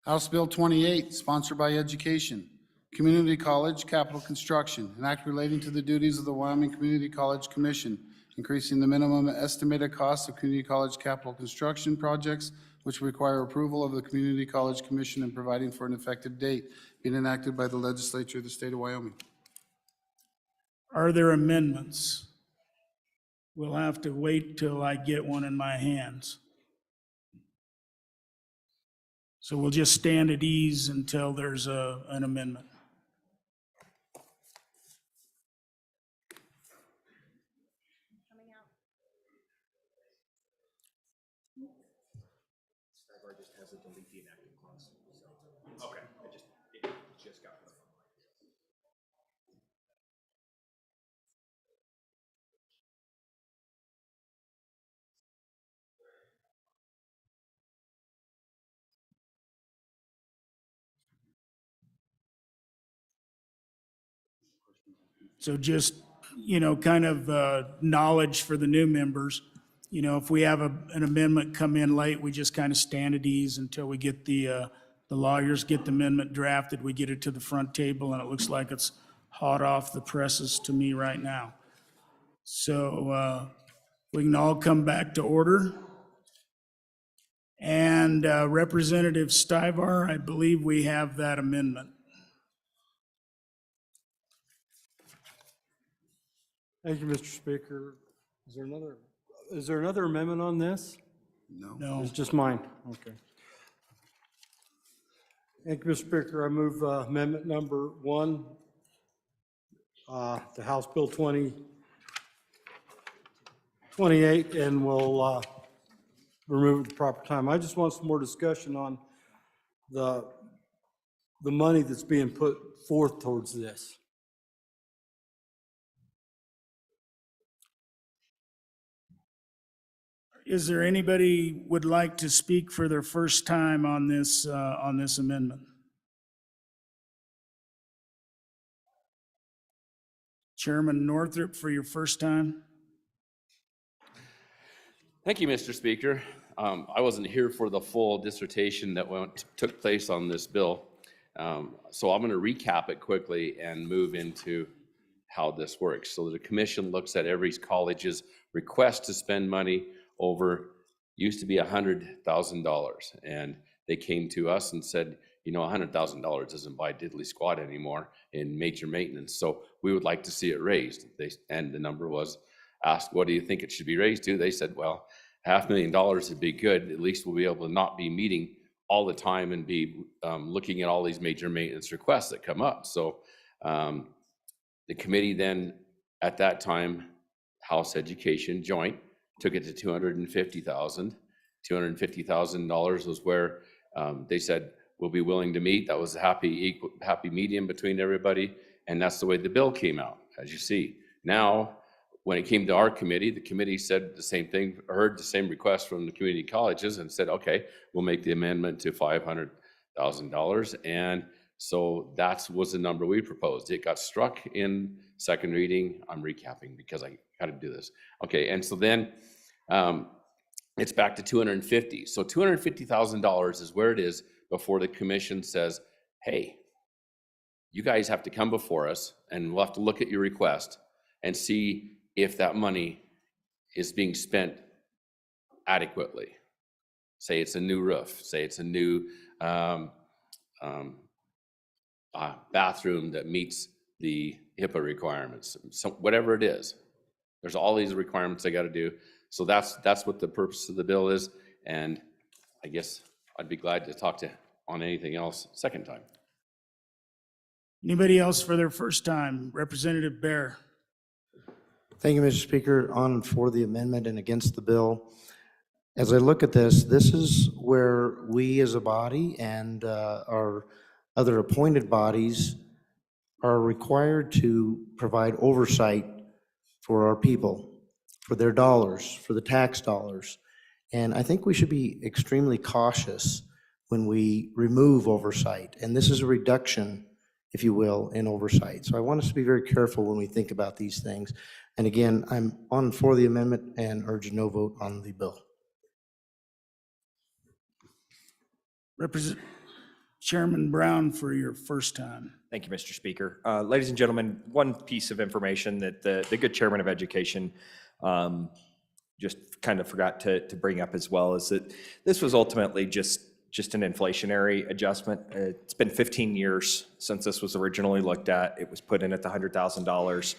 House Bill 28, sponsored by Education, Community College Capital Construction, an act relating to the duties of the Wyoming Community College Commission, increasing the minimum estimated cost of community college capital construction projects which require approval of the Community College Commission and providing for an effective date, being enacted by the legislature of the state of Wyoming. Are there amendments? We'll have to wait till I get one in my hands. So we'll just stand at ease until there's an amendment. Just has a delete the inactive clause. Okay, it just got put. So just, kind of knowledge for the new members. If we have an amendment come in late, we just kind of stand at ease until we get the lawyers get the amendment drafted. We get it to the front table, and it looks like it's hot off the presses to me right now. So we can all come back to order. And Representative Stivar, I believe we have that amendment. Thank you, Mr. Speaker. Is there another amendment on this? No. It's just mine, okay. Thank you, Mr. Speaker. I move amendment number 1 to House Bill 2028, and we'll remove it at the proper time. I just want some more discussion on the money that's being put forth towards this. Is there anybody would like to speak for their first time on this amendment? Chairman Northrup, for your first time? Thank you, Mr. Speaker. I wasn't here for the full dissertation that took place on this bill. So I'm going to recap it quickly and move into how this works. So the commission looks at every college's request to spend money over, used to be $100,000. And they came to us and said, you know, $100,000 doesn't buy diddly squat anymore in major maintenance. So we would like to see it raised. And the number was asked, what do you think it should be raised to? They said, well, $500,000 would be good. At least we'll be able to not be meeting all the time and be looking at all these major maintenance requests that come up. So the committee then, at that time, House Education Joint, took it to $250,000. $250,000 was where they said, we'll be willing to meet. That was a happy medium between everybody. And that's the way the bill came out, as you see. Now, when it came to our committee, the committee said the same thing, heard the same request from the community colleges and said, okay, we'll make the amendment to $500,000. And so that was the number we proposed. It got struck in second reading. I'm recapping because I got to do this. Okay, and so then it's back to 250. So $250,000 is where it is before the commission says, hey, you guys have to come before us and we'll have to look at your request and see if that money is being spent adequately. Say it's a new roof, say it's a new bathroom that meets the HIPAA requirements, so whatever it is. There's all these requirements they got to do. So that's what the purpose of the bill is. And I guess I'd be glad to talk on anything else second time. Anybody else for their first time? Representative Bear. Thank you, Mr. Speaker. On and for the amendment and against the bill. As I look at this is where we as a body and our other appointed bodies are required to provide oversight for our people, for their dollars, for the tax dollars. And I think we should be extremely cautious when we remove oversight. And this is a reduction, if you will, in oversight. So I want us to be very careful when we think about these things. And again, I'm on and for the amendment and urge a no vote on the bill. Chairman Brown, for your first time. Thank you, Mr. Speaker. Ladies and gentlemen, one piece of information that the good chairman of education just kind of forgot to bring up as well is that this was ultimately just an inflationary adjustment. It's been 15 years since this was originally looked at. It was put in at the $100,000.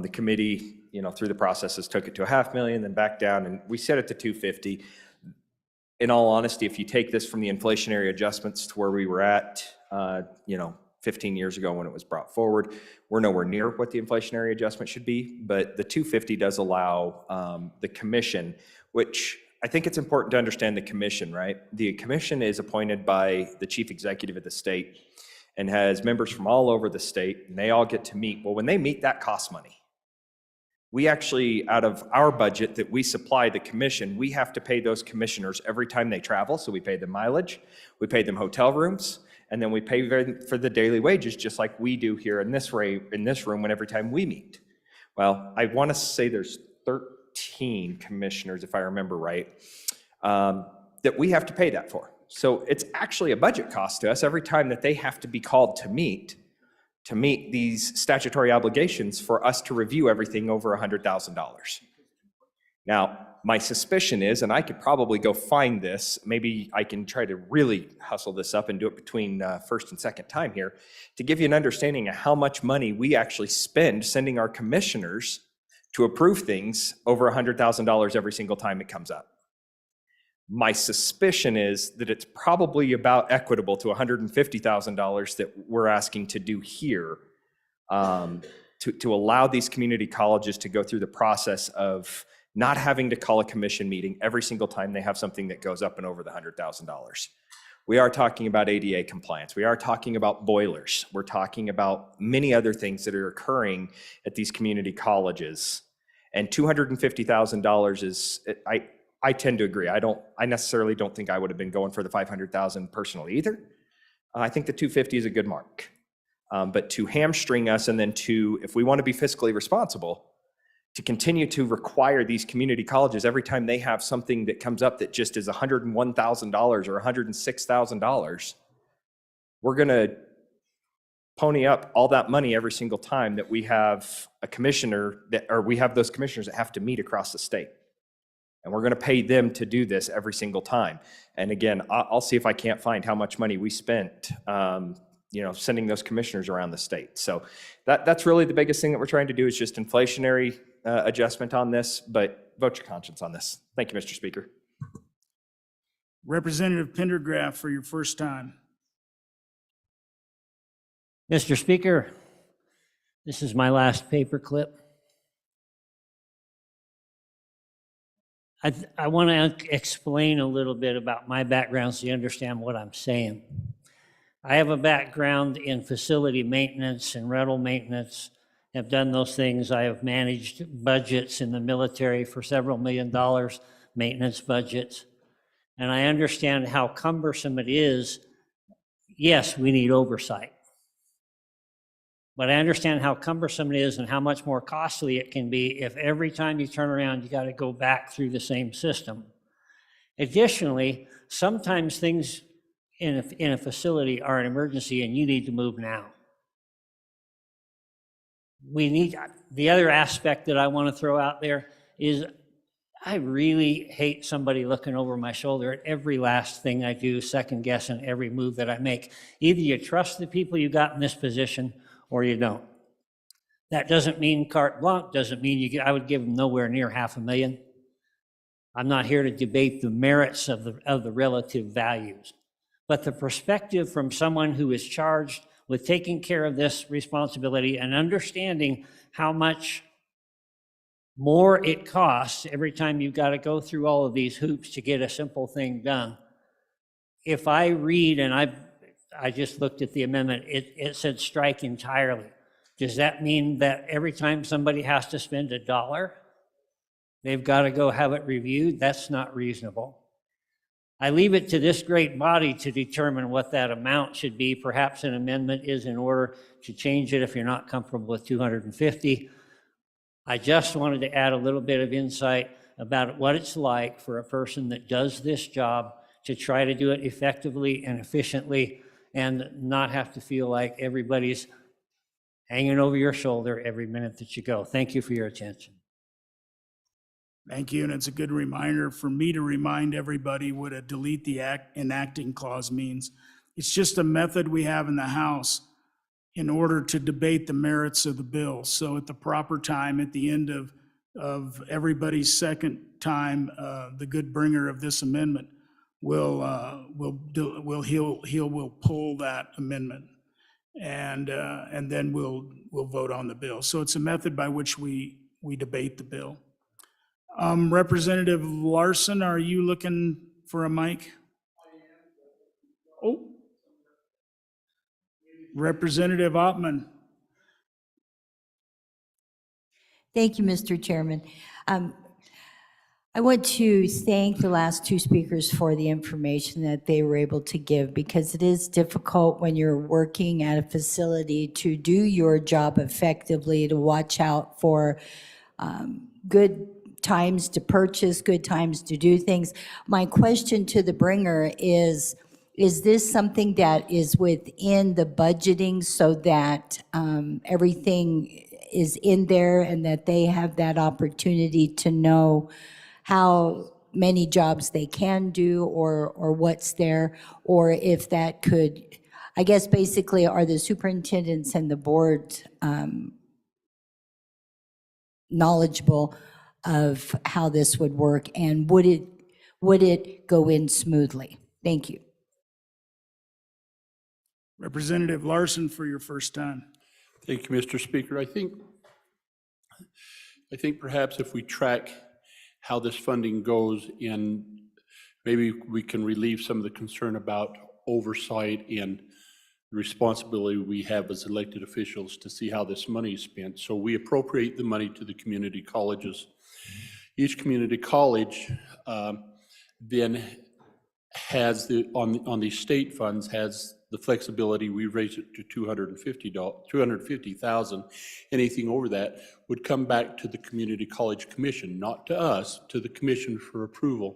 The committee, through the processes, took it to $500,000, then back down, and we set it to $250,000. In all honesty, if you take this from the inflationary adjustments to where we were at, 15 years ago when it was brought forward, we're nowhere near what the inflationary adjustment should be. But the $250,000 does allow the commission, which I think it's important to understand the commission, right? The commission is appointed by the chief executive of the state and has members from all over the state, and they all get to meet. Well, when they meet, that costs money. We actually, out of our budget that we supply the commission, we have to pay those commissioners every time they travel. So we pay them mileage, we pay them hotel rooms, and then we pay for the daily wages, just like we do here in this room when every time we meet. Well, I want to say there's 13 commissioners, if I remember right, that we have to pay that for. So it's actually a budget cost to us every time that they have to be called to meet these statutory obligations for us to review everything over $100,000. Now, my suspicion is, and I could probably go find this, maybe I can try to really hustle this up and do it between first and second time here, to give you an understanding of how much money we actually spend sending our commissioners to approve things over $100,000 every single time it comes up. My suspicion is that it's probably about equitable to $150,000 that we're asking to do here, to allow these community colleges to go through the process of not having to call a commission meeting every single time they have something that goes up and over the $100,000. We are talking about ADA compliance. We are talking about boilers. We're talking about many other things that are occurring at these community colleges. And $250,000 is, I tend to agree. I necessarily don't think I would have been going for the 500,000 personally either. I think the 250 is a good mark. But to hamstring us and then if we want to be fiscally responsible, to continue to require these community colleges every time they have something that comes up that just is $101,000 or $106,000, we're going to pony up all that money every single time that we have a commissioner or we have those commissioners that have to meet across the state. And we're going to pay them to do this every single time. And again, I'll see if I can't find how much money we spent sending those commissioners around the state. So that's really the biggest thing that we're trying to do is just inflationary adjustment on this, but vote your conscience on this. Thank you, Mr. Speaker. Representative Pendergraft for your first time. Mr. Speaker, this is my last paper clip. I want to explain a little bit about my background so you understand what I'm saying. I have a background in facility maintenance and rental maintenance. I've done those things. I have managed budgets in the military for several $1 million, maintenance budgets. And I understand how cumbersome it is. Yes, we need oversight. But I understand how cumbersome it is and how much more costly it can be if every time you turn around, you got to go back through the same system. Additionally, sometimes things in a facility are an emergency and you need to move now. The other aspect that I want to throw out there is I really hate somebody looking over my shoulder at every last thing I do, second guessing every move that I make. Either you trust the people you got in this position or you don't. That doesn't mean carte blanche, doesn't mean I would give them nowhere near $500,000. I'm not here to debate the merits of the relative values. But the perspective from someone who is charged with taking care of this responsibility and understanding how much more it costs every time you've got to go through all of these hoops to get a simple thing done. If I read, and I just looked at the amendment, it said strike entirely. Does that mean that every time somebody has to spend $1, they've got to go have it reviewed? That's not reasonable. I leave it to this great body to determine what that amount should be. Perhaps an amendment is in order to change it if you're not comfortable with 250. I just wanted to add a little bit of insight about what it's like for a person that does this job to try to do it effectively and efficiently and not have to feel like everybody's hanging over your shoulder every minute that you go. Thank you for your attention. Thank you, and it's a good reminder for me to remind everybody what a delete the enacting clause means. It's just a method we have in the House in order to debate the merits of the bill. So at the proper time, at the end of everybody's second time, the good bringer of this amendment will pull that amendment, and then we'll vote on the bill. So it's a method by which we debate the bill. Representative Larson, are you looking for a mic? Oh. Representative Ottman. Thank you, Mr. Chairman. I want to thank the last two speakers for the information that they were able to give, because it is difficult when you're working at a facility to do your job effectively, to watch out for good times to purchase, good times to do things. My question to the bringer is this something that is within the budgeting so that everything is in there and that they have that opportunity to know how many jobs they can do or what's there? Or if that could, I guess basically, are the superintendents and the board knowledgeable of how this would work, and would it go in smoothly? Thank you. Representative Larson for your first time. Thank you, Mr. Speaker. I think perhaps if we track how this funding goes, and maybe we can relieve some of the concern about oversight and the responsibility we have as elected officials to see how this money is spent. So we appropriate the money to the community colleges. Each community college then has on these state funds has the flexibility. We raise it to $250,000. Anything over that would come back to the Community College Commission, not to us, to the commission for approval.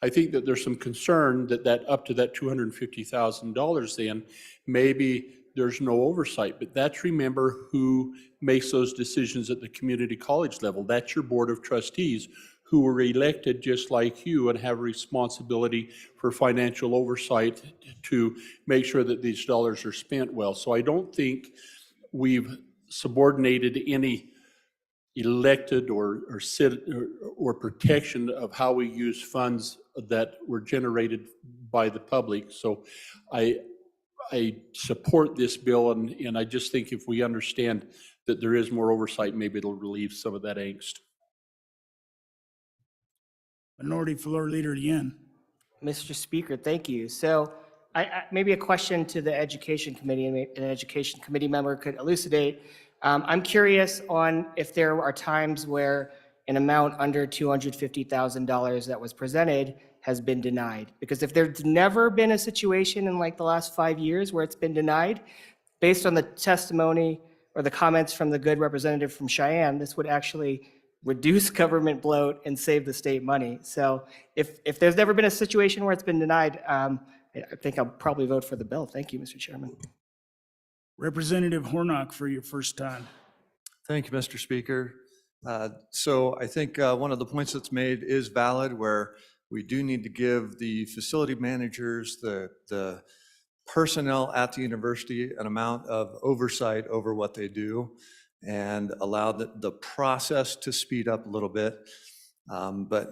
I think that there's some concern that up to that $250,000 then, maybe there's no oversight, but that's, remember, who makes those decisions at the community college level. That's your board of trustees, who were elected just like you and have a responsibility for financial oversight to make sure that these dollars are spent well. So I don't think we've subordinated any elected or protection of how we use funds that were generated by the public. So I support this bill, and I just think if we understand that there is more oversight, maybe it'll relieve some of that angst. Minority Floor Leader Yin. Mr. Speaker, thank you. So maybe a question to the Education Committee, and an Education Committee member could elucidate. I'm curious on if there are times where an amount under $250,000 that was presented has been denied. Because if there's never been a situation in like the last 5 years where it's been denied, based on the testimony or the comments from the good representative from Cheyenne, this would actually reduce government bloat and save the state money. So if there's never been a situation where it's been denied, I think I'll probably vote for the bill. Thank you, Mr. Chairman. Representative Hornock for your first time. Thank you, Mr. Speaker. So I think one of the points that's made is valid, where we do need to give the facility managers, the personnel at the university, an amount of oversight over what they do, and allow the process to speed up a little bit. But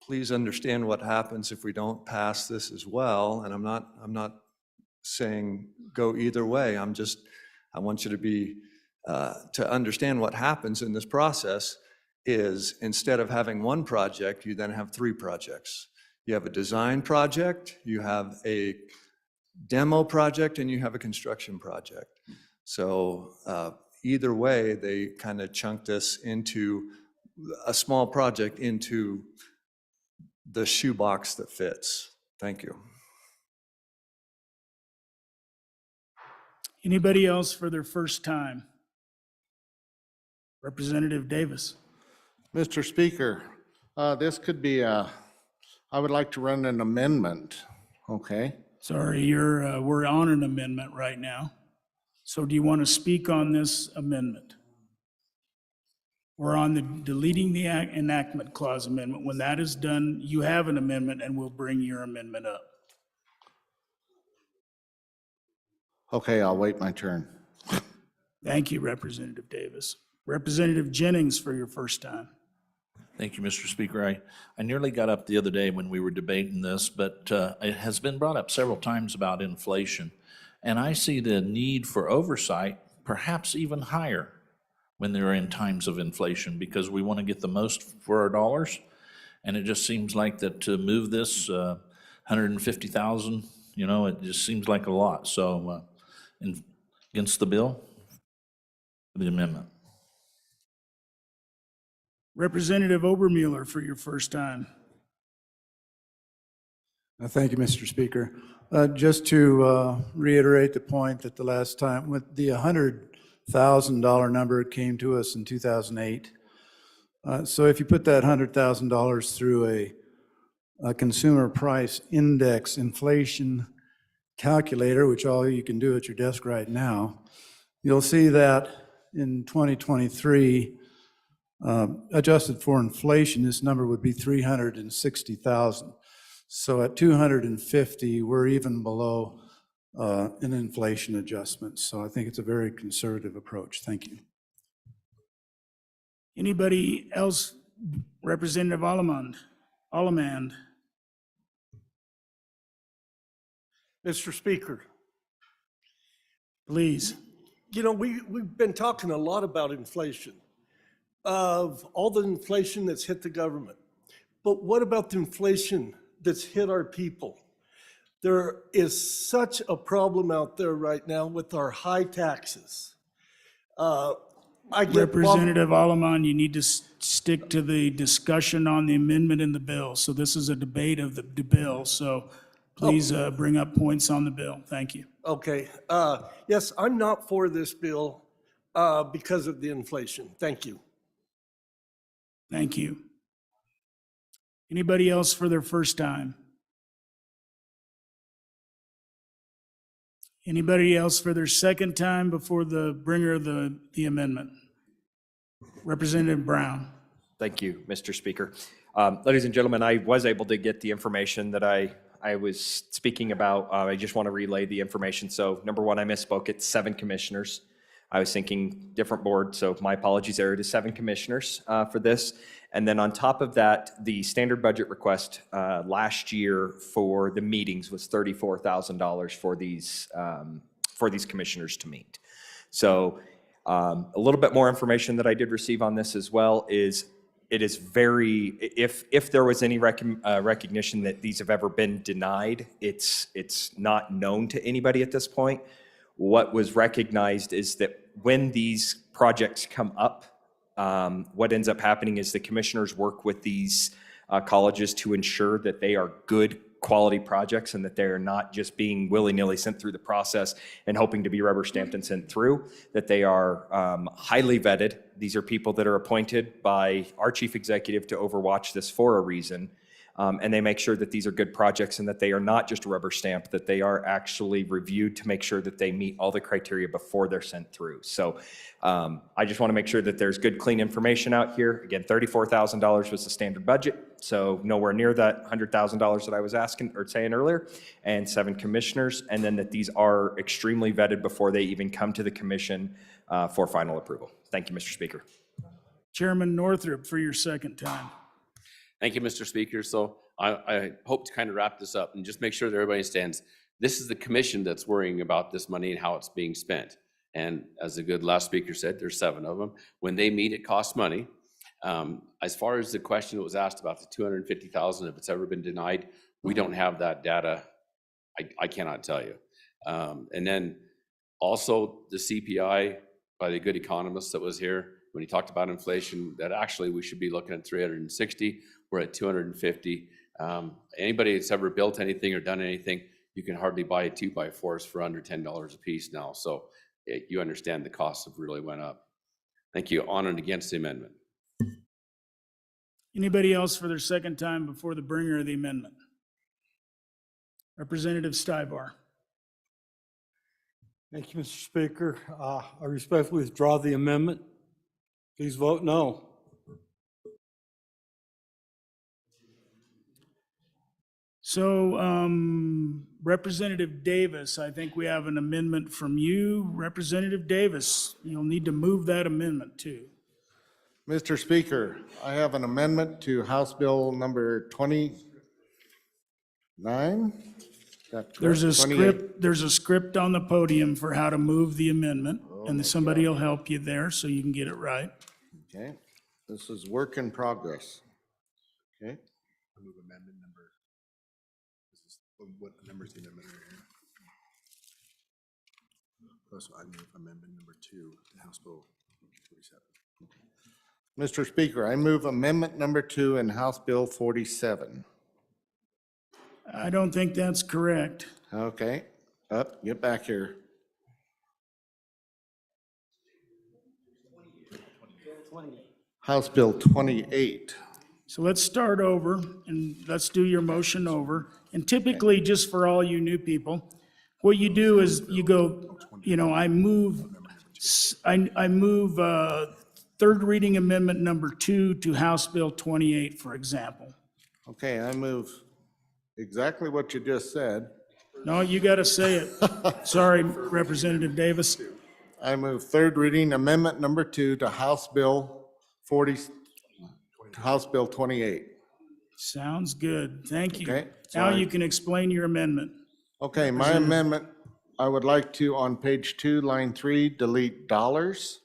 please understand what happens if we don't pass this as well. And I'm not saying go either way. I want you to be to understand what happens in this process is, instead of having one project, you then have 3 projects. You have a design project, you have a demo project, and you have a construction project. So either way, they kind of chunk this into a small project into the shoebox that fits. Thank you. Anybody else for their first time? Representative Davis. Mr. Speaker, this could be I would like to run an amendment, okay? Sorry, we're on an amendment right now. So do you want to speak on this amendment? We're on the deleting the enactment clause amendment. When that is done, you have an amendment, and we'll bring your amendment up. Okay, I'll wait my turn. Thank you, Representative Davis. Representative Jennings for your first time. Thank you, Mr. Speaker. I nearly got up the other day when we were debating this, but it has been brought up several times about inflation. And I see the need for oversight perhaps even higher when they're in times of inflation, because we want to get the most for our dollars. And it just seems like that to move this 150,000, it just seems like a lot. So against the bill, the amendment. Representative Obermueller for your first time. Thank you, Mr. Speaker. Just to reiterate the point that the last time, with the $100,000 number came to us in 2008. So if you put that $100,000 through a consumer price index inflation calculator, which all you can do at your desk right now, you'll see that in 2023, adjusted for inflation, this number would be 360,000. So at 250, we're even below an inflation adjustment. So I think it's a very conservative approach. Thank you. Anybody else? Representative Allemand. Mr. Speaker, Please. you know, we've been talking a lot about inflation, of all the inflation that's hit the government. But what about the inflation that's hit our people? There is such a problem out there right now with our high taxes. I get Representative Allemand, you need to stick to the discussion on the amendment in the bill. So this is a debate of the bill, so please bring up points on the bill. Thank you. Okay, yes, I'm not for this bill because of the inflation. Thank you. Thank you. Anybody else for their first time? Anybody else for their second time before the bringer of the amendment? Representative Brown. Thank you, Mr. Speaker. Ladies and gentlemen, I was able to get the information that I was speaking about. I just want to relay the information. So number one, I misspoke. It's 7 commissioners. I was thinking different board, so my apologies there. It is 7 commissioners for this. And then on top of that, the standard budget request last year for the meetings was $34,000 for these commissioners to meet. So a little bit more information that I did receive on this as well is it is very, if there was any recognition that these have ever been denied, it's not known to anybody at this point. What was recognized is that when these projects come up, what ends up happening is the commissioners work with these colleges to ensure that they are good quality projects and that they are not just being willy-nilly sent through the process and hoping to be rubber stamped and sent through, that they are highly vetted. These are people that are appointed by our chief executive to overwatch this for a reason. And they make sure that these are good projects and that they are not just a rubber stamp, that they are actually reviewed to make sure that they meet all the criteria before they're sent through. So I just want to make sure that there's good, clean information out here. Again, $34,000 was the standard budget, so nowhere near that $100,000 that I was asking or saying earlier, and 7 commissioners, and then that these are extremely vetted before they even come to the commission for final approval. Thank you, Mr. Speaker. Chairman Northrup for your second time. Thank you, Mr. Speaker. So I hope to kind of wrap this up and just make sure that everybody understands this is the commission that's worrying about this money and how it's being spent. And as the good last speaker said, there's 7 of them. When they meet, it costs money. As far as the question that was asked about the $250,000, if it's ever been denied, we don't have that data. I cannot tell you. And then also the CPI by the good economist that was here, when he talked about inflation, that actually we should be looking at 360. We're at 250. Anybody that's ever built anything or done anything, you can hardly buy 2x4s for under $10 a piece now. So you understand the costs have really went up. Thank you. On and against the amendment. Anybody else for their second time before the bringer of the amendment? Representative Stibar. Thank you, Mr. Speaker. I respectfully withdraw the amendment. Please vote no. So Representative Davis, I think we have an amendment from you. Representative Davis, you'll need to move that amendment too. Mr. Speaker, I have an amendment to House Bill number 29. There's a script on the podium for how to move the amendment, and somebody will help you there so you can get it right. Okay, this is work in progress. Okay. I move amendment number. What number is the amendment right here? So I move amendment number 2 to House Bill 47. Mr. Speaker, I move amendment number 2 in House Bill 47. I don't think that's correct. Okay, get back here. House Bill 28. So let's start over and let's do your motion over. And typically, just for all you new people, what you do is you go, I move third reading amendment number 2 to House Bill 28, for example. Okay, I move exactly what you just said. No, you got to say it. Sorry, Representative Davis. I move third reading amendment number 2 to House Bill 40, House Bill 28. Sounds good. Thank you. Okay, Now sorry. you can explain your amendment. Okay, my amendment, I would like to, on page 2, line 3, delete dollars.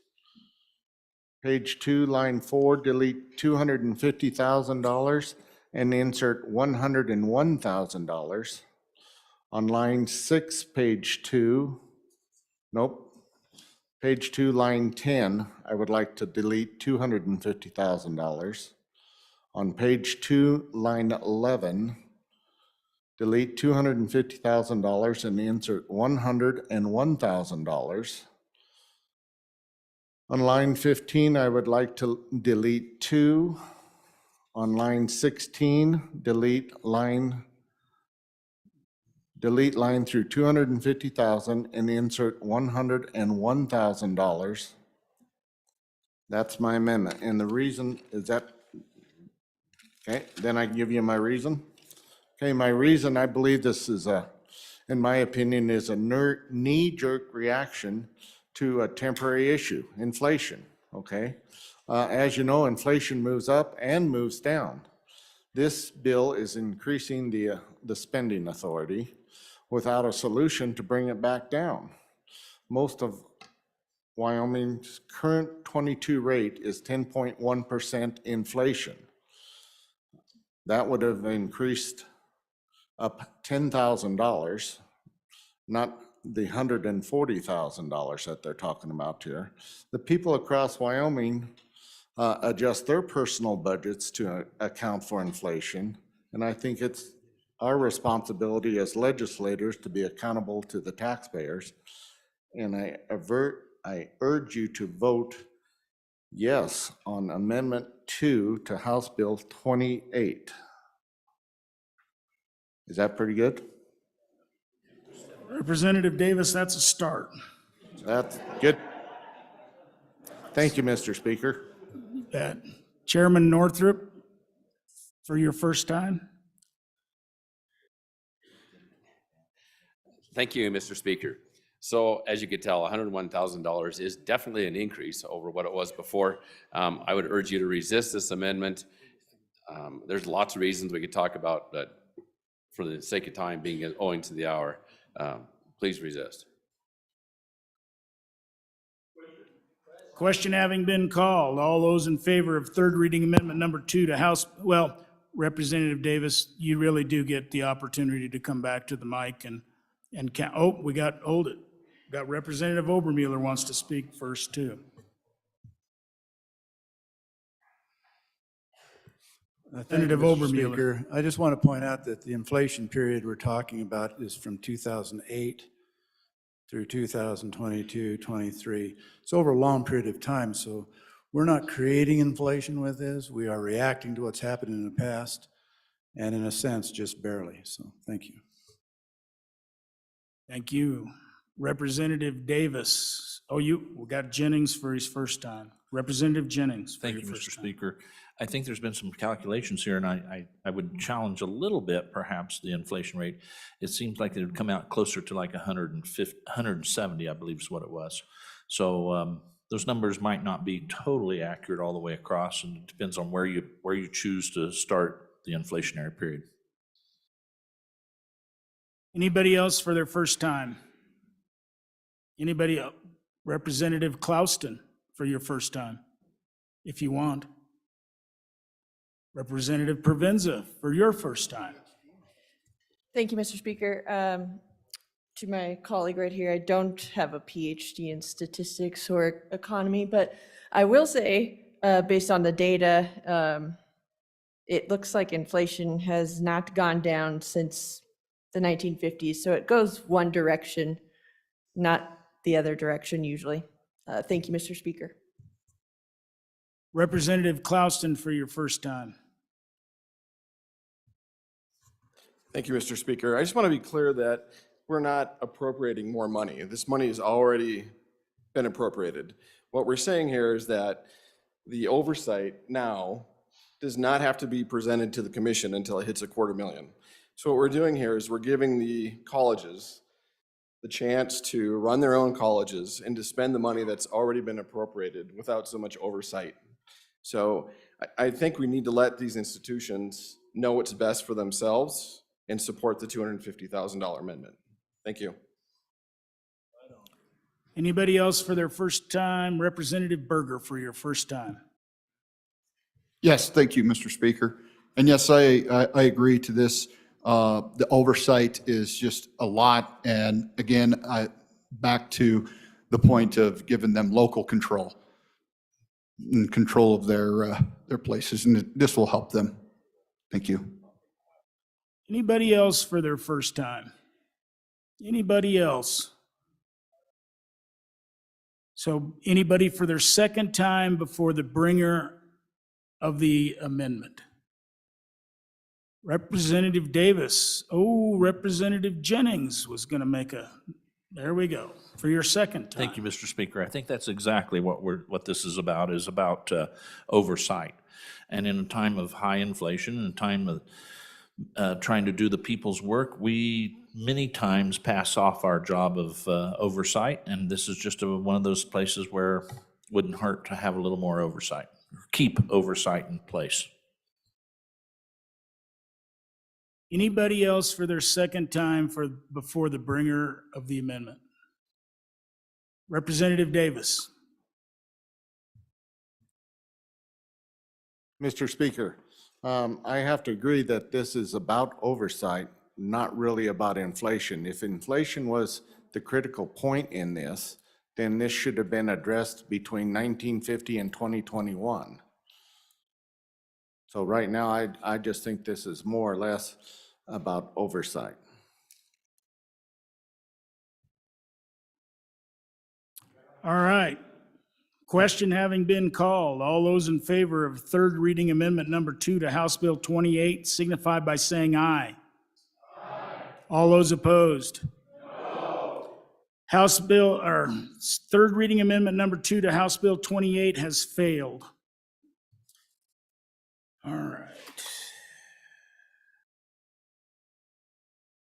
Page 2, line 4, delete $250,000 and insert $101,000. On line 6, page 2, nope. Page 2, line 10, I would like to delete $250,000. On page 2, line 11, delete $250,000 and insert $101,000. On line 15, I would like to delete 2. On line 16, delete line through 250,000 and insert $101,000. That's my amendment. And the reason is that, okay, then I give you my reason. Okay, my reason, I believe this is in my opinion, is a knee-jerk reaction to a temporary issue, inflation, okay? As you know, inflation moves up and moves down. This bill is increasing the spending authority without a solution to bring it back down. Most of Wyoming's current 22 rate is 10.1% inflation. That would have increased up $10,000, not the $140,000 that they're talking about here. The people across Wyoming adjust their personal budgets to account for inflation, and I think it's our responsibility as legislators to be accountable to the taxpayers. And I urge you to vote yes on Amendment 2 to House Bill 28. Is that pretty good? Representative Davis, that's a start. That's good. Thank you, Mr. Speaker. Chairman Northrup, for your first time. Thank you, Mr. Speaker. So as you could tell, $101,000 is definitely an increase over what it was before. I would urge you to resist this amendment. There's lots of reasons we could talk about, but for the sake of time being owing to the hour, please resist. Question having been called, all those in favor of third reading amendment number 2 to House, well, Representative Davis, you really do get the opportunity to come back to the mic and count. Oh, hold it. We got Representative Obermueller wants to speak first too. Thank you, Representative Mr. Obermueller. Speaker. I just want to point out that the inflation period we're talking about is from 2008 through 2022, 23. It's over a long period of time, so we're not creating inflation with this. We are reacting to what's happened in the past, and in a sense, just barely. So thank you. Thank you. Representative Davis. Oh, we got Jennings for his first time. Representative Jennings. Thank you, Mr. Speaker. I think there's been some calculations here, and I would challenge a little bit, perhaps, the inflation rate. It seems like it would come out closer to like 170, I believe is what it was. So those numbers might not be totally accurate all the way across, and it depends on where you choose to start the inflationary period. Anybody else for their first time? Anybody else? Representative Clouston for your first time, if you want. Representative Provenza for your first time. Thank you, Mr. Speaker. To my colleague right here, I don't have a PhD in statistics or economy, but I will say, based on the data, it looks like inflation has not gone down since the 1950s. So it goes one direction, not the other direction usually. Thank you, Mr. Speaker. Representative Clouston for your first time. Thank you, Mr. Speaker. I just want to be clear that we're not appropriating more money. This money has already been appropriated. What we're saying here is that the oversight now does not have to be presented to the commission until it hits $250,000. So what we're doing here is we're giving the colleges the chance to run their own colleges and to spend the money that's already been appropriated without so much oversight. So I think we need to let these institutions know what's best for themselves and support the $250,000 amendment. Thank you. Anybody else for their first time? Representative Berger for your first time. Yes, thank you, Mr. Speaker. And yes, I agree to this. The oversight is just a lot. And again, back to the point of giving them local control and control of their places, and this will help them. Thank you. Anybody else for their first time? Anybody else? So anybody for their second time before the bringer of the amendment? Representative Davis. Oh, Representative Jennings was going to make there we go, for your second time. Thank you, Mr. Speaker. I think that's exactly what this is about oversight. And in a time of high inflation, in a time of trying to do the people's work, we many times pass off our job of oversight, and this is just one of those places where it wouldn't hurt to have a little more oversight, keep oversight in place. Anybody else for their second time before the bringer of the amendment? Representative Davis. Mr. Speaker, I have to agree that this is about oversight, not really about inflation. If inflation was the critical point in this, then this should have been addressed between 1950 and 2021. So right now, I just think this is more or less about oversight. All right. Question having been called, all those in favor of third reading amendment number 2 to House Bill 28 signify by saying aye. Aye. All those opposed? No. Third reading amendment number 2 to House Bill 28 has failed. All right.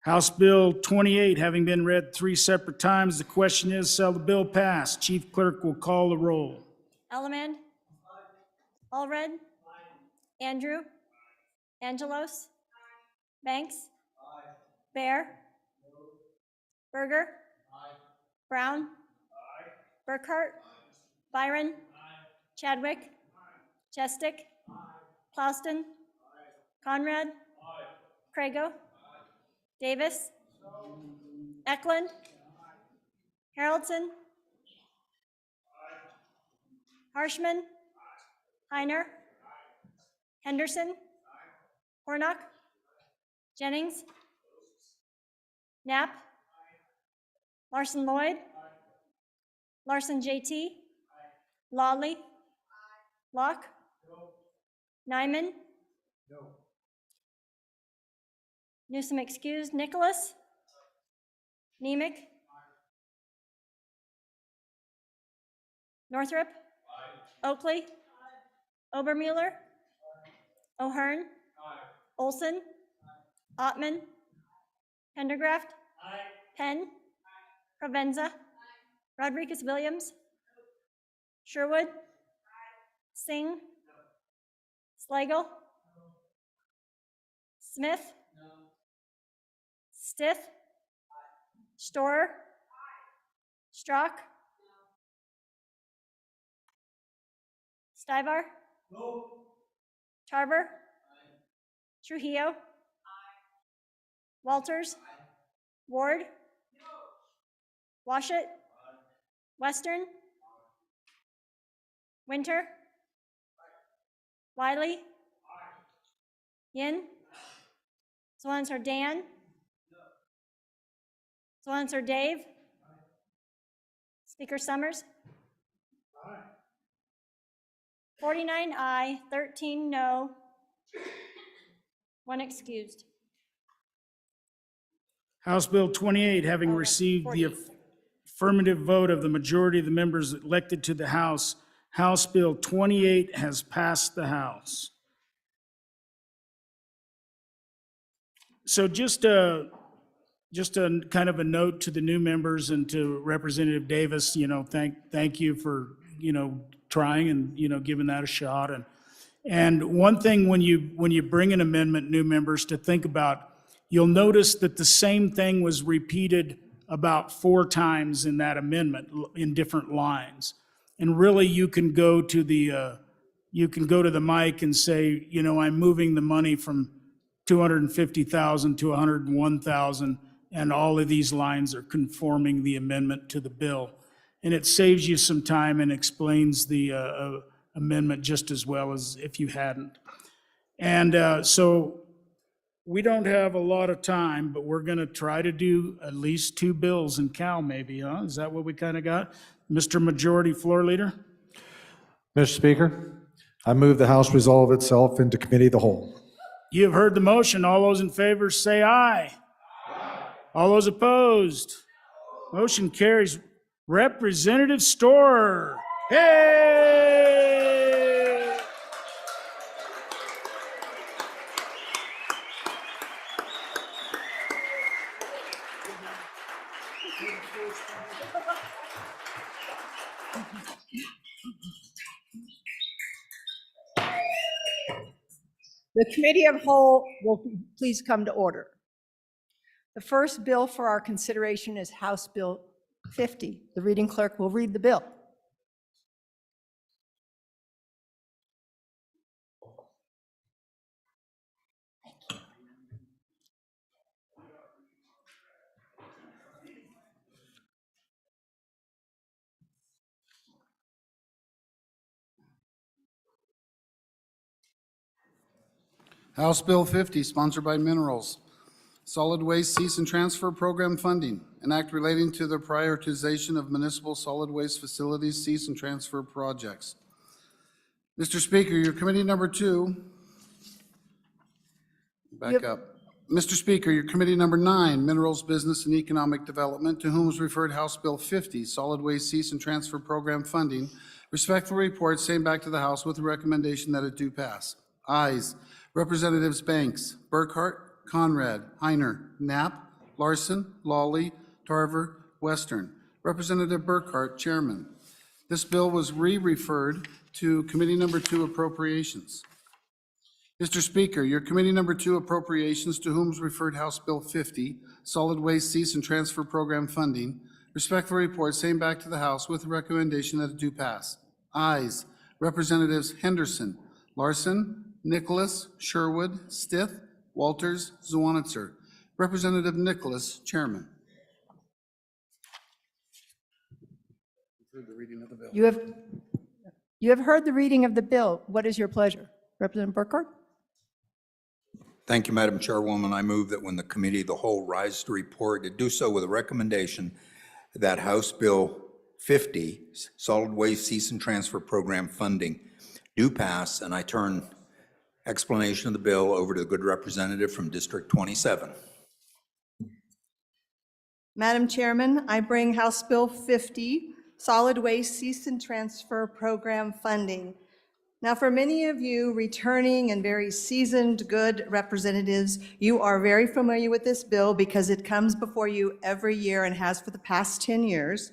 House Bill 28 having been read 3 separate times, the question is, shall the bill pass? Chief Clerk will call the roll. Elliman. Allred. Andrew. Angelos. Banks. Bear. Berger. Brown. Burkhart. Byron. Chadwick. Chestick. Clauston. Conrad. Crago. Davis. Eklund. Haroldson. Harshman. Heiner. Henderson. Hornock. Jennings. Knapp. Larson Lloyd. Larson JT. Lawley. Locke. Nyman. Newsom excused. Nicholas. Nemec. Northrup. Oakley. Obermueller. O'Hearn. Olson. Ottman. Pendergraft. Penn. Provenza. Rodriguez-Williams. Sherwood. Singh. Slagle. Smith. Stiff. Storer. Strzok. Stivar. Tarver. Trujillo. Walters. Ward. Washut. Western. Winter. Wiley. Yin. Swanser Dan. Swanser Dave. Speaker Summers. 49 aye, 13 no, 1 excused. House Bill 28 having received the affirmative vote of the majority of the members elected to the House, House Bill 28 has passed the House. So just a kind of a note to the new members and to Representative Davis, thank you for, trying and, giving that a shot. And one thing when you bring an amendment, new members, to think about, you'll notice that the same thing was repeated about 4 times in that amendment in different lines. And really, you can go to the mic and say, I'm moving the money from 250,000 to 101,000, and all of these lines are conforming the amendment to the bill. And it saves you some time and explains the amendment just as well as if you hadn't. And so we don't have a lot of time, but we're going to try to do at least 2 bills in Cal, maybe, huh? Is that what we kind of got? Mr. Majority Floor Leader? Mr. Speaker, I move the House resolve itself into committee of the whole. You have heard the motion. All those in favor say aye. All those opposed? Motion carries. Representative Storer. Hey! The Committee of Whole will please come to order. The first bill for our consideration is House Bill 50. The reading clerk will read the bill. House Bill 50, sponsored by Minerals. Solid Waste Cease and Transfer Program Funding, an act relating to the prioritization of municipal solid waste facilities cease and transfer projects. Mr. Speaker, your committee number 2, back up. Mr. Speaker, your committee number 9, Minerals, Business and Economic Development, to whom is referred House Bill 50, Solid Waste Cease and Transfer Program Funding, respectfully report same back to the House with the recommendation that it do pass. Ayes. Representatives Banks, Burkhart, Conrad, Heiner, Knapp, Larson, Lawley, Tarver, Western. Representative Burkhart, Chairman. This bill was re-referred to Committee Number 2 Appropriations. Mr. Speaker, your Committee Number 2 Appropriations, to whom is referred House Bill 50, Solid Waste Cease and Transfer Program Funding, respectfully report same back to the House with the recommendation that it do pass. Ayes. Representatives Henderson, Larson, Nicholas, Sherwood, Stith, Walters, Zwanitzer. Representative Nicholas, Chairman. You have heard the reading of the bill. What is your pleasure? Representative Burkhart? Thank you, Madam Chairwoman. I move that when the Committee of the Whole rises to report, it do so with a recommendation that House Bill 50, Solid Waste Cease and Transfer Program Funding, do pass, and I turn explanation of the bill over to the good representative from District 27. Madam Chairman, I bring House Bill 50, Solid Waste Cease and Transfer Program Funding. Now, for many of you returning and very seasoned, good representatives, you are very familiar with this bill because it comes before you every year and has for the past 10 years.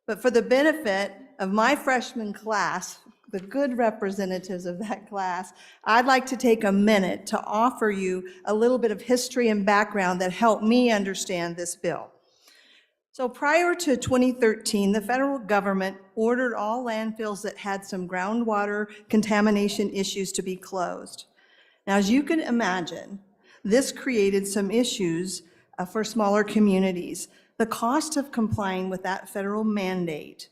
But for the benefit of my freshman class, the good representatives of that class, I'd like to take a minute to offer you a little bit of history and background that helped me understand this bill. So prior to 2013, the federal government ordered all landfills that had some groundwater contamination issues to be closed. Now, as you can imagine, this created some issues for smaller communities. The cost of complying with that federal mandate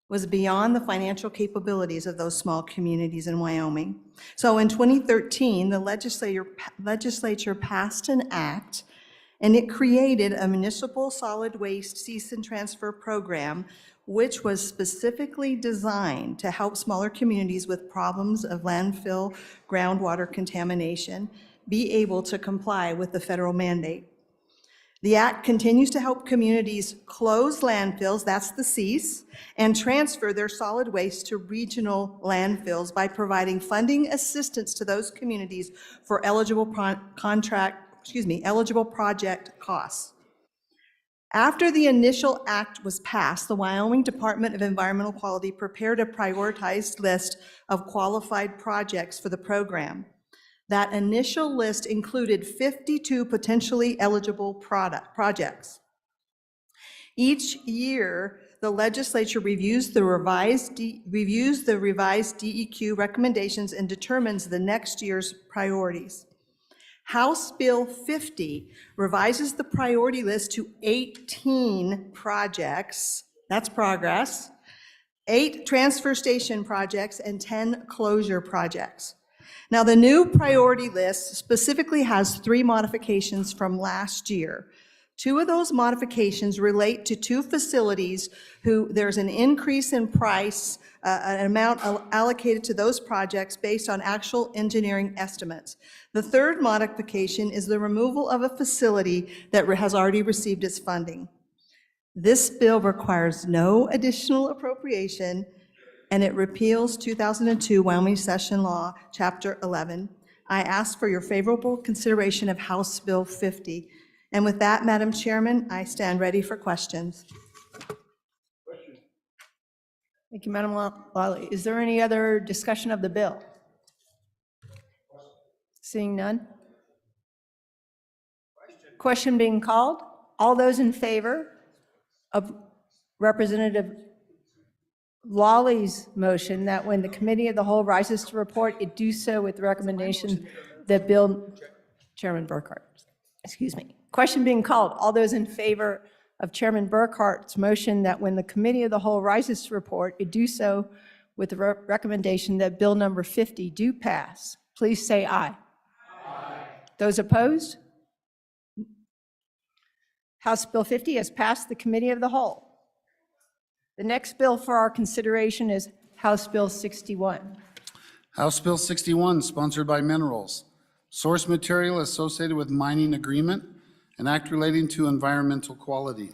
was beyond the financial capabilities of those small communities in Wyoming. So in 2013, the legislature passed an act, and it created a municipal solid waste cease and transfer program, which was specifically designed to help smaller communities with problems of landfill groundwater contamination be able to comply with the federal mandate. The act continues to help communities close landfills, that's the cease, and transfer their solid waste to regional landfills by providing funding assistance to those communities for eligible project costs. After the initial act was passed, the Wyoming Department of Environmental Quality prepared a prioritized list of qualified projects for the program. That initial list included 52 potentially eligible projects. Each year, the legislature reviews the revised DEQ recommendations and determines the next year's priorities. House Bill 50 revises the priority list to 18 projects, that's progress, 8 transfer station projects, and 10 closure projects. Now, the new priority list specifically has 3 modifications from last year. 2 of those modifications relate to 2 facilities who there's an increase in price, an amount allocated to those projects based on actual engineering estimates. The third modification is the removal of a facility that has already received its funding. This bill requires no additional appropriation, and it repeals 2002 Wyoming Session Law, Chapter 11. I ask for your favorable consideration of House Bill 50. And with that, Madam Chairman, I stand ready for questions. Thank you, Madam Lally. Is there any other discussion of the bill? Seeing none? Question being called. All those in favor of Representative Lawley's motion that when the committee of the whole rises to report, it do so with the recommendation that Bill, Chairman Burkhart, excuse me. Question being called. All those in favor of Chairman Burkhart's motion that when the committee of the whole rises to report, it do so with the recommendation that Bill number 50 do pass, please say aye. Aye. Those opposed? House Bill 50 has passed the committee of the whole. The next bill for our consideration is House Bill 61. House Bill 61, sponsored by Minerals. Source material associated with mining agreement, an act relating to environmental quality.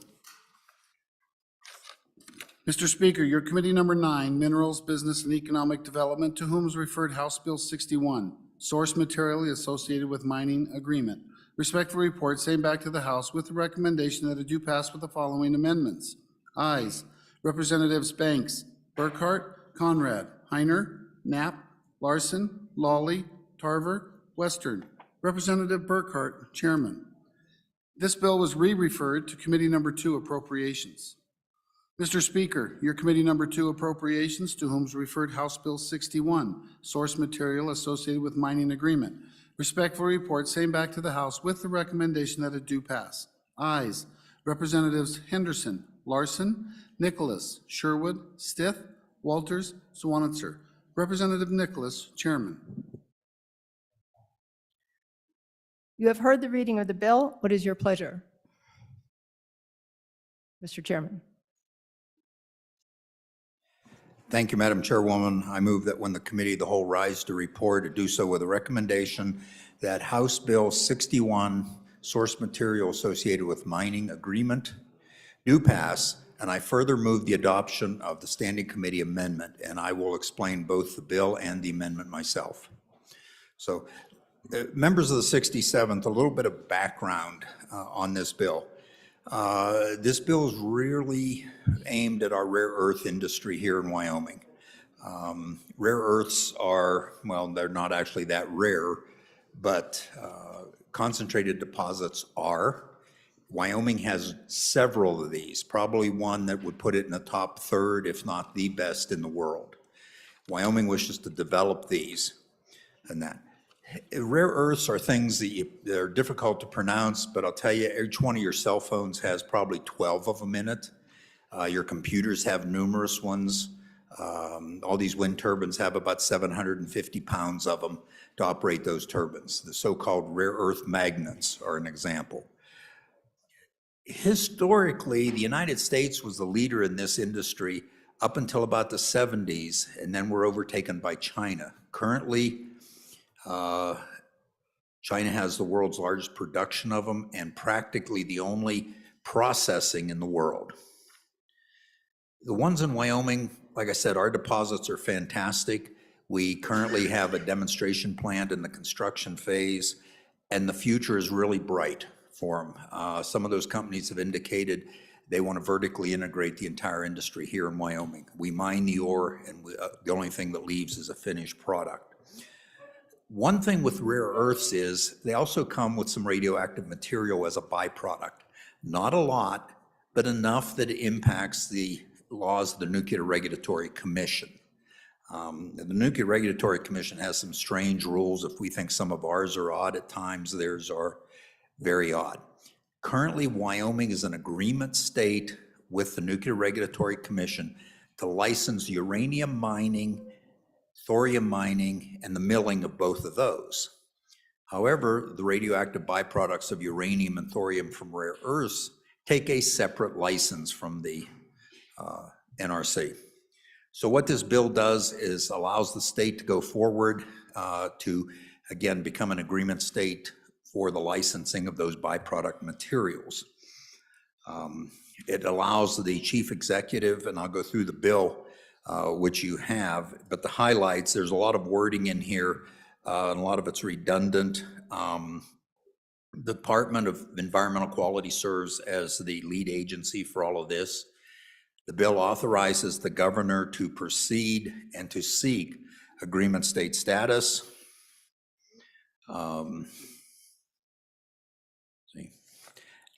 Mr. Speaker, your committee number 9, Minerals, Business and Economic Development, to whom is referred House Bill 61, source material associated with mining agreement. Respectful report, same back to the House with the recommendation that it do pass with the following amendments. Ayes. Representatives Banks, Burkhart, Conrad, Heiner, Knapp, Larson, Lawley, Tarver, Western. Representative Burkhart, Chairman. This bill was re-referred to Committee Number 2, Appropriations. Mr. Speaker, your Committee Number 2, Appropriations, to whom is referred House Bill 61, source material associated with mining agreement. Respectful report, same back to the House with the recommendation that it do pass. Ayes. Representatives Henderson, Larson, Nicholas, Sherwood, Stith, Walters, Swanitzer. Representative Nicholas, Chairman. You have heard the reading of the bill. What is your pleasure? Mr. Chairman. Thank you, Madam Chairwoman. I move that when the committee of the whole rise to report, it do so with a recommendation that House Bill 61, source material associated with mining agreement, do pass, and I further move the adoption of the Standing Committee amendment, and I will explain both the bill and the amendment myself. So, members of the 67th, a little bit of background on this bill. This bill is really aimed at our rare earth industry here in Wyoming. Rare earths are, well, they're not actually that rare, but concentrated deposits are. Wyoming has several of these, probably one that would put it in the top third, if not the best in the world. Wyoming wishes to develop these and that. Rare earths are things that they're difficult to pronounce, but I'll tell you, each one of your cell phones has probably 12 of them in it. Your computers have numerous ones. All these wind turbines have about 750 pounds of them to operate those turbines. The so-called rare earth magnets are an example. Historically, the United States was the leader in this industry up until about the 70s, and then we're overtaken by China. Currently, China has the world's largest production of them and practically the only processing in the world. The ones in Wyoming, like I said, our deposits are fantastic. We currently have a demonstration plant in the construction phase, and the future is really bright for them. Some of those companies have indicated they want to vertically integrate the entire industry here in Wyoming. We mine the ore, and the only thing that leaves is a finished product. One thing with rare earths is they also come with some radioactive material as a byproduct. Not a lot, but enough that it impacts the laws of the Nuclear Regulatory Commission. The Nuclear Regulatory Commission has some strange rules. If we think some of ours are odd, at times theirs are very odd. Currently, Wyoming is an agreement state with the Nuclear Regulatory Commission to license uranium mining, thorium mining, and the milling of both of those. However, the radioactive byproducts of uranium and thorium from rare earths take a separate license from the NRC. So what this bill does is allows the state to go forward to, again, become an agreement state for the licensing of those byproduct materials. It allows the chief executive, and I'll go through the bill, which you have, but the highlights, there's a lot of wording in here, and a lot of it's redundant. The Department of Environmental Quality serves as the lead agency for all of this. The bill authorizes the governor to proceed and to seek agreement state status.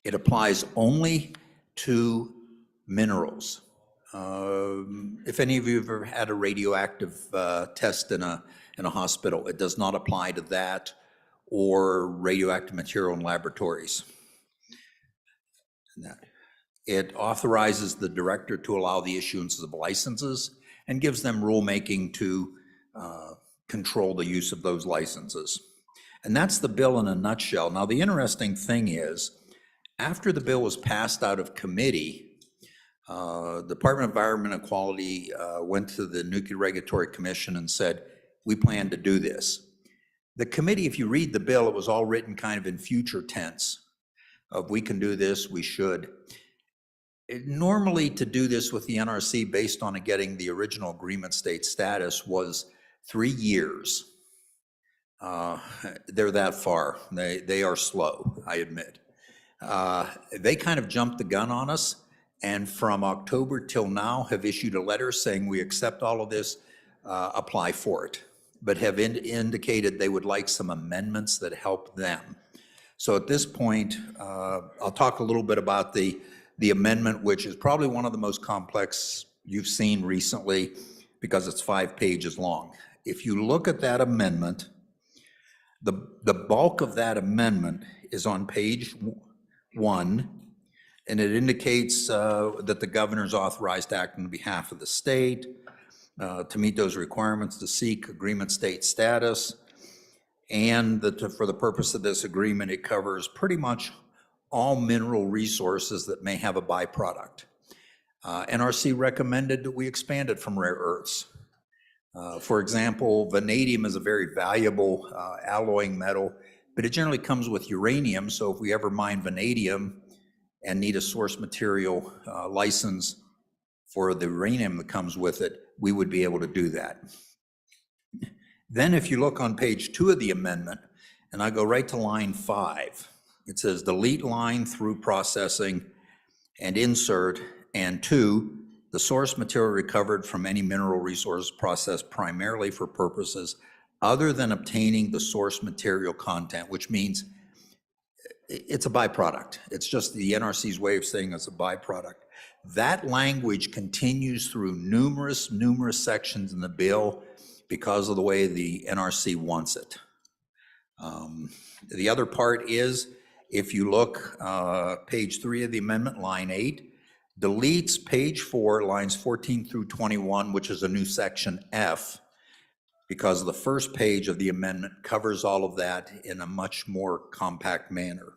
It applies only to minerals. If any of you have ever had a radioactive test in a hospital, it does not apply to that or radioactive material in laboratories. It authorizes the director to allow the issuance of licenses and gives them rulemaking to control the use of those licenses. And that's the bill in a nutshell. Now, the interesting thing is, after the bill was passed out of committee, the Department of Environmental Quality went to the Nuclear Regulatory Commission and said, we plan to do this. The committee, if you read the bill, it was all written kind of in future tense of we can do this, we should. Normally, to do this with the NRC based on getting the original agreement state status was 3 years. They're that far. They are slow, I admit. They kind of jumped the gun on us, and from October till now have issued a letter saying we accept all of this, apply for it, but have indicated they would like some amendments that help them. So at this point, I'll talk a little bit about the amendment, which is probably one of the most complex you've seen recently because it's 5 pages long. If you look at that amendment, the bulk of that amendment is on page 1, and it indicates that the governor's authorized to act on behalf of the state to meet those requirements to seek agreement state status, and that for the purpose of this agreement, it covers pretty much all mineral resources that may have a byproduct. NRC recommended that we expand it from rare earths. For example, vanadium is a very valuable alloying metal, but it generally comes with uranium, so if we ever mine vanadium and need a source material license for the uranium that comes with it, we would be able to do that. Then if you look on page 2 of the amendment, and I go right to line 5, it says delete line through processing and insert, and 2, the source material recovered from any mineral resource processed primarily for purposes other than obtaining the source material content, which means it's a byproduct. It's just the NRC's way of saying it's a byproduct. That language continues through numerous sections in the bill because of the way the NRC wants it. The other part is, if you look, page 3 of the amendment, line 8, deletes page 4, lines 14 through 21, which is a new section F, because the first page of the amendment covers all of that in a much more compact manner.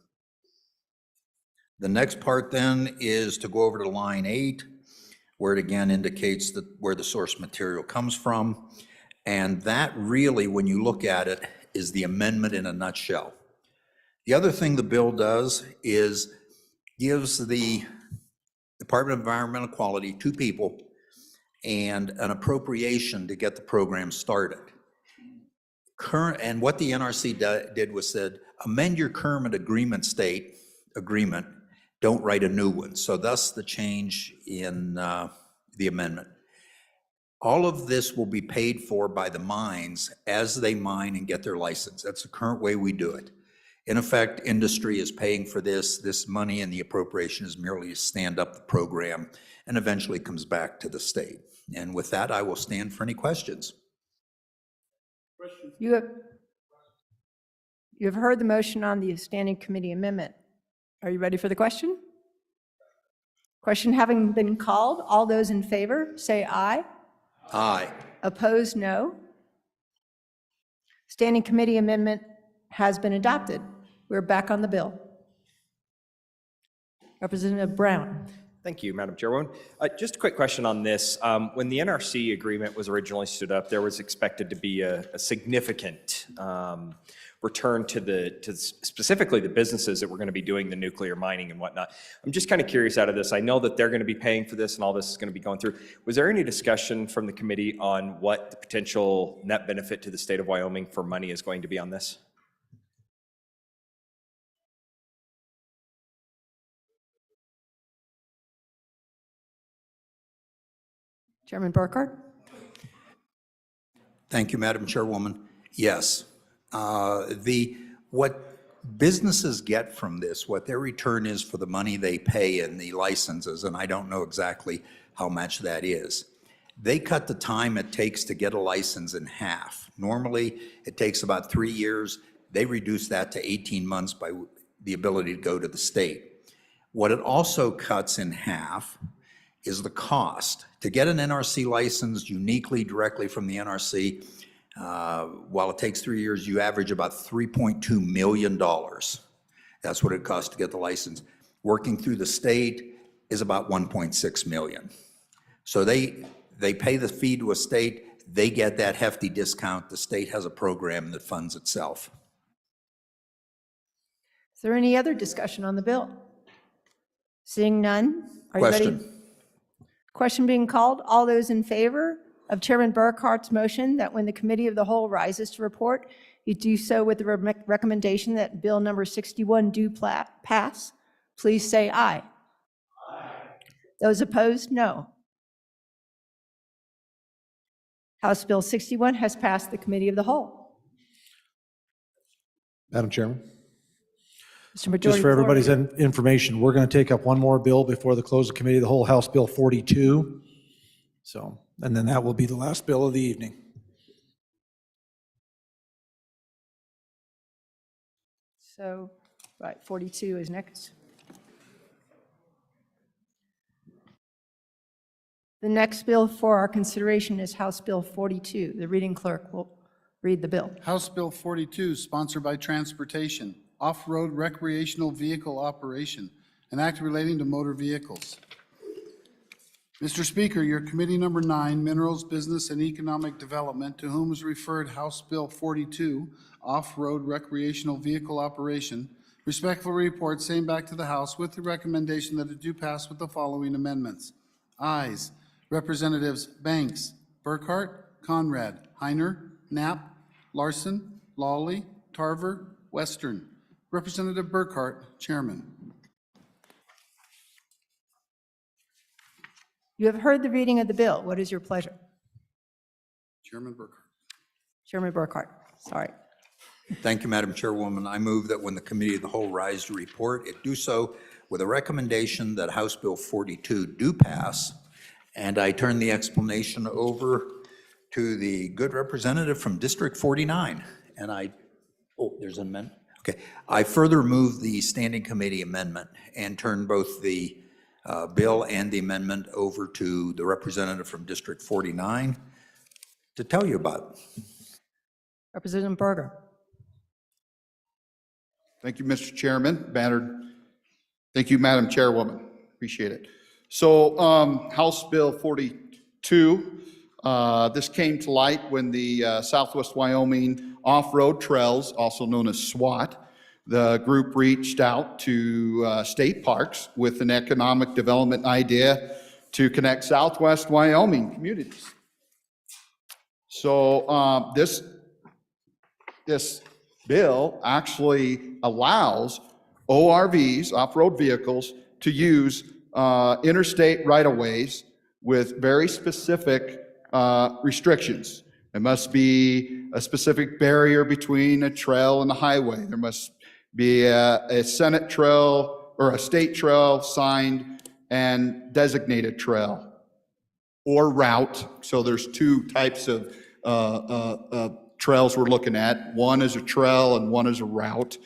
The next part then is to go over to line 8, where it again indicates that where the source material comes from. And that really, when you look at it, is the amendment in a nutshell. The other thing the bill does is gives the Department of Environmental Quality 2 people and an appropriation to get the program started. And what the NRC did was said, amend your current agreement state agreement, don't write a new one. So thus the change in the amendment. All of this will be paid for by the mines as they mine and get their license. That's the current way we do it. In effect, industry is paying for this. This money and the appropriation is merely to stand up the program and eventually comes back to the state. And with that, I will stand for any questions. You have heard the motion on the standing committee amendment. Are you ready for the question? Question having been called, all those in favor, say aye. Aye. Opposed, no. Standing committee amendment has been adopted. We're back on the bill. Representative Brown. Thank you, Madam Chairwoman. Just a quick question on this. When the NRC agreement was originally stood up, there was expected to be a significant return to specifically the businesses that were going to be doing the nuclear mining and whatnot. I'm just kind of curious out of this. I know that they're going to be paying for this and all this is going to be going through. Was there any discussion from the committee on what the potential net benefit to the state of Wyoming for money is going to be on this? Chairman Burkhardt. Thank you, Madam Chairwoman. Yes. What businesses get from this, what their return is for the money they pay in the licenses, and I don't know exactly how much that is. They cut the time it takes to get a license in half. Normally, it takes about 3 years. They reduce that to 18 months by the ability to go to the state. What it also cuts in half is the cost. To get an NRC license uniquely, directly from the NRC, while it takes 3 years, you average about $3.2 million. That's what it costs to get the license. Working through the state is about $1.6 million. So they pay the fee to a state, they get that hefty discount. The state has a program that funds itself. Is there any other discussion on the bill? Seeing none, are you ready? Question. Question being called. All those in favor of Chairman Burkhart's motion that when the committee of the whole rises to report, you do so with the recommendation that bill number 61 do pass, please say aye. Aye. Those opposed, no. House Bill 61 has passed the committee of the whole. Madam Chairman. Mr. Majority Just for Floor everybody's Leader. information, we're going to take up one more bill before the close of committee of the whole, House Bill 42. So, and then that will be the last bill of the evening. So, right, 42 is next. The next bill for our consideration is House Bill 42. The reading clerk will read the bill. House Bill 42, sponsored by Transportation, Off-Road Recreational Vehicle Operation, an act relating to motor vehicles. Mr. Speaker, your committee number 9, Minerals, Business, and Economic Development, to whom is referred House Bill 42, Off-Road Recreational Vehicle Operation, respectfully report same back to the House with the recommendation that it do pass with the following amendments. Ayes, Representatives Banks, Burkhart, Conrad, Heiner, Knapp, Larson, Lawley, Tarver, Western. Representative Burkhart, Chairman. You have heard the reading of the bill. What is your pleasure? Chairman Burkhart. Chairman Burkhart, sorry. Thank you, Madam Chairwoman. I move that when the committee of the whole rise to report, it do so with a recommendation that House Bill 42 do pass. And I turn the explanation over to the good representative from District 49. And there's an amendment? Okay. I further move the standing committee amendment and turn both the bill and the amendment over to the representative from District 49 to tell you about it. Representative Berger. Thank you, Mr. Chairman. Thank you, Madam Chairwoman. Appreciate it. So House Bill 42, this came to light when the Southwest Wyoming Off-Road Trails, also known as SWAT, the group reached out to state parks with an economic development idea to connect Southwest Wyoming communities. So this bill actually allows ORVs, off-road vehicles, to use interstate right-of-ways with very specific restrictions. There must be a specific barrier between a trail and the highway. There must be a Senate trail or a state trail signed and designated trail or route. So there's two types of trails we're looking at. One is a trail and one is a route.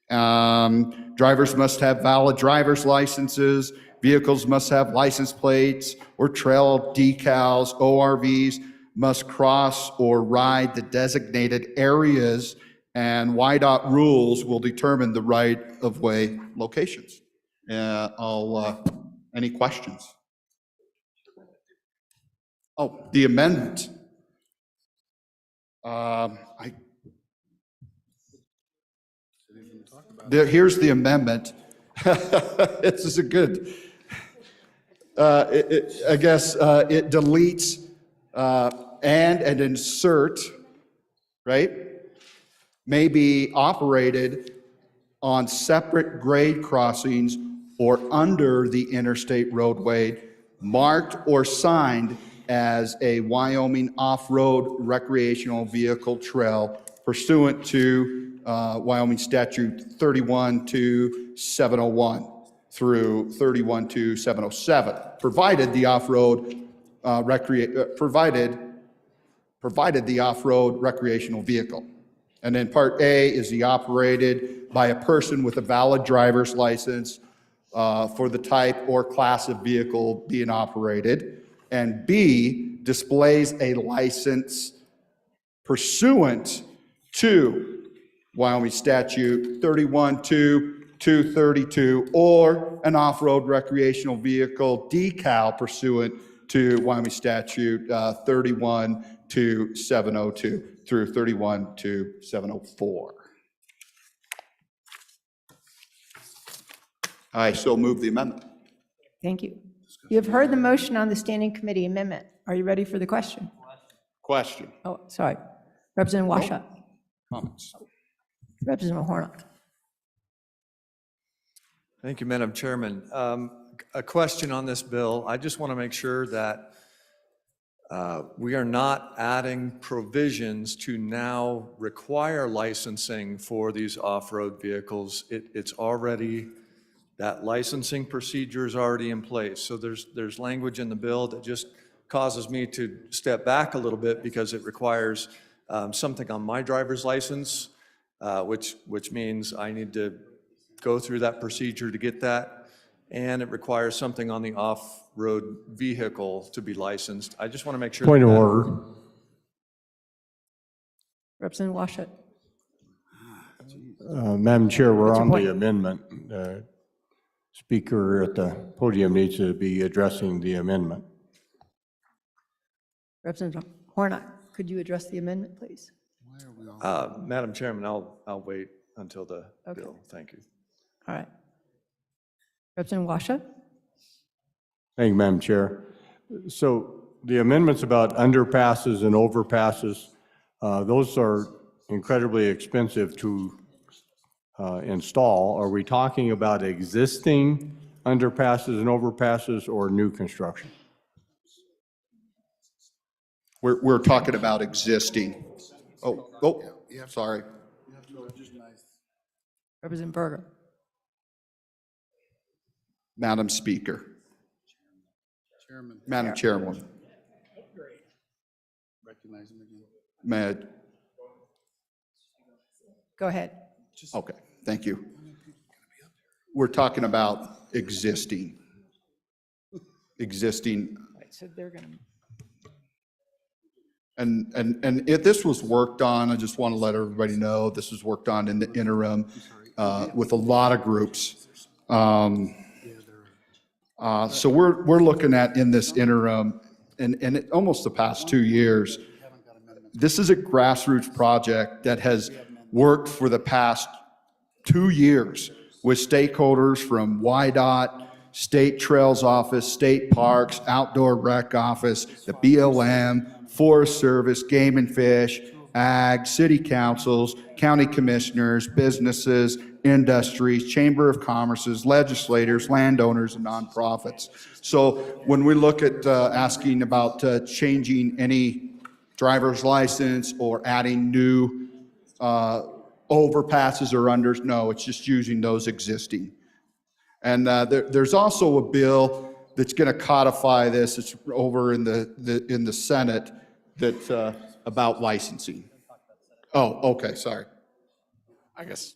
Drivers must have valid driver's licenses. Vehicles must have license plates or trail decals. ORVs must cross or ride the designated areas, and YDOT rules will determine the right-of-way locations. Any questions? Oh, the amendment. Here's the amendment. This is a good. I guess it deletes and insert, right? May be operated on separate grade crossings or under the interstate roadway, marked or signed as a Wyoming off-road recreational vehicle trail pursuant to Wyoming Statute 31-701 through 31-707, provided the off-road provided the off-road recreational vehicle. And then Part A is the operated by a person with a valid driver's license for the type or class of vehicle being operated. And B, displays a license pursuant to Wyoming Statute 31-232 or an off-road recreational vehicle decal pursuant to Wyoming Statute 31-702 through 31-704. I so move the amendment. Thank you. You have heard the motion on the standing committee amendment. Are you ready for the question? Question. Oh, sorry. Representative Washoe. Comments. Representative Hornock. Thank you, Madam Chairman. A question on this bill. I just want to make sure that we are not adding provisions to now require licensing for these off-road vehicles. It's already, that licensing procedure is already in place. So there's language in the bill that just causes me to step back a little bit because it requires something on my driver's license, which means I need to go through that procedure to get that, and it requires something on the off-road vehicle to be licensed. I just want to make sure. Point of order. Representative Washoe. Madam Chair, we're What's your on point? the amendment. Speaker at the podium needs to be addressing the amendment. Representative Hornock, could you address the amendment, please? Madam Chairman, I'll wait until the bill. Thank you. All right. Representative Washoe. Thank you, Madam Chair. So the amendments about underpasses and overpasses, those are incredibly expensive to install. Are we talking about existing underpasses and overpasses or new construction? We're talking about existing. Sorry. Representative Berger. Madam Speaker. Madam Chairwoman. Recognize him again. Mad. Go ahead. Okay, thank you. We're talking about existing. So they're going to. And if this was worked on, I just want to let everybody know, this was worked on in the interim with a lot of groups. So we're looking at in this interim, and almost the past 2 years, this is a grassroots project that has worked for the past 2 years with stakeholders from YDOT, State Trails Office, State Parks, Outdoor Rec Office, the BLM, Forest Service, Game and Fish, Ag, City Councils, County Commissioners, businesses, industries, chamber of commerces, legislators, landowners, and nonprofits. So when we look at asking about changing any driver's license or adding new overpasses or unders, no, it's just using those existing. And there's also a bill that's going to codify this. It's over in the Senate that's about licensing. Oh, okay, sorry. I guess.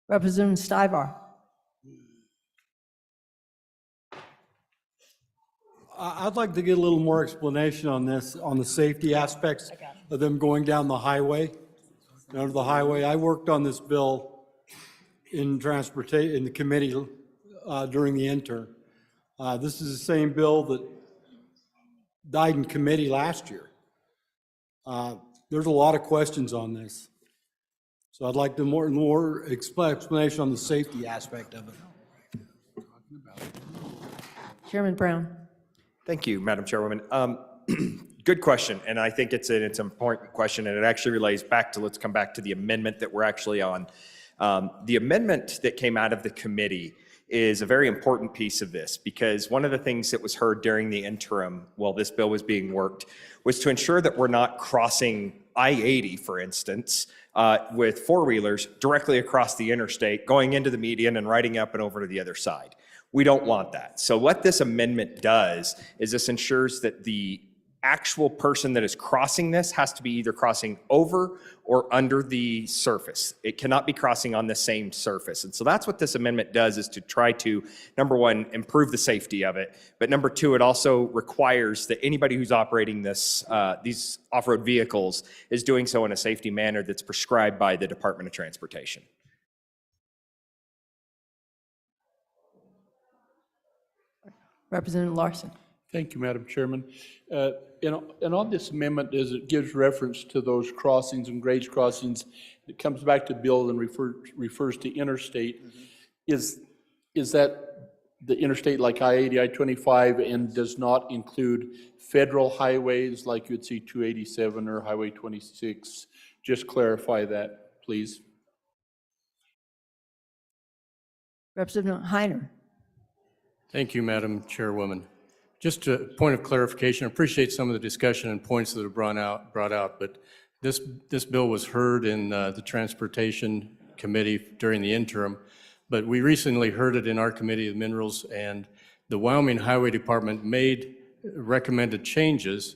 Representative Stivar. I'd like to get a little more explanation on this, on the safety aspects of them going down the highway. Under the highway, I worked on this bill in transportation, in the committee during the intern. This is the same bill that died in committee last year. There's a lot of questions on this. So I'd like to more explanation on the safety aspect of it. Chairman Brown. Thank you, Madam Chairwoman. Good question, and I think it's an important question, and it actually relates back to, let's come back to the amendment that we're actually on. The amendment that came out of the committee is a very important piece of this, because one of the things that was heard during the interim while this bill was being worked was to ensure that we're not crossing I-80, for instance, with four-wheelers directly across the interstate, going into the median and riding up and over to the other side. We don't want that. So what this amendment does is this ensures that the actual person that is crossing this has to be either crossing over or under the surface. It cannot be crossing on the same surface. And so that's what this amendment does, is to try to, number one, improve the safety of it. But number two, it also requires that anybody who's operating this, these off-road vehicles is doing so in a safety manner that's prescribed by the Department of Transportation. Representative Larson. Thank you, Madam Chairman. And on this amendment, as it gives reference to those crossings and grade crossings, it comes back to Bill and refers to interstate. Is that the interstate like I-80, I-25, and does not include federal highways like you'd see 287 or Highway 26? Just clarify that, please. Representative Heiner. Thank you, Madam Chairwoman. Just a point of clarification, I appreciate some of the discussion and points that are brought out, but this bill was heard in the Transportation Committee during the interim, but we recently heard it in our Committee of Minerals, and the Wyoming Highway Department made recommended changes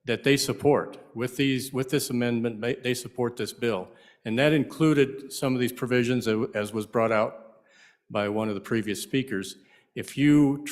that they support. With this amendment, they support this bill. And that included some of these provisions, as was brought out by one of the previous speakers. If you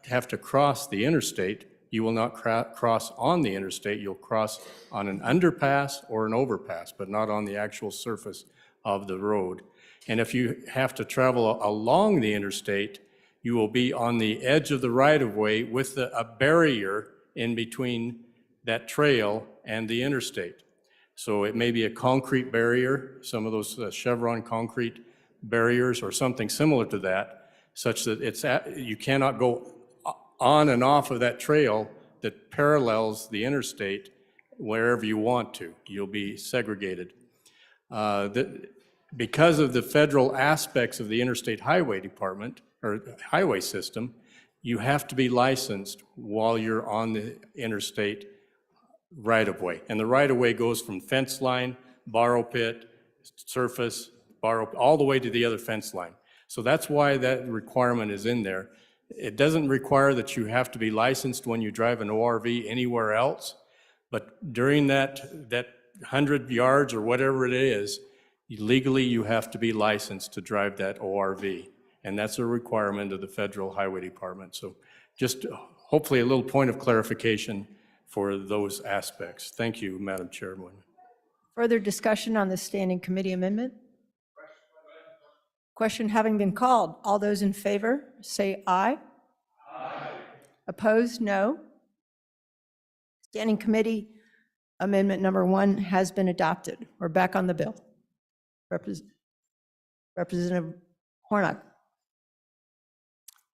have to cross the interstate, you will not cross on the interstate. You'll cross on an underpass or an overpass, but not on the actual surface of the road. And if you have to travel along the interstate, you will be on the edge of the right-of-way with a barrier in between that trail and the interstate. So it may be a concrete barrier, some of those Chevron concrete barriers or something similar to that, such that you cannot go on and off of that trail that parallels the interstate wherever you want to. You'll be segregated. Because of the federal aspects of the Interstate Highway Department, or highway system, you have to be licensed while you're on the interstate right-of-way. And the right-of-way goes from fence line, borrow pit, surface, all the way to the other fence line. So that's why that requirement is in there. It doesn't require that you have to be licensed when you drive an ORV anywhere else, but during that 100 yards or whatever it is, legally you have to be licensed to drive that ORV. And that's a requirement of the Federal Highway Department. So just hopefully a little point of clarification for those aspects. Thank you, Madam Chairwoman. Further discussion on the standing committee amendment? Question having been called, all those in favor say aye. Aye. Opposed, no. Standing committee amendment number 1 has been adopted. We're back on the bill. Representative Hornak.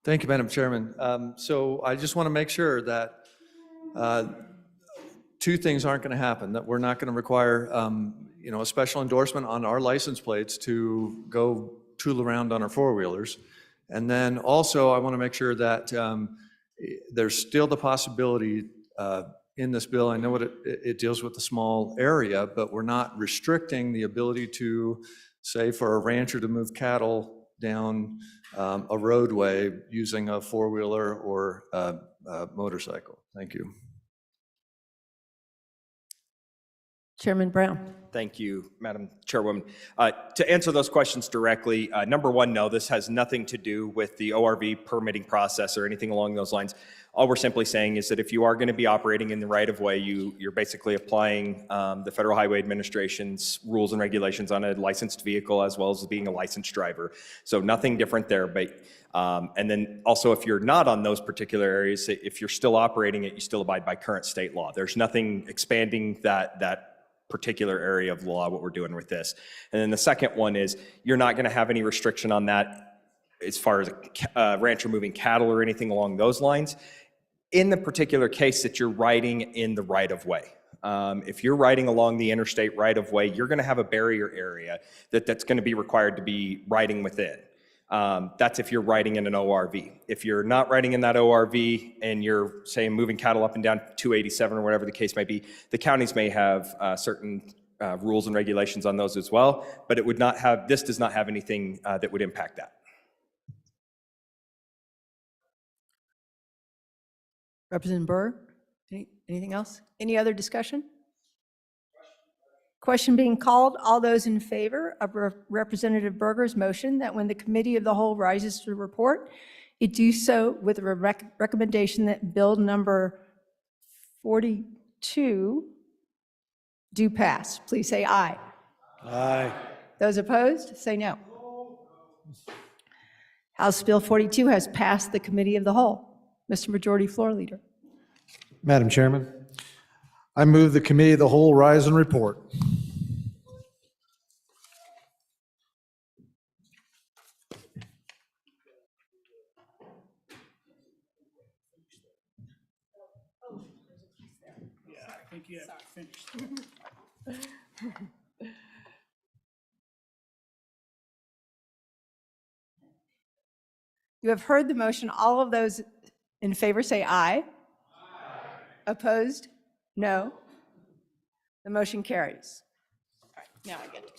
Thank you, Madam Chairman. So I just want to make sure that two things aren't going to happen, that we're not going to require a special endorsement on our license plates to go tool around on our four-wheelers. And then also, I want to make sure that there's still the possibility in this bill, I know it deals with the small area, but we're not restricting the ability to, say, for a rancher to move cattle down a roadway using a four-wheeler or a motorcycle. Thank you. Chairman Brown. Thank you, Madam Chairwoman. To answer those questions directly, number one, no, this has nothing to do with the ORV permitting process or anything along those lines. All we're simply saying is that if you are going to be operating in the right-of-way, you're basically applying the Federal Highway Administration's rules and regulations on a licensed vehicle as well as being a licensed driver. So nothing different there. But and then also, if you're not on those particular areas, if you're still operating it, you still abide by current state law. There's nothing expanding that particular area of law, what we're doing with this. And then the second one is you're not going to have any restriction on that as far as a rancher moving cattle or anything along those lines. In the particular case that you're riding in the right-of-way. If you're riding along the interstate right-of-way, you're going to have a barrier area that's going to be required to be riding within. That's if you're riding in an ORV. If you're not riding in that ORV and you're, say, moving cattle up and down 287 or whatever the case may be, the counties may have certain rules and regulations on those as well, but it would not have, this does not have anything that would impact that. Representative Burr, anything else? Any other discussion? Question being called. All those in favor of Representative Berger's motion that when the committee of the whole rises to report, it do so with a recommendation that bill number 42 do pass. Please say aye. Aye. Those opposed, say no. House Bill 42 has passed the committee of the whole. Mr. Majority Floor Leader. Madam Chairman, I move the committee of the whole rise and report. Yeah, I think you have to finish. You have heard the motion. All of those in favor say aye. Aye. Opposed? No. The motion carries. All right, now I get to.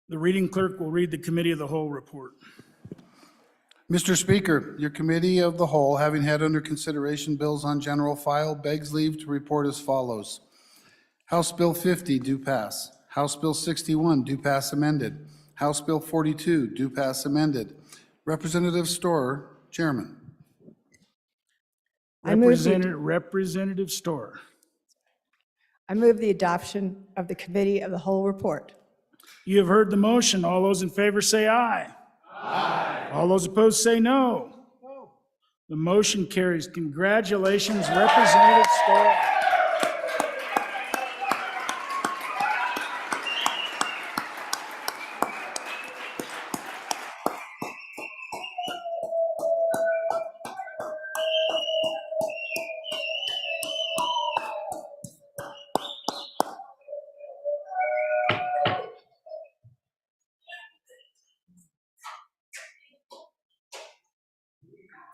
The reading clerk will read the committee of the whole report. Mr. Speaker, your committee of the whole, having had under consideration bills on general file, begs leave to report as follows. House Bill 50, do pass. House Bill 61, do pass amended. House Bill 42, do pass amended. Representative Storer, Chairman. Representative Storer. I move the adoption of the committee of the whole report. You have heard the motion. All those in favor say aye. Aye. All those opposed say no. No. The motion carries. Congratulations, Representative Storer.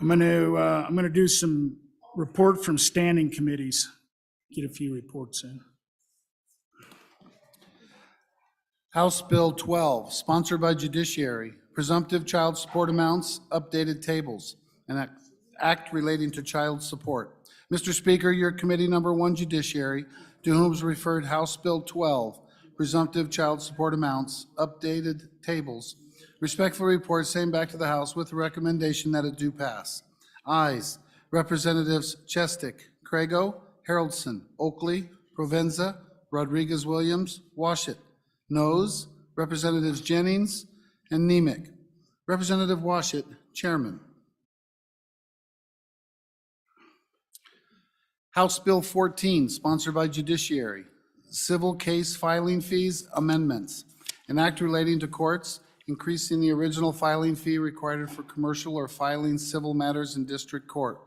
I'm going to do some report from standing committees. Get a few reports in. House Bill 12, sponsored by Judiciary, presumptive child support amounts, updated tables, and act relating to child support. Mr. Speaker, your committee number 1, Judiciary, to whom is referred House Bill 12, presumptive child support amounts, updated tables, respectfully report same back to the House with the recommendation that it do pass. Ayes, Representatives Chestick, Crago, Haroldson, Oakley, Provenza, Rodriguez-Williams, Washit. Noes, Representatives Jennings and Nemec. Representative Washit, Chairman. House Bill 14, sponsored by Judiciary, civil case filing fees amendments. An act relating to courts, increasing the original filing fee required for commercial or filing civil matters in district court.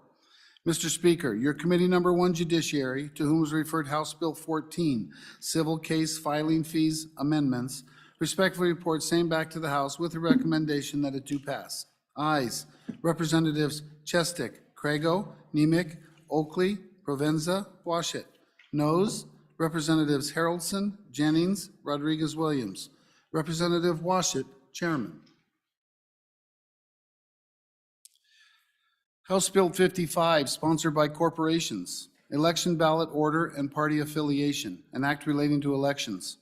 Mr. Speaker, your committee number 1 Judiciary, to whom was referred House Bill 14, Civil Case Filing Fees Amendments, respectfully report same back to the House with the recommendation that it do pass. Ayes. Representatives Chestick, Craigo, Nemick, Oakley, Provenza, Washit. Noes. Representatives Haroldson, Jennings, Rodriguez-Williams. Representative Washit, Chairman. House Bill 55, sponsored by corporations, election ballot order and party affiliation, an act relating to elections.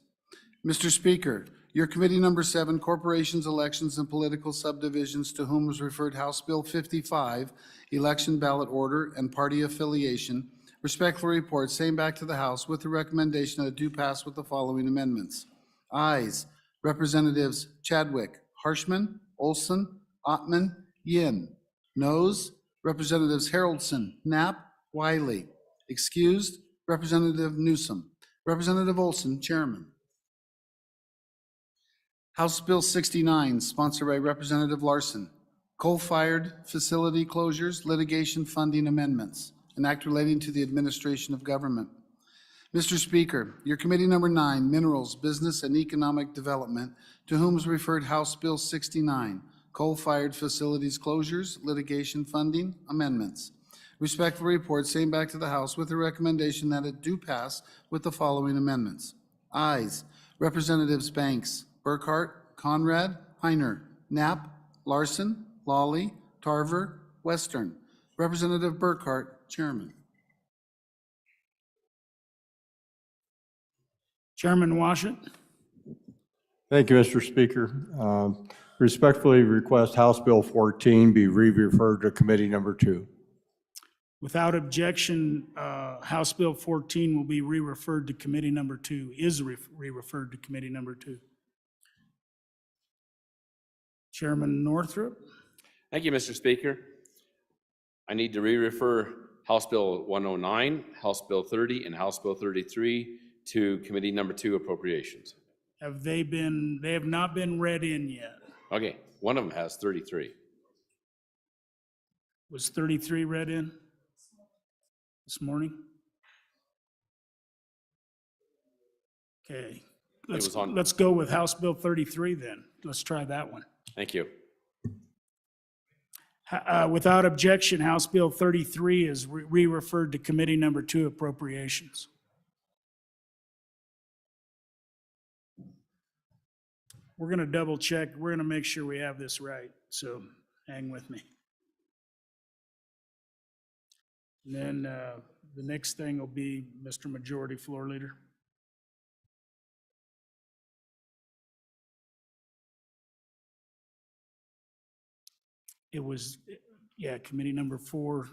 Mr. Speaker, your committee number 7, corporations, elections, and political subdivisions, to whom was referred House Bill 55, election ballot order and party affiliation, respectfully report same back to the House with the recommendation that it do pass with the following amendments. Ayes. Representatives Chadwick, Harshman, Olson, Ottman, Yin. Noes. Representatives Haroldson, Knapp, Wiley. Excused, Representative Newsom. Representative Olson, Chairman. House Bill 69, sponsored by Representative Larson. Coal-fired facility closures, litigation funding amendments, an act relating to the administration of government. Mr. Speaker, your committee number 9, Minerals, Business and Economic Development, to whom is referred House Bill 69, Coal-fired facilities closures, litigation funding amendments. Respectfully report same back to the House with the recommendation that it do pass with the following amendments. Ayes. Representatives Banks, Burkhart, Conrad, Heiner, Knapp, Larson, Lawley, Tarver, Western. Representative Burkhart, Chairman. Chairman Washit. Thank you, Mr. Speaker. Respectfully request House Bill 14 be re-referred to committee number 2. Without objection, House Bill 14 will be re-referred to committee number 2, is re-referred to committee number 2. Chairman Northrup. Thank you, Mr. Speaker. I need to re-refer House Bill 109, House Bill 30, and House Bill 33 to committee number 2 appropriations. They have not been read in yet. Okay, one of them has 33. Was 33 read in this morning? Okay, let's go with House Bill 33 then. Let's try that one. Thank you. Without objection, House Bill 33 is re-referred to committee number 2 appropriations. We're going to double check. We're going to make sure we have this right. So hang with me. And then the next thing will be Mr. Majority Floor Leader. It was, yeah, committee number 4.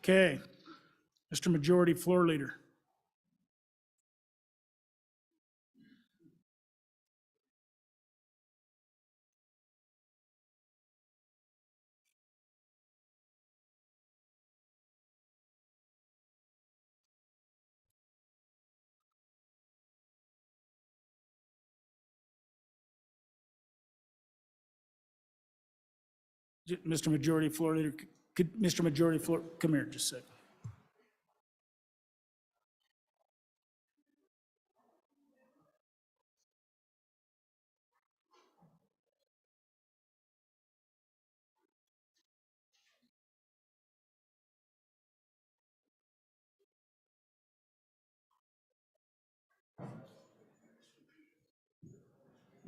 Okay, Mr. Majority Floor Leader. Mr. Majority Floor Leader, could Mr. Majority Floor, come here just a second.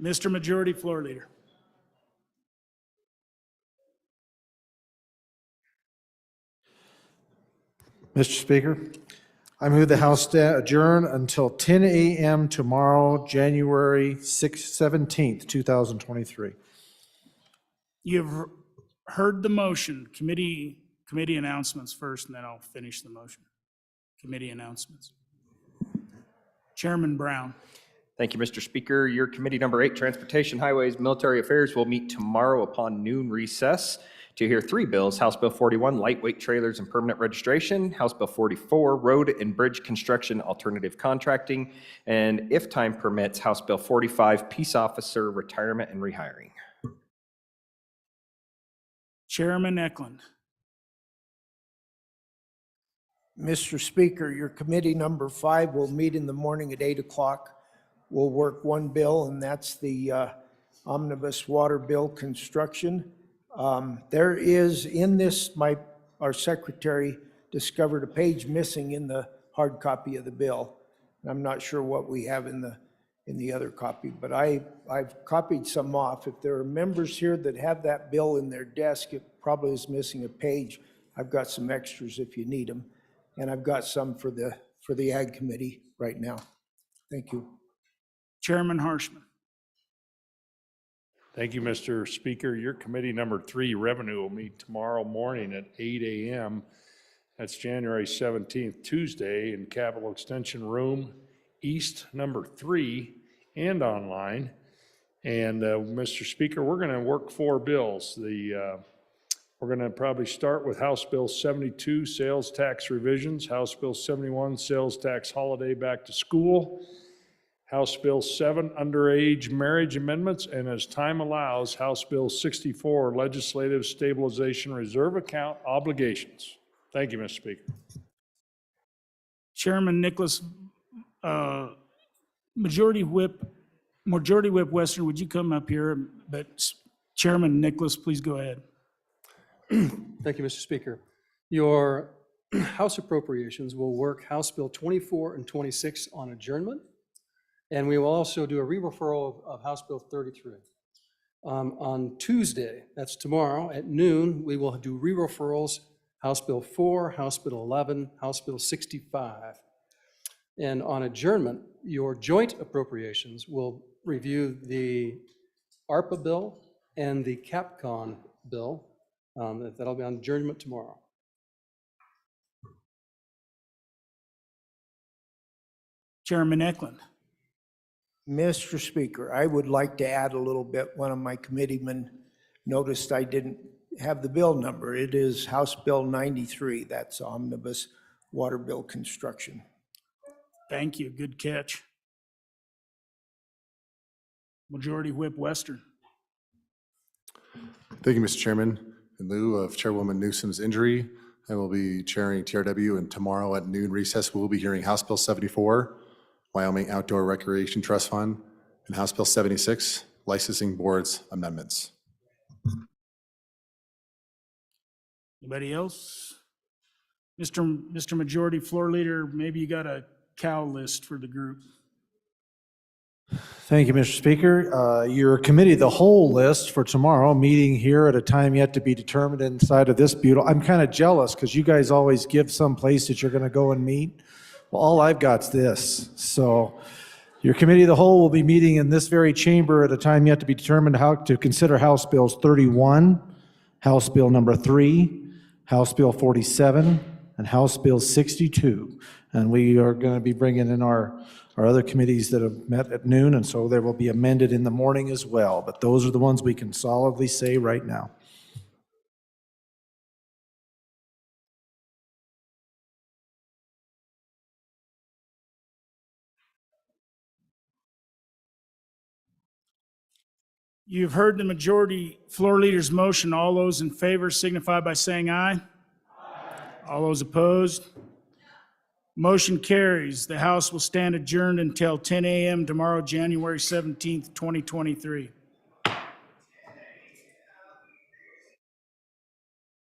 Mr. Majority Floor Leader. Mr. Speaker, I move the House adjourn until 10 a.m. tomorrow, January 17th, 2023. You've heard the motion. Committee announcements first, and then I'll finish the motion. Committee announcements. Chairman Brown. Thank you, Mr. Speaker. Your committee number 8, Transportation, Highways, Military Affairs, will meet tomorrow upon noon recess to hear 3 bills: House Bill 41, Lightweight Trailers and Permanent Registration; House Bill 44, Road and Bridge Construction Alternative Contracting; and, if time permits, House Bill 45, Peace Officer Retirement and Rehiring. Chairman Eklund. Mr. Speaker, your committee number 5 will meet in the morning at 8 o'clock. We'll work one bill, and that's the omnibus water bill construction. There is in this, our secretary discovered a page missing in the hard copy of the bill. I'm not sure what we have in the other copy, but I've copied some off. If there are members here that have that bill in their desk, it probably is missing a page. I've got some extras if you need them, and I've got some for the Ag Committee right now. Thank you. Chairman Harshman. Thank you, Mr. Speaker. Your committee number 3, Revenue, will meet tomorrow morning at 8 a.m. That's January 17th, Tuesday, in Capitol Extension Room East number 3 and online. And Mr. Speaker, we're going to work 4 bills. We're going to probably start with House Bill 72, Sales Tax Revisions, House Bill 71, Sales Tax Holiday Back to School, House Bill 7, Underage Marriage Amendments, and as time allows, House Bill 64, Legislative Stabilization Reserve Account Obligations. Thank you, Mr. Speaker. Chairman Nicholas, Majority Whip Western, would you come up here? But Chairman Nicholas, please go ahead. Thank you, Mr. Speaker. Your House Appropriations will work House Bill 24 and 26 on adjournment, and we will also do a re-referral of House Bill 33. On Tuesday, that's tomorrow, at noon, we will do re-referrals, House Bill 4, House Bill 11, House Bill 65. And on adjournment, your joint appropriations will review the ARPA bill and the CAPCON bill. That'll be on adjournment tomorrow. Chairman Eklund. Mr. Speaker, I would like to add a little bit. One of my committeemen noticed I didn't have the bill number. It is House Bill 93. That's omnibus water bill construction. Thank you. Good catch. Majority Whip Western. Thank you, Mr. Chairman. In lieu of Chairwoman Newsom's injury, I will be chairing TRW, and tomorrow at noon recess, we will be hearing House Bill 74, Wyoming Outdoor Recreation Trust Fund, and House Bill 76, Licensing Boards Amendments. Anybody else? Mr. Majority Floor Leader, maybe you got a cow list for the group. Thank you, Mr. Speaker. Your committee of the whole list for tomorrow, meeting here at a time yet to be determined inside of this beautiful. I'm kind of jealous because you guys always give some place that you're going to go and meet. Well, all I've got's this. So your committee of the whole will be meeting in this very chamber at a time yet to be determined how to consider House Bills 31, House Bill number 3, House Bill 47, and House Bill 62. And we are going to be bringing in our other committees that have met at noon, and so they will be amended in the morning as well. But those are the ones we can solidly say right now. You've heard the Majority Floor Leader's motion. All those in favor signify by saying aye. Aye. All those opposed? Motion carries. The House will stand adjourned until 10 a.m. tomorrow, January 17th, 2023.